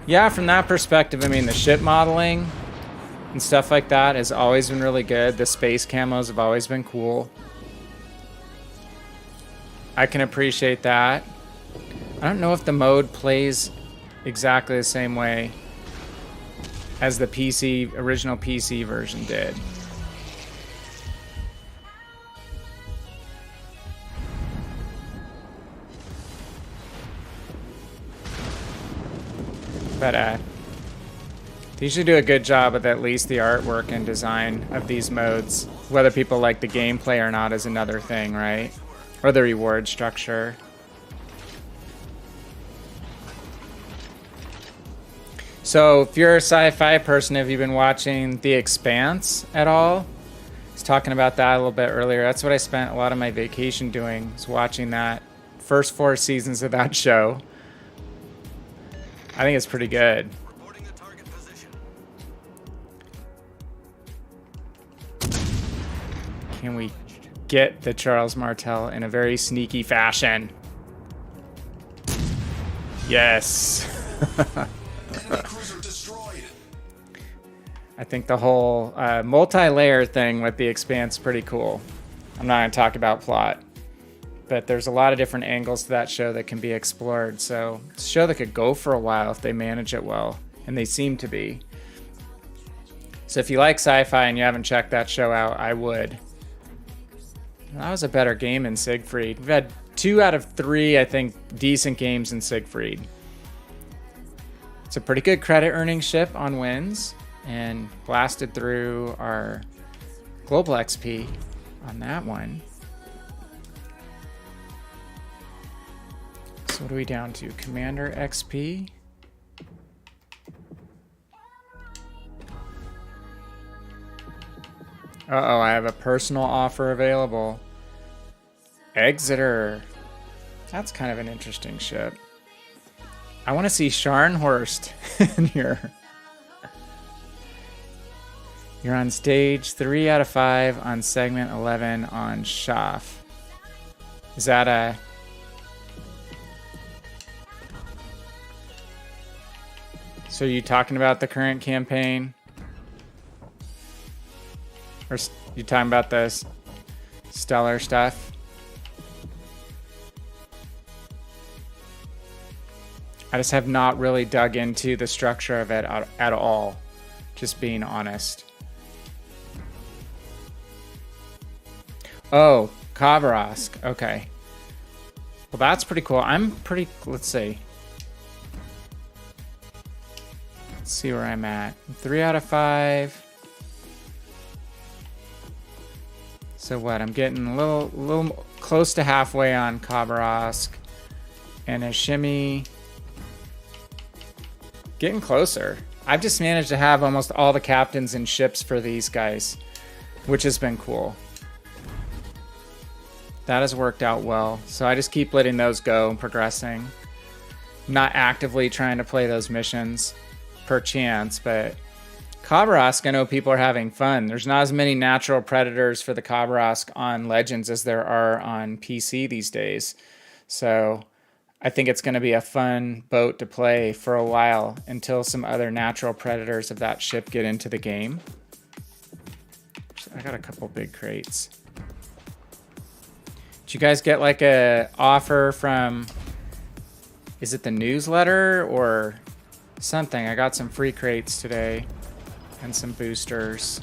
A: Yeah, from that perspective, I mean, the ship modeling and stuff like that has always been really good. The space camos have always been cool. I can appreciate that. I don't know if the mode plays exactly the same way as the original PC version did. But they usually do a good job with at least the artwork and design of these modes. Whether people like the gameplay or not is another thing, right? Or the reward structure. So if you're a sci-fi person, have you been watching The Expanse at all? I was talking about that a little bit earlier. That's what I spent a lot of my vacation doing, was watching that first 4 seasons of that show. I think it's pretty good.
B: Reporting a target position.
A: Can we get the Charles Martel in a very sneaky fashion? Yes.
C: Enemy cruiser destroyed.
A: I think the whole multi-layer thing with The Expanse is pretty cool. I'm not going to talk about plot, but there's a lot of different angles to that show that can be explored. So it's a show that could go for a while if they manage it well, and they seem to be. So if you like sci-fi and you haven't checked that show out, I would. That was a better game in Siegfried. We've had 2 out of 3, I think, decent games in Siegfried. It's a pretty good credit earning ship on wins, and blasted through our global XP on that one. So what are we down to? Commander XP? Uh-oh, I have a personal offer available. Exeter. That's kind of an interesting ship. I want to see Scharnhorst in here. You're on stage 3 out of 5 on segment 11 on Schaff. Is that a... So are you talking about the current campaign? Or you talking about the stellar stuff? I just have not really dug into the structure of it at all. Just being honest. Oh, Kavarask. Okay. Well, that's pretty cool. Let's see. Let's see where I'm at. 3 out of 5. So what? I'm getting a little close to halfway on Kavarask. And a shimmy. Getting closer. I've just managed to have almost all the captains and ships for these guys, which has been cool. That has worked out well. So I just keep letting those go and progressing. Not actively trying to play those missions per chance, but Kavarask, I know people are having fun. There's not as many natural predators for the Kavarask on Legends as there are on PC these days. So I think it's going to be a fun boat to play for a while until some other natural predators of that ship get into the game. I got a couple big crates. Did you guys get like a offer from, is it the newsletter or something? I got some free crates today and some boosters.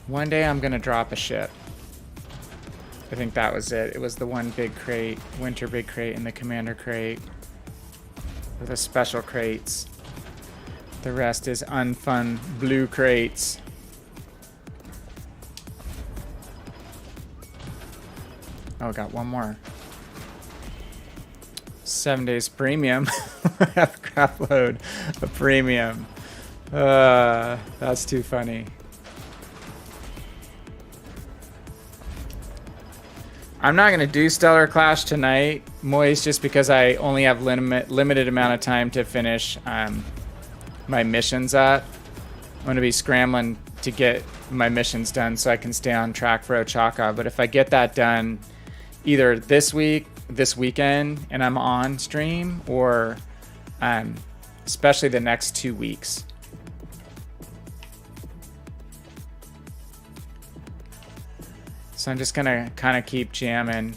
A: One day I'm going to drop a ship. I think that was it. It was the one big crate, winter big crate, and the commander crate. Or the special crates. The rest is unfun blue crates. Oh, got one more. 7 days premium. I have a crap load of premium. That's too funny. I'm not going to do Stellar Clash tonight, Moist, just because I only have limited amount of time to finish my missions up. I'm going to be scrambling to get my missions done so I can stay on track for Ochaka. But if I get that done either this weekend, and I'm on stream, or especially the next 2 weeks. So I'm just gonna kind of keep jamming.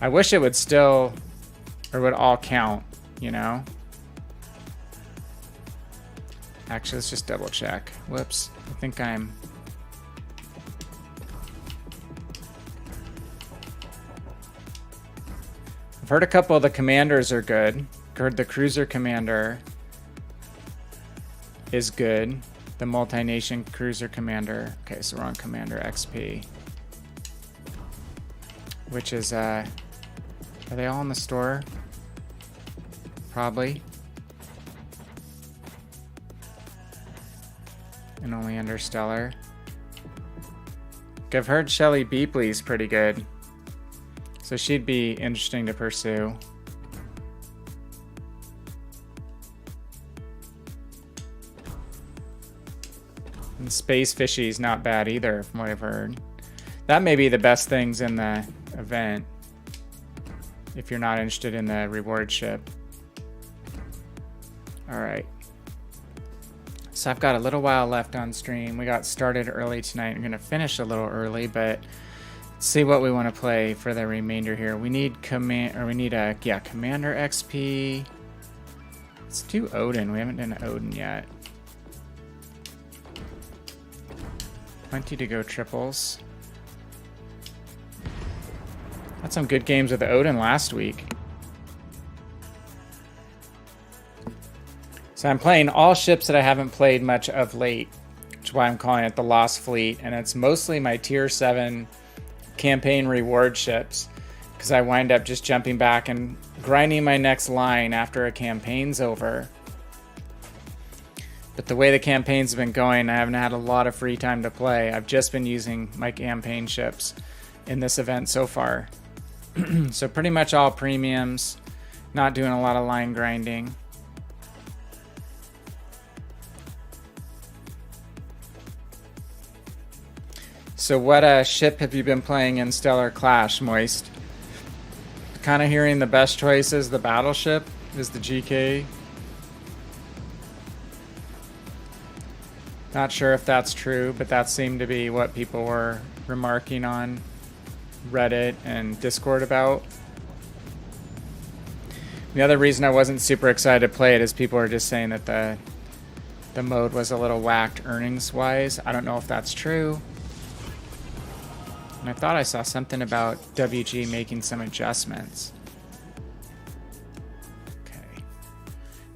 A: I wish it would still, or would all count, you know? Actually, let's just double check. Whoops, I think I've heard a couple of the commanders are good. Heard the cruiser commander is good. The multi-nation cruiser commander. Okay, so we're on Commander XP. Which is, are they all in the store? Probably. And only Interstellar. I've heard Shelly Beepley's pretty good. So she'd be interesting to pursue. And Space Fishy's not bad either, from what I've heard. That may be the best things in the event, if you're not interested in the reward ship. Alright. So I've got a little while left on stream. We got started early tonight. I'm going to finish a little early, but let's see what we want to play for the remainder here. We need Commander XP. Let's do Odin. We haven't done Odin yet. Plenty to go triples. Had some good games with Odin last week. So I'm playing all ships that I haven't played much of late, which is why I'm calling it the Lost Fleet, and it's mostly my tier 7 campaign reward ships, because I wind up just jumping back and grinding my next line after a campaign's over. But the way the campaign's been going, I haven't had a lot of free time to play. I've just been using my campaign ships in this event so far. So pretty much all premiums, not doing a lot of line grinding. So what ship have you been playing in Stellar Clash, Moist? Kind of hearing the best choice is the battleship, is the GK. Not sure if that's true, but that seemed to be what people were remarking on Reddit and Discord about. The other reason I wasn't super excited to play it is people are just saying that the mode was a little whacked earnings-wise. I don't know if that's true. And I thought I saw something about WG making some adjustments. Okay.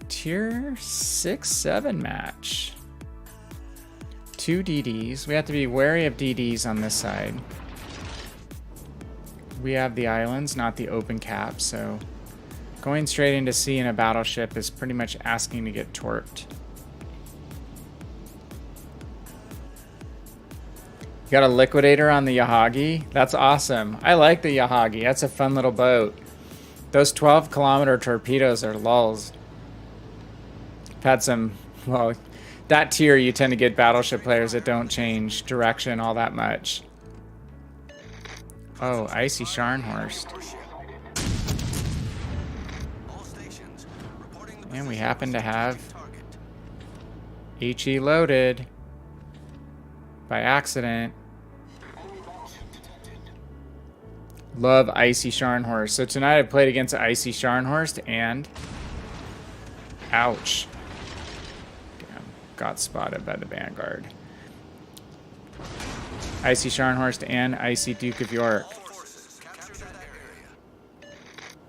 A: Tier 6-7 match. 2 DDs. We have to be wary of DDs on this side. We have the islands, not the open cap, so going straight into sea in a battleship is pretty much asking to get torped. You got a liquidator on the Yahagi? That's awesome. I like the Yahagi. That's a fun little boat. Those 12-kilometer torpedoes are lulls. I've had some, well, that tier you tend to get battleship players that don't change direction all that much. Oh, Icy Scharnhorst. And we happen to have HE loaded by accident. Love Icy Scharnhorst. So tonight I played against Icy Scharnhorst and ouch. Damn, got spotted by the Vanguard. Icy Scharnhorst and Icy Duke of York.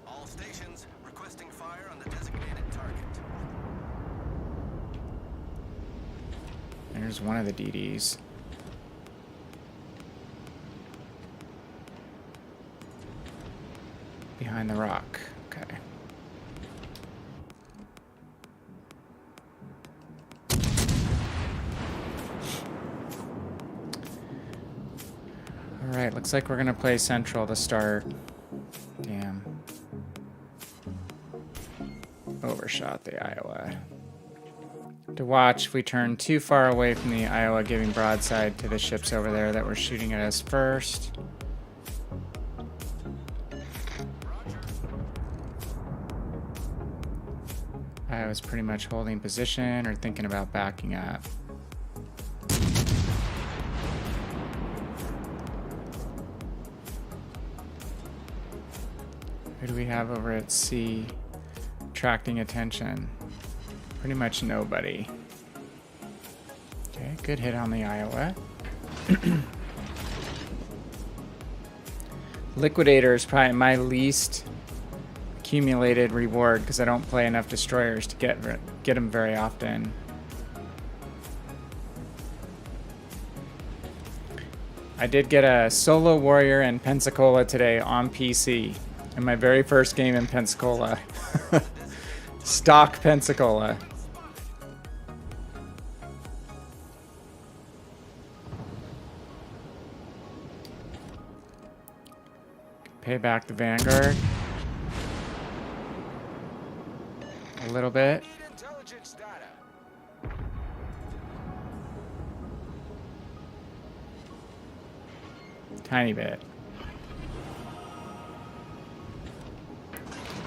B: All stations requesting fire on the designated target.
A: There's one of the DDs. Behind the rock. Okay. Alright, looks like we're gonna play Central to start. Damn. Overshot the Iowa. To watch if we turn too far away from the Iowa, giving broadside to the ships over there that were shooting at us first. I was pretty much holding position or thinking about backing up. Who do we have over at C? Attracting attention. Pretty much nobody. Okay, good hit on the Iowa. Liquidator is probably my least accumulated reward because I don't play enough destroyers to get them very often. I did get a solo warrior in Pensacola today on PC in my very first game in Pensacola. Stock Pensacola. Pay back the Vanguard a little bit.
B: Intelligence data.
A: Tiny bit.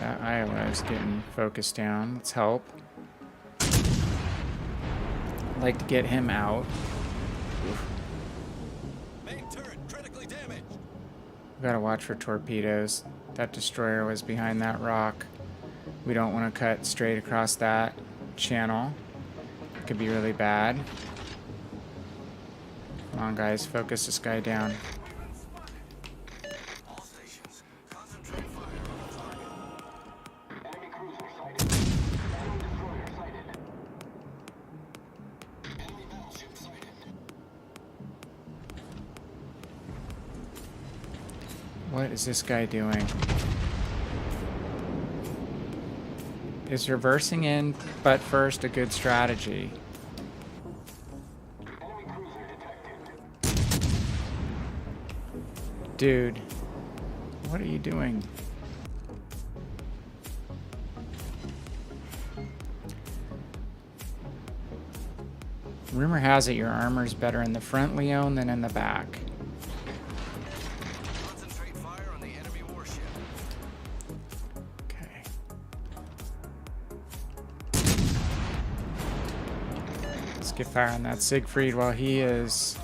A: That Iowa is getting focused down. Let's help. I'd like to get him out.
B: Main turret critically damaged.
A: We gotta watch for torpedoes. That destroyer was behind that rock. We don't want to cut straight across that channel. It could be really bad. Come on, guys, focus this guy down.
B: All stations, concentrate fire on target.
C: Enemy cruiser sighted. Enemy destroyer sighted. Enemy battleship sighted.
A: What is this guy doing? Is reversing in butt first a good strategy?
C: Enemy cruiser detected.
A: Dude, what are you doing? Rumor has it your armor's better in the front, Leon, than in the back.
B: Concentrate fire on the enemy warship.
A: Okay. Let's get fire on that Siegfried while he is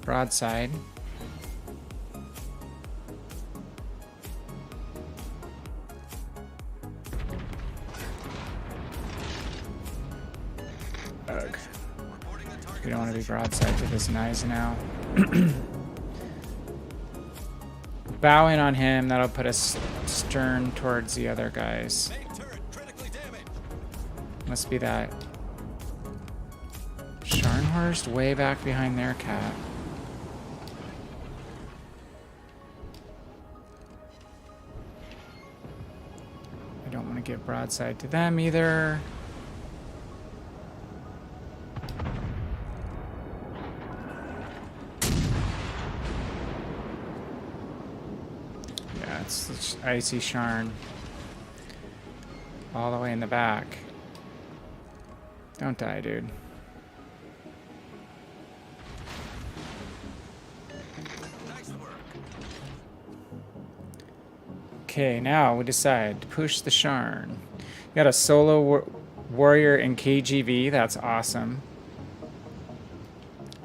A: broadside. Ugh.
B: Reporting a target.
A: We don't want to be broadside to this Gneisenau. Bow in on him. That'll put us stern towards the other guys.
B: Main turret critically damaged.
A: Must be that Scharnhorst way back behind their cat. I don't want to get broadside to them either. Yeah, it's Icy Sharn. All the way in the back. Don't die, dude.
B: Nice work.
A: Okay, now we decide to push the Sharn. Got a solo warrior in KGV. That's awesome.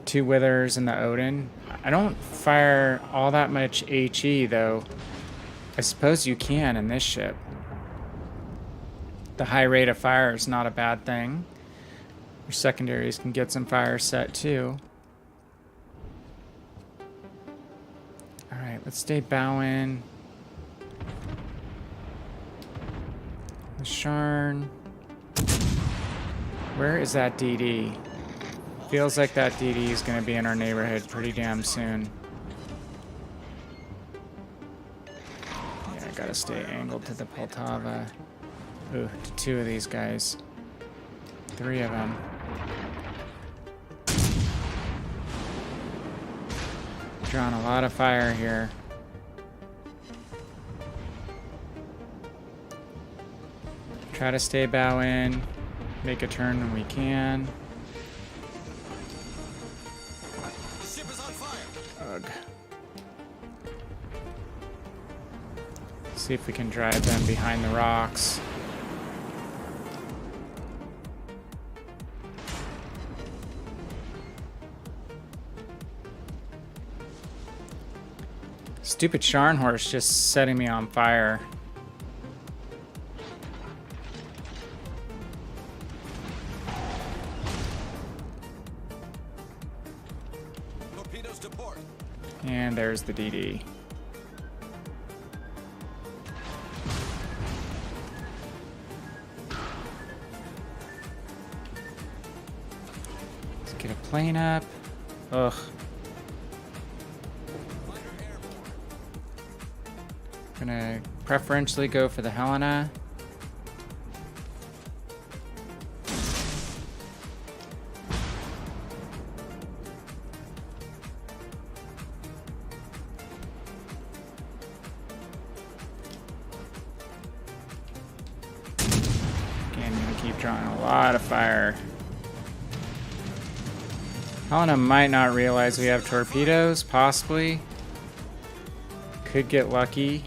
A: 2 Withers and the Odin. I don't fire all that much HE, though. I suppose you can in this ship. The high rate of fire is not a bad thing. Your secondaries can get some fire set, too. Alright, let's stay bowing. The Sharn. Where is that DD? Feels like that DD is going to be in our neighborhood pretty damn soon. Yeah, I gotta stay angled to the Poltava. Ooh, to 2 of these guys. 3 of them. Drawing a lot of fire here. Try to stay bow in. Make a turn when we can.
B: The ship is on fire.
A: Ugh. See if we can drive them behind the rocks. Stupid Scharnhorst just setting me on fire.
B: Torpedoes to port.
A: And there's the DD. Let's get a plane up. Ugh. Gonna preferentially go for the Helena. Again, gonna keep drawing a lot of fire. Helena might not realize we have torpedoes, possibly. Could get lucky.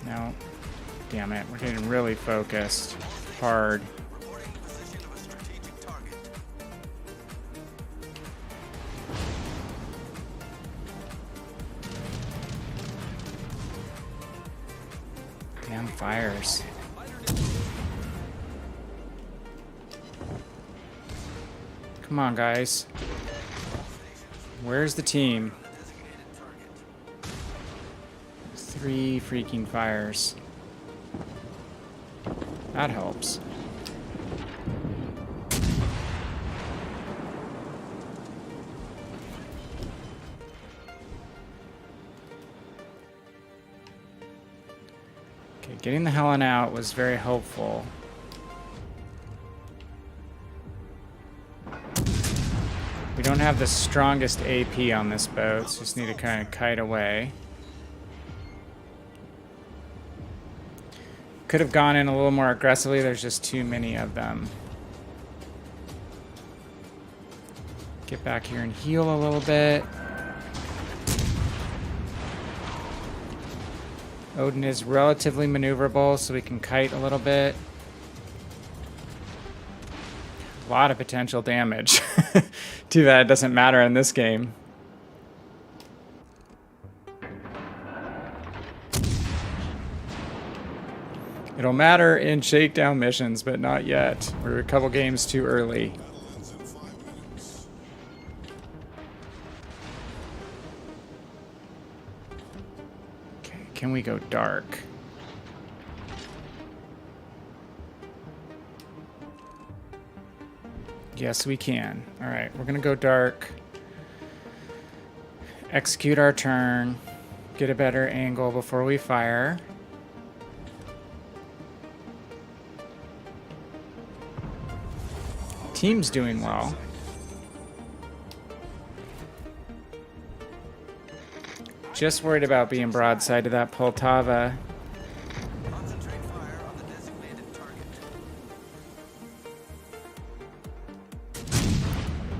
A: No. Damn it, we're getting really focused. Hard.
B: Reporting the position of a strategic target.
A: Damn fires. Come on, guys. Where's the team? 3 freaking fires. That helps. Okay, getting the Helen out was very helpful. We don't have the strongest AP on this boat, so just need to kind of kite away. Could have gone in a little more aggressively, there's just too many of them. Get back here and heal a little bit. Odin is relatively maneuverable, so we can kite a little bit. A lot of potential damage. Too bad it doesn't matter in this game. It'll matter in shakedown missions, but not yet. We're a couple games too early. Okay, can we go dark? Yes, we can. All right, we're gonna go dark. Execute our turn. Get a better angle before we fire. Team's doing well. Just worried about being broadside to that Poltava.
B: Concentrate fire on the designated target.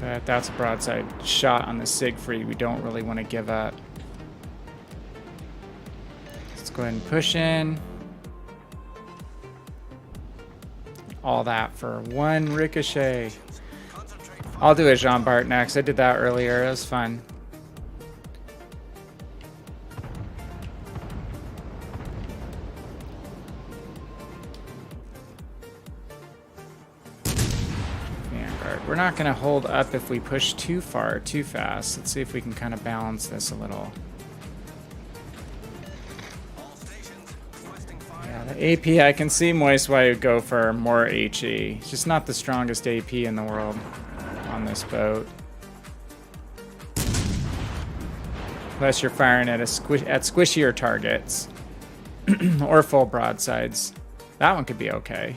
A: But that's a broadside shot on the Siegfried. We don't really want to give up. Let's go ahead and push in. All that for 1 ricochet. I'll do a Jean Bart next. I did that earlier. It was fun. Vanguard. We're not going to hold up if we push too far, too fast. Let's see if we can kind of balance this a little.
B: All stations requesting fire.
A: Yeah, the AP, I can see Moist why you'd go for more HE. It's just not the strongest AP in the world on this boat. Unless you're firing at squishier targets. Or full broadsides. That one could be okay.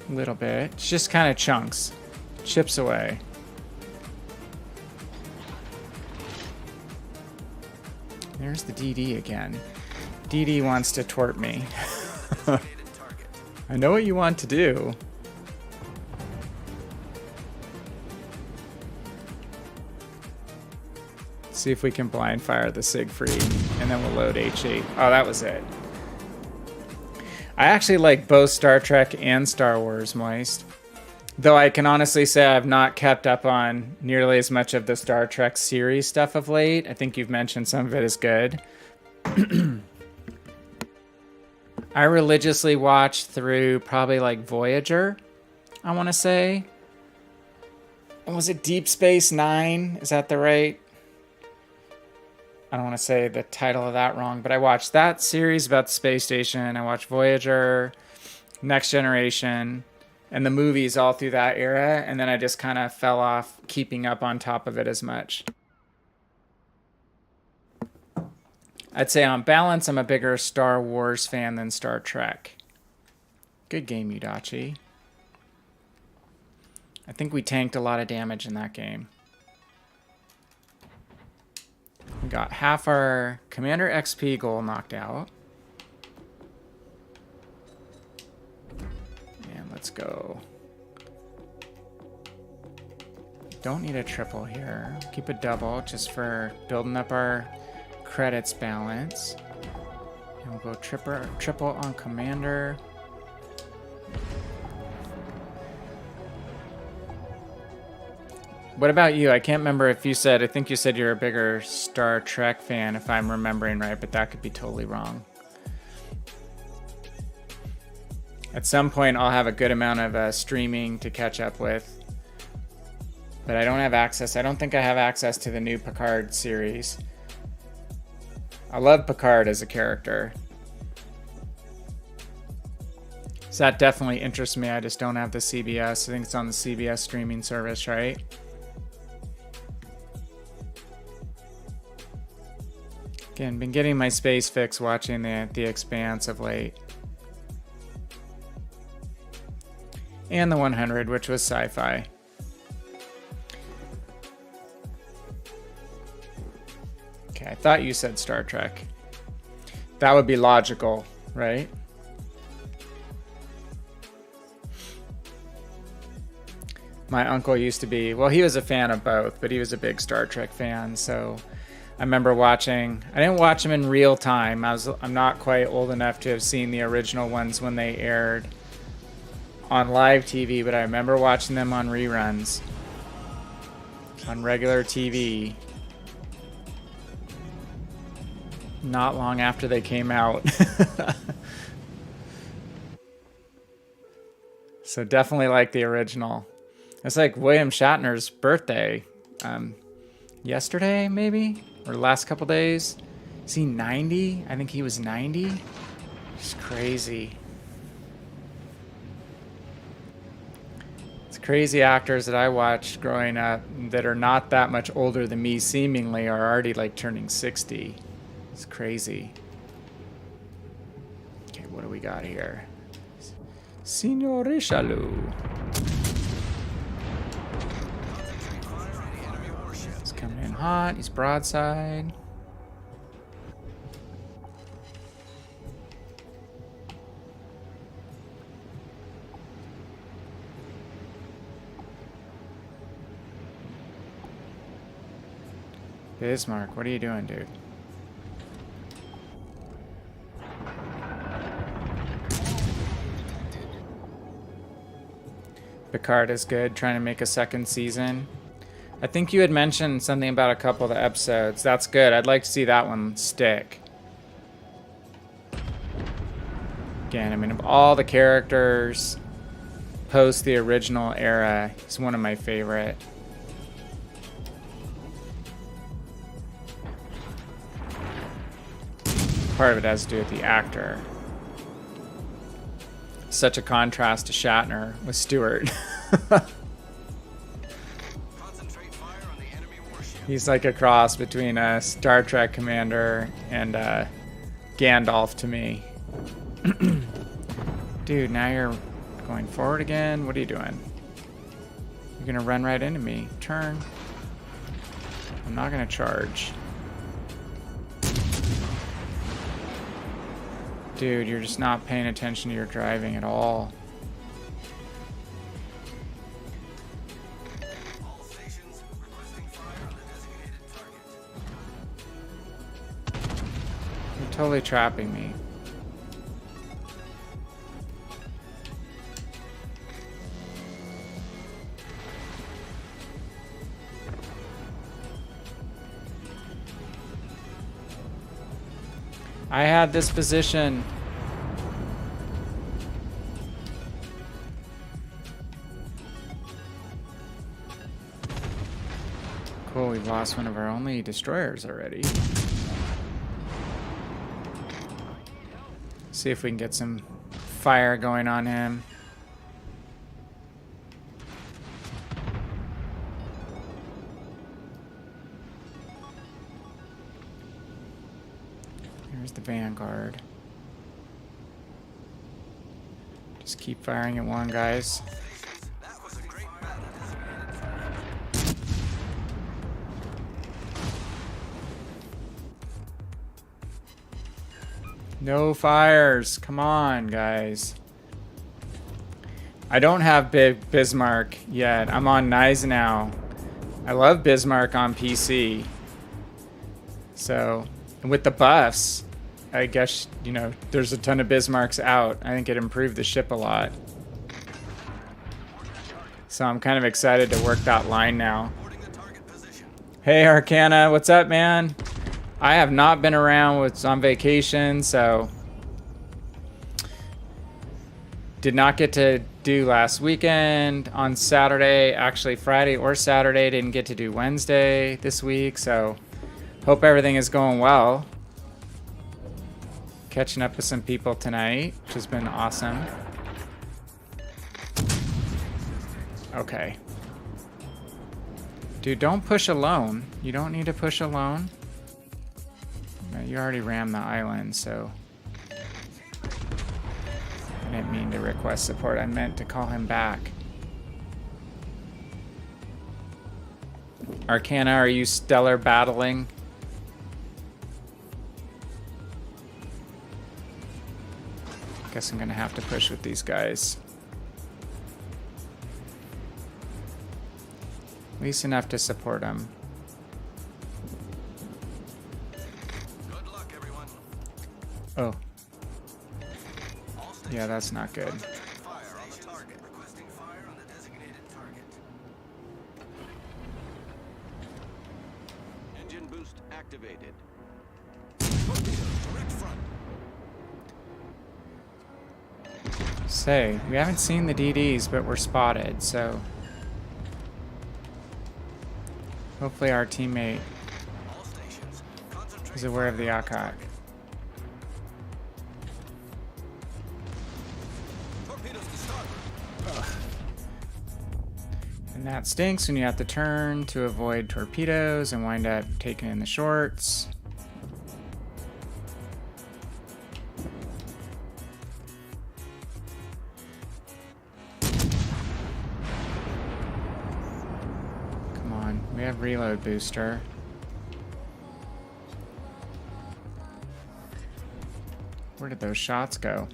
A: A little bit. It's just kind of chunks. Chips away. There's the DD again. DD wants to tort me. I know what you want to do. See if we can blind fire the Siegfried, and then we'll load HE. Oh, that was it. I actually like both Star Trek and Star Wars, Moist. Though I can honestly say I've not kept up on nearly as much of the Star Trek series stuff of late. I think you've mentioned some of it is good. I religiously watched through probably like Voyager, I want to say. Was it Deep Space Nine? Is that the right? I don't want to say the title of that wrong, but I watched that series about the space station. I watched Voyager, Next Generation, and the movies all through that era. And then I just kind of fell off keeping up on top of it as much. I'd say on balance, I'm a bigger Star Wars fan than Star Trek. Good game, Udachi. I think we tanked a lot of damage in that game. We got half our Commander XP goal knocked out. And let's go. Don't need a triple here. Keep a double just for building up our credits balance. And we'll go triple on Commander. What about you? I can't remember if you said, I think you said you're a bigger Star Trek fan, if I'm remembering right, but that could be totally wrong. At some point, I'll have a good amount of streaming to catch up with, but I don't have access. I don't think I have access to the new Picard series. I love Picard as a character. So that definitely interests me. I just don't have the CBS. I think it's on the CBS streaming service, right? Again, been getting my space fix watching the Expanse of late. And the 100, which was sci-fi. Okay, I thought you said Star Trek. That would be logical, right? My uncle used to be, well, he was a fan of both, but he was a big Star Trek fan, so I remember watching, I didn't watch them in real time. I'm not quite old enough to have seen the original ones when they aired on live TV, but I remember watching them on reruns on regular TV not long after they came out. So definitely like the original. It's like William Shatner's birthday yesterday, maybe? Or the last couple days. Is he 90? I think he was 90. It's crazy. It's crazy actors that I watched growing up that are not that much older than me, seemingly, are already like turning 60. It's crazy. Okay, what do we got here? Signor Richelieu. He's coming in hot. He's broadside. Bismarck, what are you doing, dude? Picard is good, trying to make a second season. I think you had mentioned something about a couple of the episodes. That's good. I'd like to see that one stick. Again, I mean, of all the characters post the original era, he's one of my favorite. Part of it has to do with the actor. Such a contrast to Shatner with Stewart.
B: Concentrate fire on the enemy warship.
A: He's like a cross between a Star Trek commander and Gandalf to me. Dude, now you're going forward again? What are you doing? You're gonna run right into me. Turn. I'm not gonna charge. Dude, you're just not paying attention to your driving at all.
B: All stations requesting fire on the designated target.
A: Totally trapping me. I had this position. Cool, we've lost one of our only destroyers already. See if we can get some fire going on him. Here's the Vanguard. Just keep firing at one, guys.
B: That was a great battle.
A: No fires. Come on, guys. I don't have big Bismarck yet. I'm on Gneisenau. I love Bismarck on PC. So, and with the buffs, I guess, you know, there's a ton of Bismarcks out. I think it improved the ship a lot. So I'm kind of excited to work that line now.
B: Boarding the target position.
A: Hey, Arcana, what's up, man? I have not been around, was on vacation, so did not get to do last weekend on Saturday, actually Friday or Saturday, didn't get to do Wednesday this week, so hope everything is going well. Catching up with some people tonight, which has been awesome. Okay. Dude, don't push alone. You don't need to push alone. No, you already rammed the island, so I didn't mean to request support. I meant to call him back. Arcana, are you stellar battling? Guess I'm gonna have to push with these guys. At least enough to support them.
B: Good luck, everyone.
A: Oh,
B: All stations.
A: yeah, that's not good.
B: Concentrating fire on the target. Requesting fire on the designated target. Engine boost activated. Torpedoes, direct front.
A: Say, we haven't seen the DDs, but we're spotted, so hopefully our teammate
B: All stations. Concentrating
A: is aware of the Akak.
B: torpedoes to starboard.
A: And that stinks when you have to turn to avoid torpedoes and wind up taking in the shorts. Come on, we have reload booster. Where did those shots go?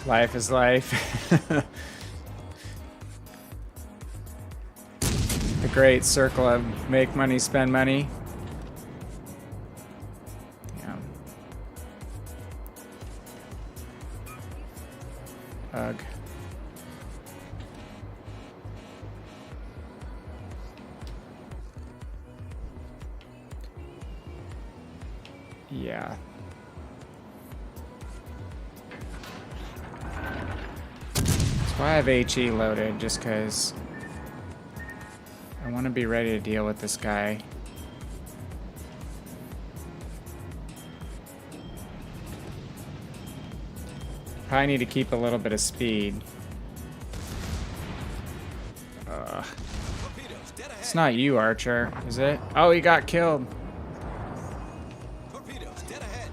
A: Life is life. The great circle of make money, spend money. Yeah. Ugh. Yeah. That's why I have HE loaded, just because I want to be ready to deal with this guy. Probably need to keep a little bit of speed.
B: Torpedoes, dead ahead.
A: It's not you, Archer, is it? Oh, he got killed.
B: Torpedoes, dead ahead.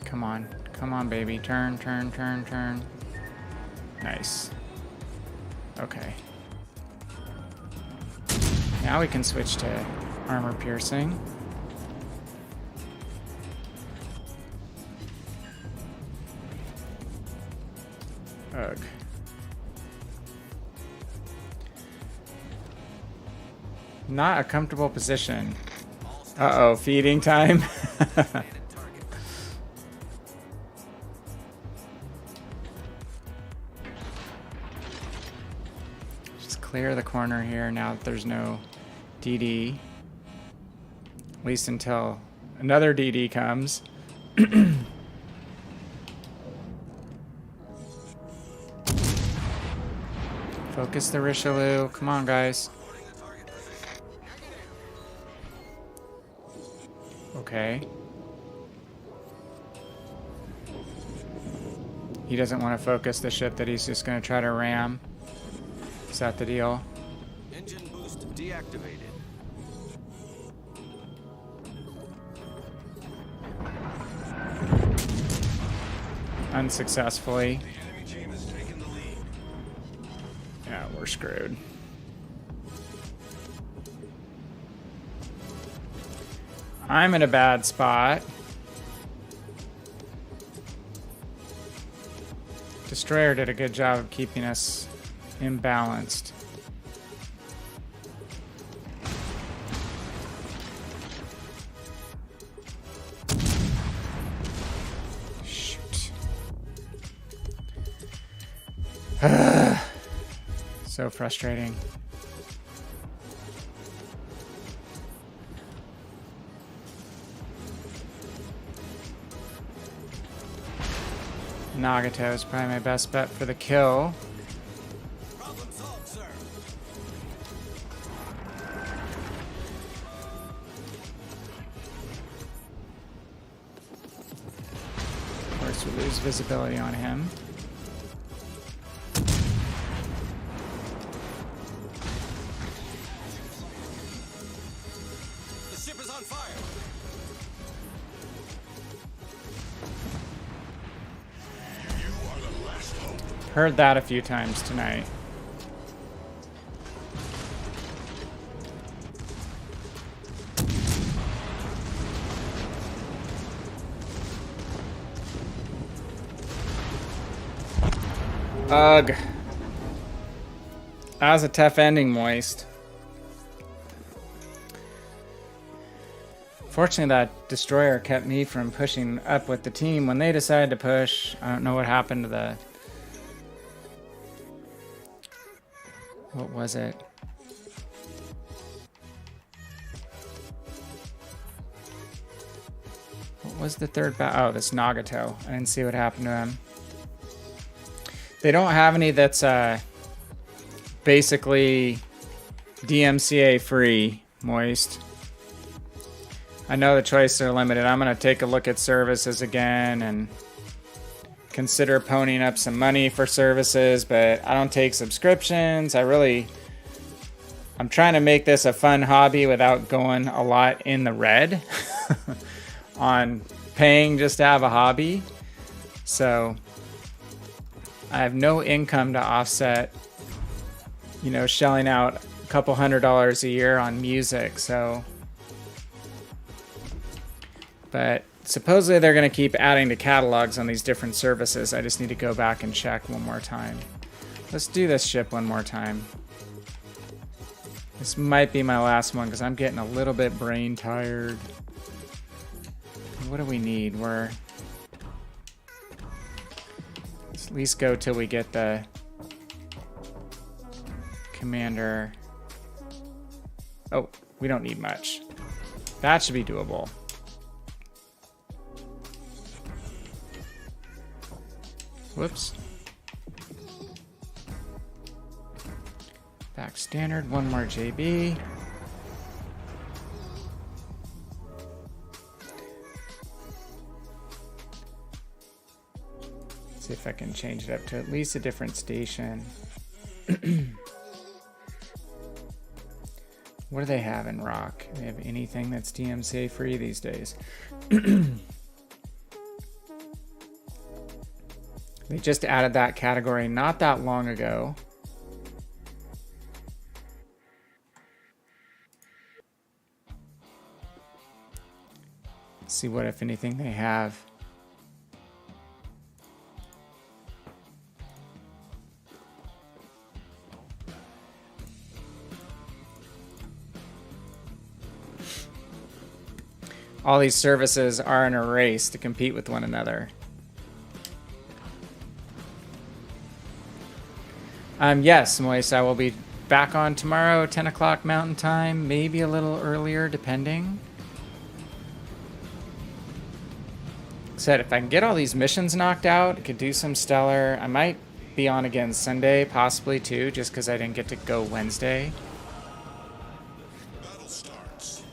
A: Come on. Come on, baby. Turn, turn, turn, turn. Nice. Okay. Now we can switch to armor piercing. Ugh. Not a comfortable position.
B: All
A: Uh-oh, feeding time.
B: target.
A: Just clear the corner here now that there's no DD. At least until another DD comes. Focus the Richelieu. Come on, guys.
B: Reporting a target position.
A: Okay. He doesn't want to focus the ship that he's just going to try to ram. Is that the deal?
B: Engine boost deactivated.
A: Unsuccessfully.
B: The enemy team has taken the lead.
A: Yeah, we're screwed. I'm in a bad spot. Destroyer did a good job of keeping us imbalanced. Shoot. So frustrating. Nagato is probably my best bet for the kill.
B: Problem solved, sir.
A: Of course, we lose visibility on him.
B: The ship is on fire.
A: Heard that a few times tonight. Ugh. That was a tough ending, Moist. Fortunately, that destroyer kept me from pushing up with the team. When they decided to push, I don't know what happened to the... What was it? What was the third battle? Oh, this Nagato. I didn't see what happened to him. They don't have any that's basically DMCA free, Moist. I know the choices are limited. I'm going to take a look at services again and consider ponying up some money for services, but I don't take subscriptions. I'm trying to make this a fun hobby without going a lot in the red on paying just to have a hobby. So I have no income to offset, you know, shelling out a couple $100 a year on music. So, but supposedly they're going to keep adding to catalogs on these different services. I just need to go back and check one more time. Let's do this ship one more time. This might be my last one because I'm getting a little bit brain tired. What do we need? Let's at least go till we get the commander. Oh, we don't need much. That should be doable. Whoops. Back standard, one more JB. See if I can change it up to at least a different station. What do they have in Rock? Do they have anything that's DMCA free these days? They just added that category not that long ago. Let's see what, if anything, they have. all these services are in a race to compete with one another. Yes, Moise, I will be back on tomorrow, 10 o'clock Mountain Time, maybe a little earlier, depending. Said if I can get all these missions knocked out, I could do some stellar. I might be on again Sunday, possibly too, just because I didn't get to go Wednesday.
B: Battle starts.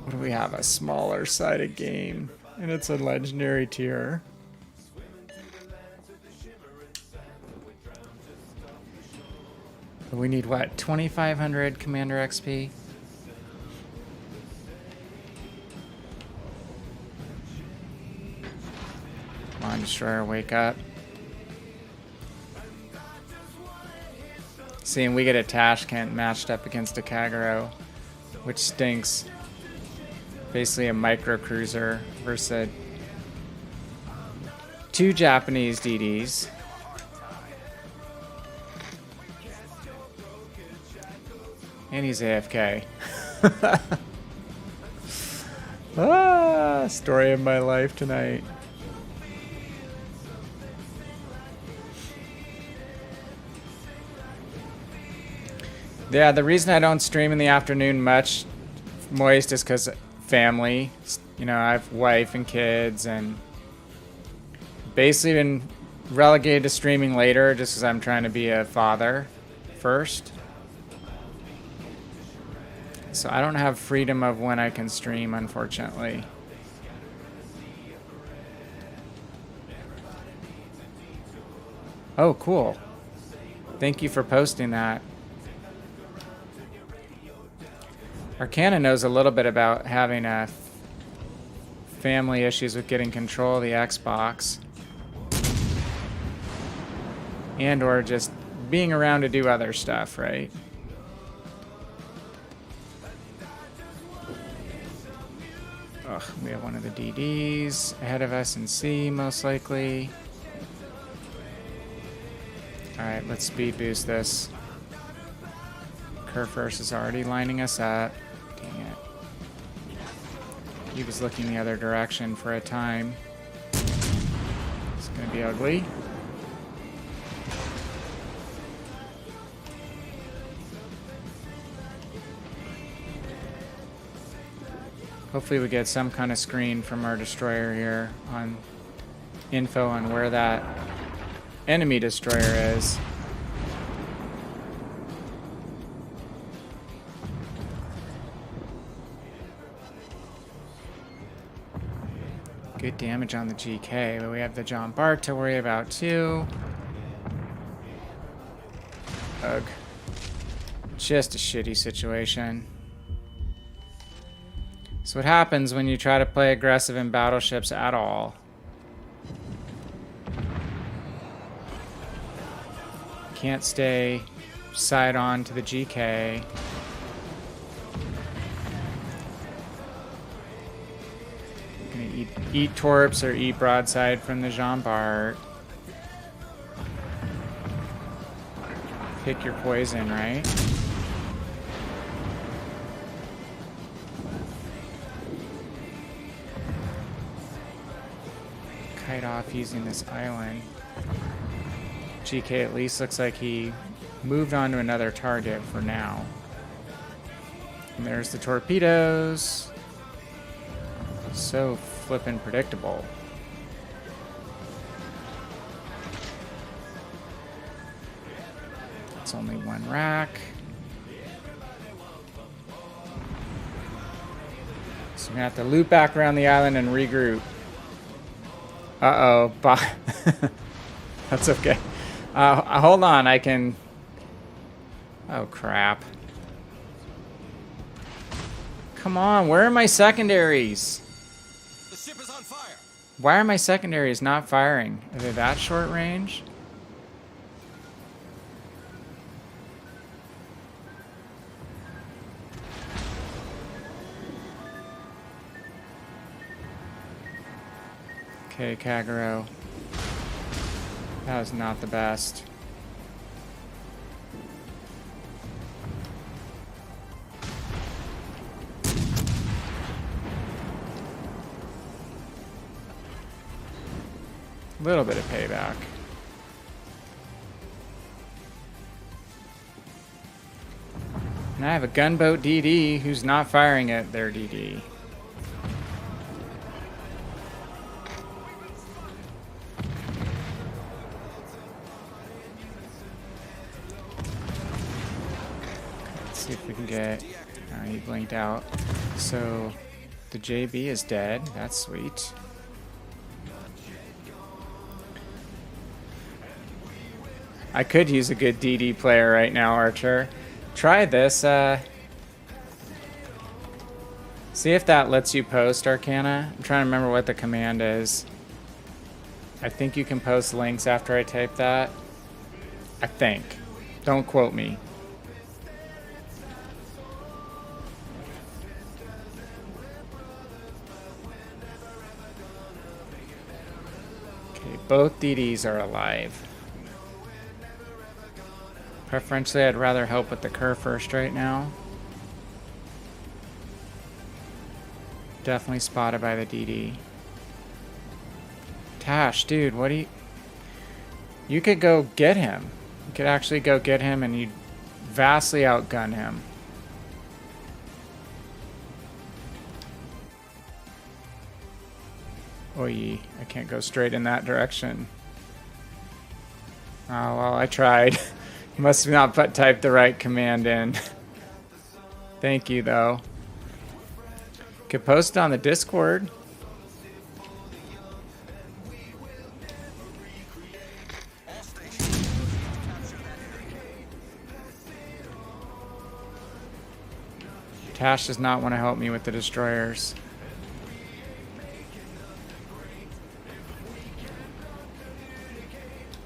A: What do we have? A smaller sided game, and it's a legendary tier. We need what? 2,500 Commander XP? Come on, Destroyer, wake up. Seeing we get a Tashkent matched up against a Kagero, which stinks. Basically a micro cruiser versus 2 Japanese DDs. And he's AFK. Story of my life tonight. Yeah, the reason I don't stream in the afternoon much, Moist, is because family. You know, I have wife and kids, and basically been relegated to streaming later just because I'm trying to be a father first. So I don't have freedom of when I can stream, unfortunately. Oh, cool. Thank you for posting that. Arcana knows a little bit about having family issues with getting control of the Xbox. And or just being around to do other stuff, right? Ugh, we have one of the DDs ahead of us in C, most likely. Alright, let's speed boost this. Kerfurst is already lining us up. Dang it. He was looking the other direction for a time. It's gonna be ugly. Hopefully we get some kind of screen from our destroyer here on info on where that enemy destroyer is. Good damage on the GK, but we have the John Bart to worry about too. Ugh. Just a shitty situation. So what happens when you try to play aggressive in battleships at all? Can't stay side on to the GK. Gonna eat torps or eat broadside from the Jean Bart. Pick your poison, right? Kite off using this island. GK at least looks like he moved on to another target for now. And there's the torpedoes. So flippin' predictable. It's only one rack. So we're gonna have to loop back around the island and regroup. Uh-oh, that's okay. Hold on, I can... Oh, crap. Come on, where are my secondaries?
B: The ship is on fire.
A: Why are my secondaries not firing? Are they that short range? Okay, Kagero. That was not the best. Little bit of payback. And I have a gunboat DD who's not firing at their DD. Let's see if we can get... he blinked out. So the JB is dead. That's sweet. I could use a good DD player right now, Archer. Try this. See if that lets you post, Arcana. I'm trying to remember what the command is. I think you can post links after I type that. I think. Don't quote me. Okay, both DDs are alive. Preferentially, I'd rather help with the Kerr first right now. Definitely spotted by the DD. Tash, dude, what do you... You could go get him. You could actually go get him and you'd vastly outgun him. Oy, I can't go straight in that direction. Oh, well, I tried. Must have not typed the right command in. Thank you, though. Could post on the Discord. Tash does not want to help me with the destroyers.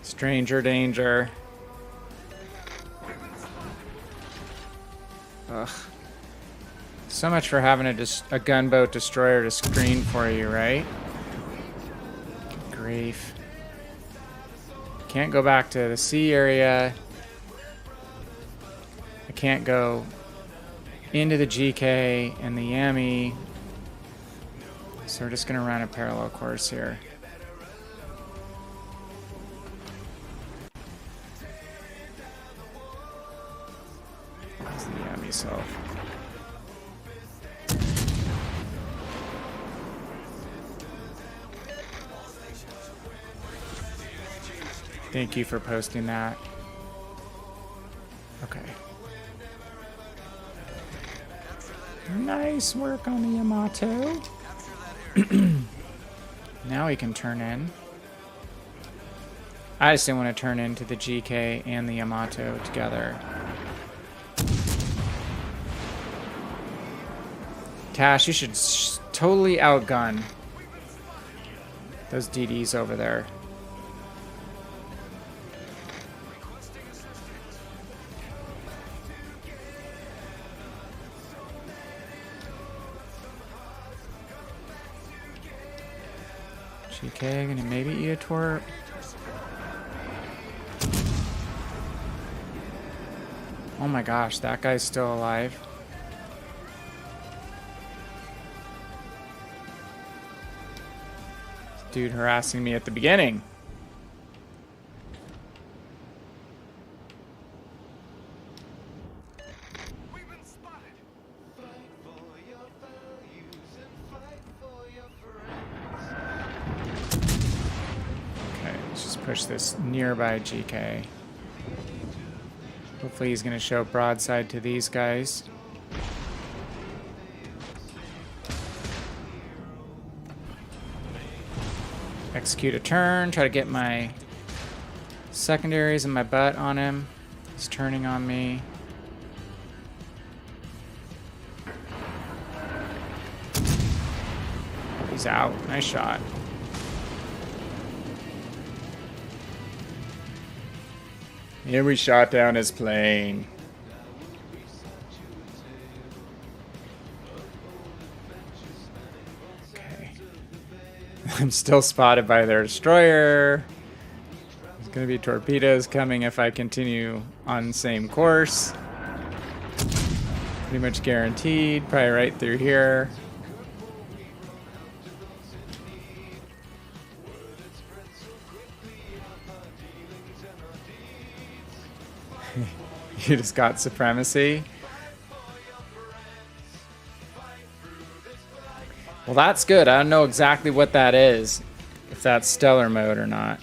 A: Stranger danger. Ugh. So much for having a gunboat destroyer to screen for you, right? Good grief. Can't go back to the sea area. I can't go into the GK and the Yami. So we're just going to run a parallel course here. That's the Yami self. Thank you for posting that. Okay. Nice work on the Yamato. Now we can turn in. I just didn't want to turn into the GK and the Yamato together. Tash, you should totally outgun those DDs over there. GK, gonna maybe eat a twerp. Oh my gosh, that guy's still alive. Dude harassing me at the beginning.
B: We've been spotted. Fight for your values and fight for your friends.
A: Okay, let's just push this nearby GK. Hopefully he's gonna show broadside to these guys. Execute a turn, try to get my secondaries and my butt on him. He's turning on me. He's out. Nice shot. Here we shot down his plane. Okay. I'm still spotted by their destroyer. There's gonna be torpedoes coming if I continue on the same course. Pretty much guaranteed. Probably right through here. You just got supremacy. Well, that's good. I don't know exactly what that is, if that's stellar mode or not.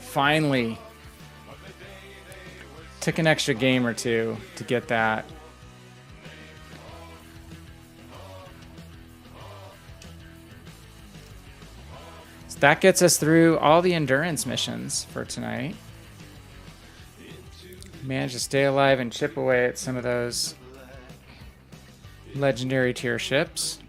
A: Finally. Took an extra game or two to get that. So that gets us through all the endurance missions for tonight. Managed to stay alive and chip away at some of those legendary tier ships.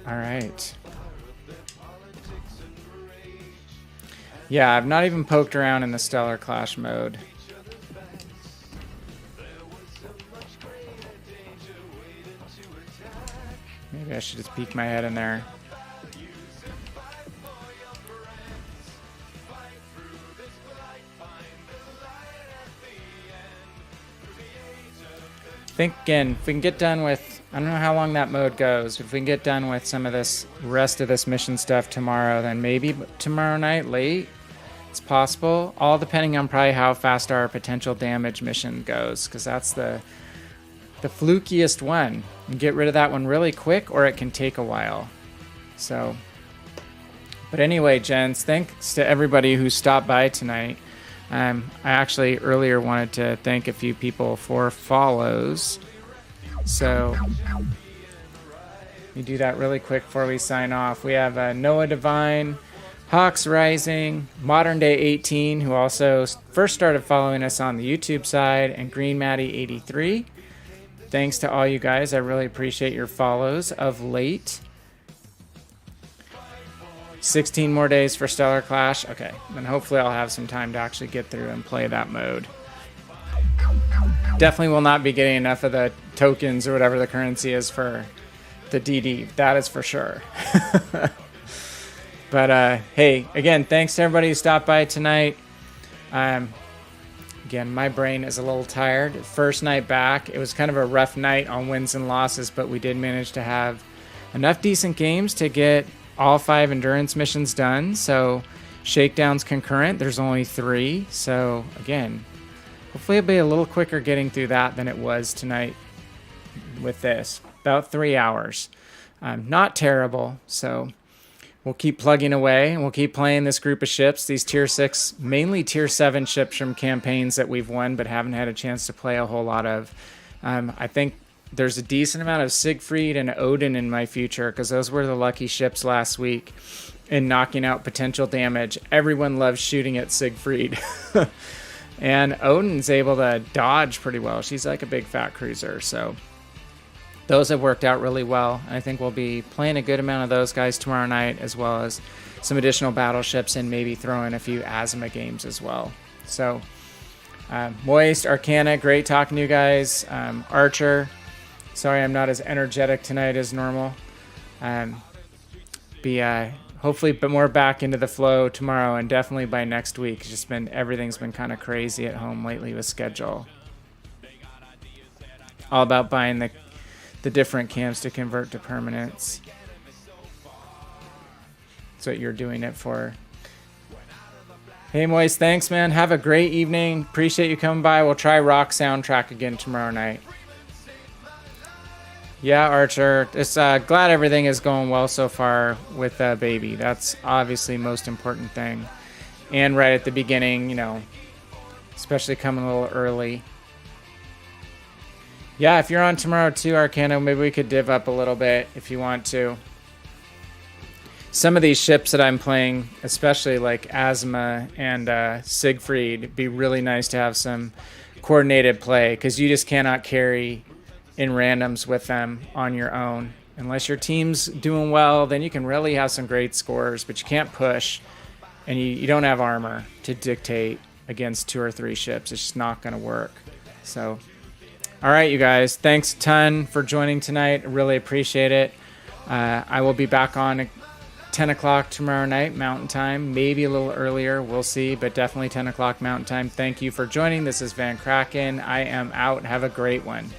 A: All right. Yeah, I've not even poked around in the Stellar Clash mode. Maybe I should just peek my head in there. Think again, if we can get done with, I don't know how long that mode goes. If we can get done with some of this rest of this mission stuff tomorrow, then maybe tomorrow night late. It's possible. All depending on probably how fast our potential damage mission goes, because that's the flukiest one. You can get rid of that one really quick, or it can take a while. So, but anyway, gents, thanks to everybody who stopped by tonight. I actually earlier wanted to thank a few people for follows. So, let me do that really quick before we sign off. We have Noah Divine, Hawks Rising, Modern Day 18, who also first started following us on the YouTube side, and Green Maddie 83. Thanks to all you guys. I really appreciate your follows of late. 16 more days for Stellar Clash. Okay, then hopefully I'll have some time to actually get through and play that mode. Definitely will not be getting enough of the tokens or whatever the currency is for the DD. That is for sure. But hey, again, thanks to everybody who stopped by tonight. Again, my brain is a little tired. First night back, it was kind of a rough night on wins and losses, but we did manage to have enough decent games to get all 5 endurance missions done. So shakedown's concurrent. There's only 3. So again, hopefully it'll be a little quicker getting through that than it was tonight with this. About 3 hours. Not terrible. So we'll keep plugging away, and we'll keep playing this group of ships, these tier 6, mainly tier 7 ships from campaigns that we've won but haven't had a chance to play a whole lot of. I think there's a decent amount of Siegfried and Odin in my future, because those were the lucky ships last week in knocking out potential damage. Everyone loves shooting at Siegfried. And Odin's able to dodge pretty well. She's like a big fat cruiser, so those have worked out really well. I think we'll be playing a good amount of those guys tomorrow night, as well as some additional battleships, and maybe throw in a few Azima games as well. So, Moist, Arcana, great talking to you guys. Archer, sorry I'm not as energetic tonight as normal. Hopefully but more back into the flow tomorrow, and definitely by next week. It's just everything's been kind of crazy at home lately with schedule. All about buying the different camps to convert to permanents. That's what you're doing it for. Hey Moist, thanks man. Have a great evening. Appreciate you coming by. We'll try Rock Soundtrack again tomorrow night. Yeah, Archer. It's glad everything is going well so far with baby. That's obviously the most important thing. And right at the beginning, you know, especially coming a little early. Yeah, if you're on tomorrow too, Arcana, maybe we could div up a little bit if you want to. Some of these ships that I'm playing, especially like Azima and Siegfried, it'd be really nice to have some coordinated play, because you just cannot carry in randoms with them on your own. Unless your team's doing well, then you can really have some great scores, but you can't push, and you don't have armor to dictate against 2 or 3 ships. It's just not going to work. So, all right, you guys, thanks a ton for joining tonight. I really appreciate it. I will be back on at 10 o'clock tomorrow night, Mountain Time, maybe a little earlier, we'll see, but definitely 10 o'clock Mountain Time. Thank you for joining. This is VannKraken. I am out. Have a great one.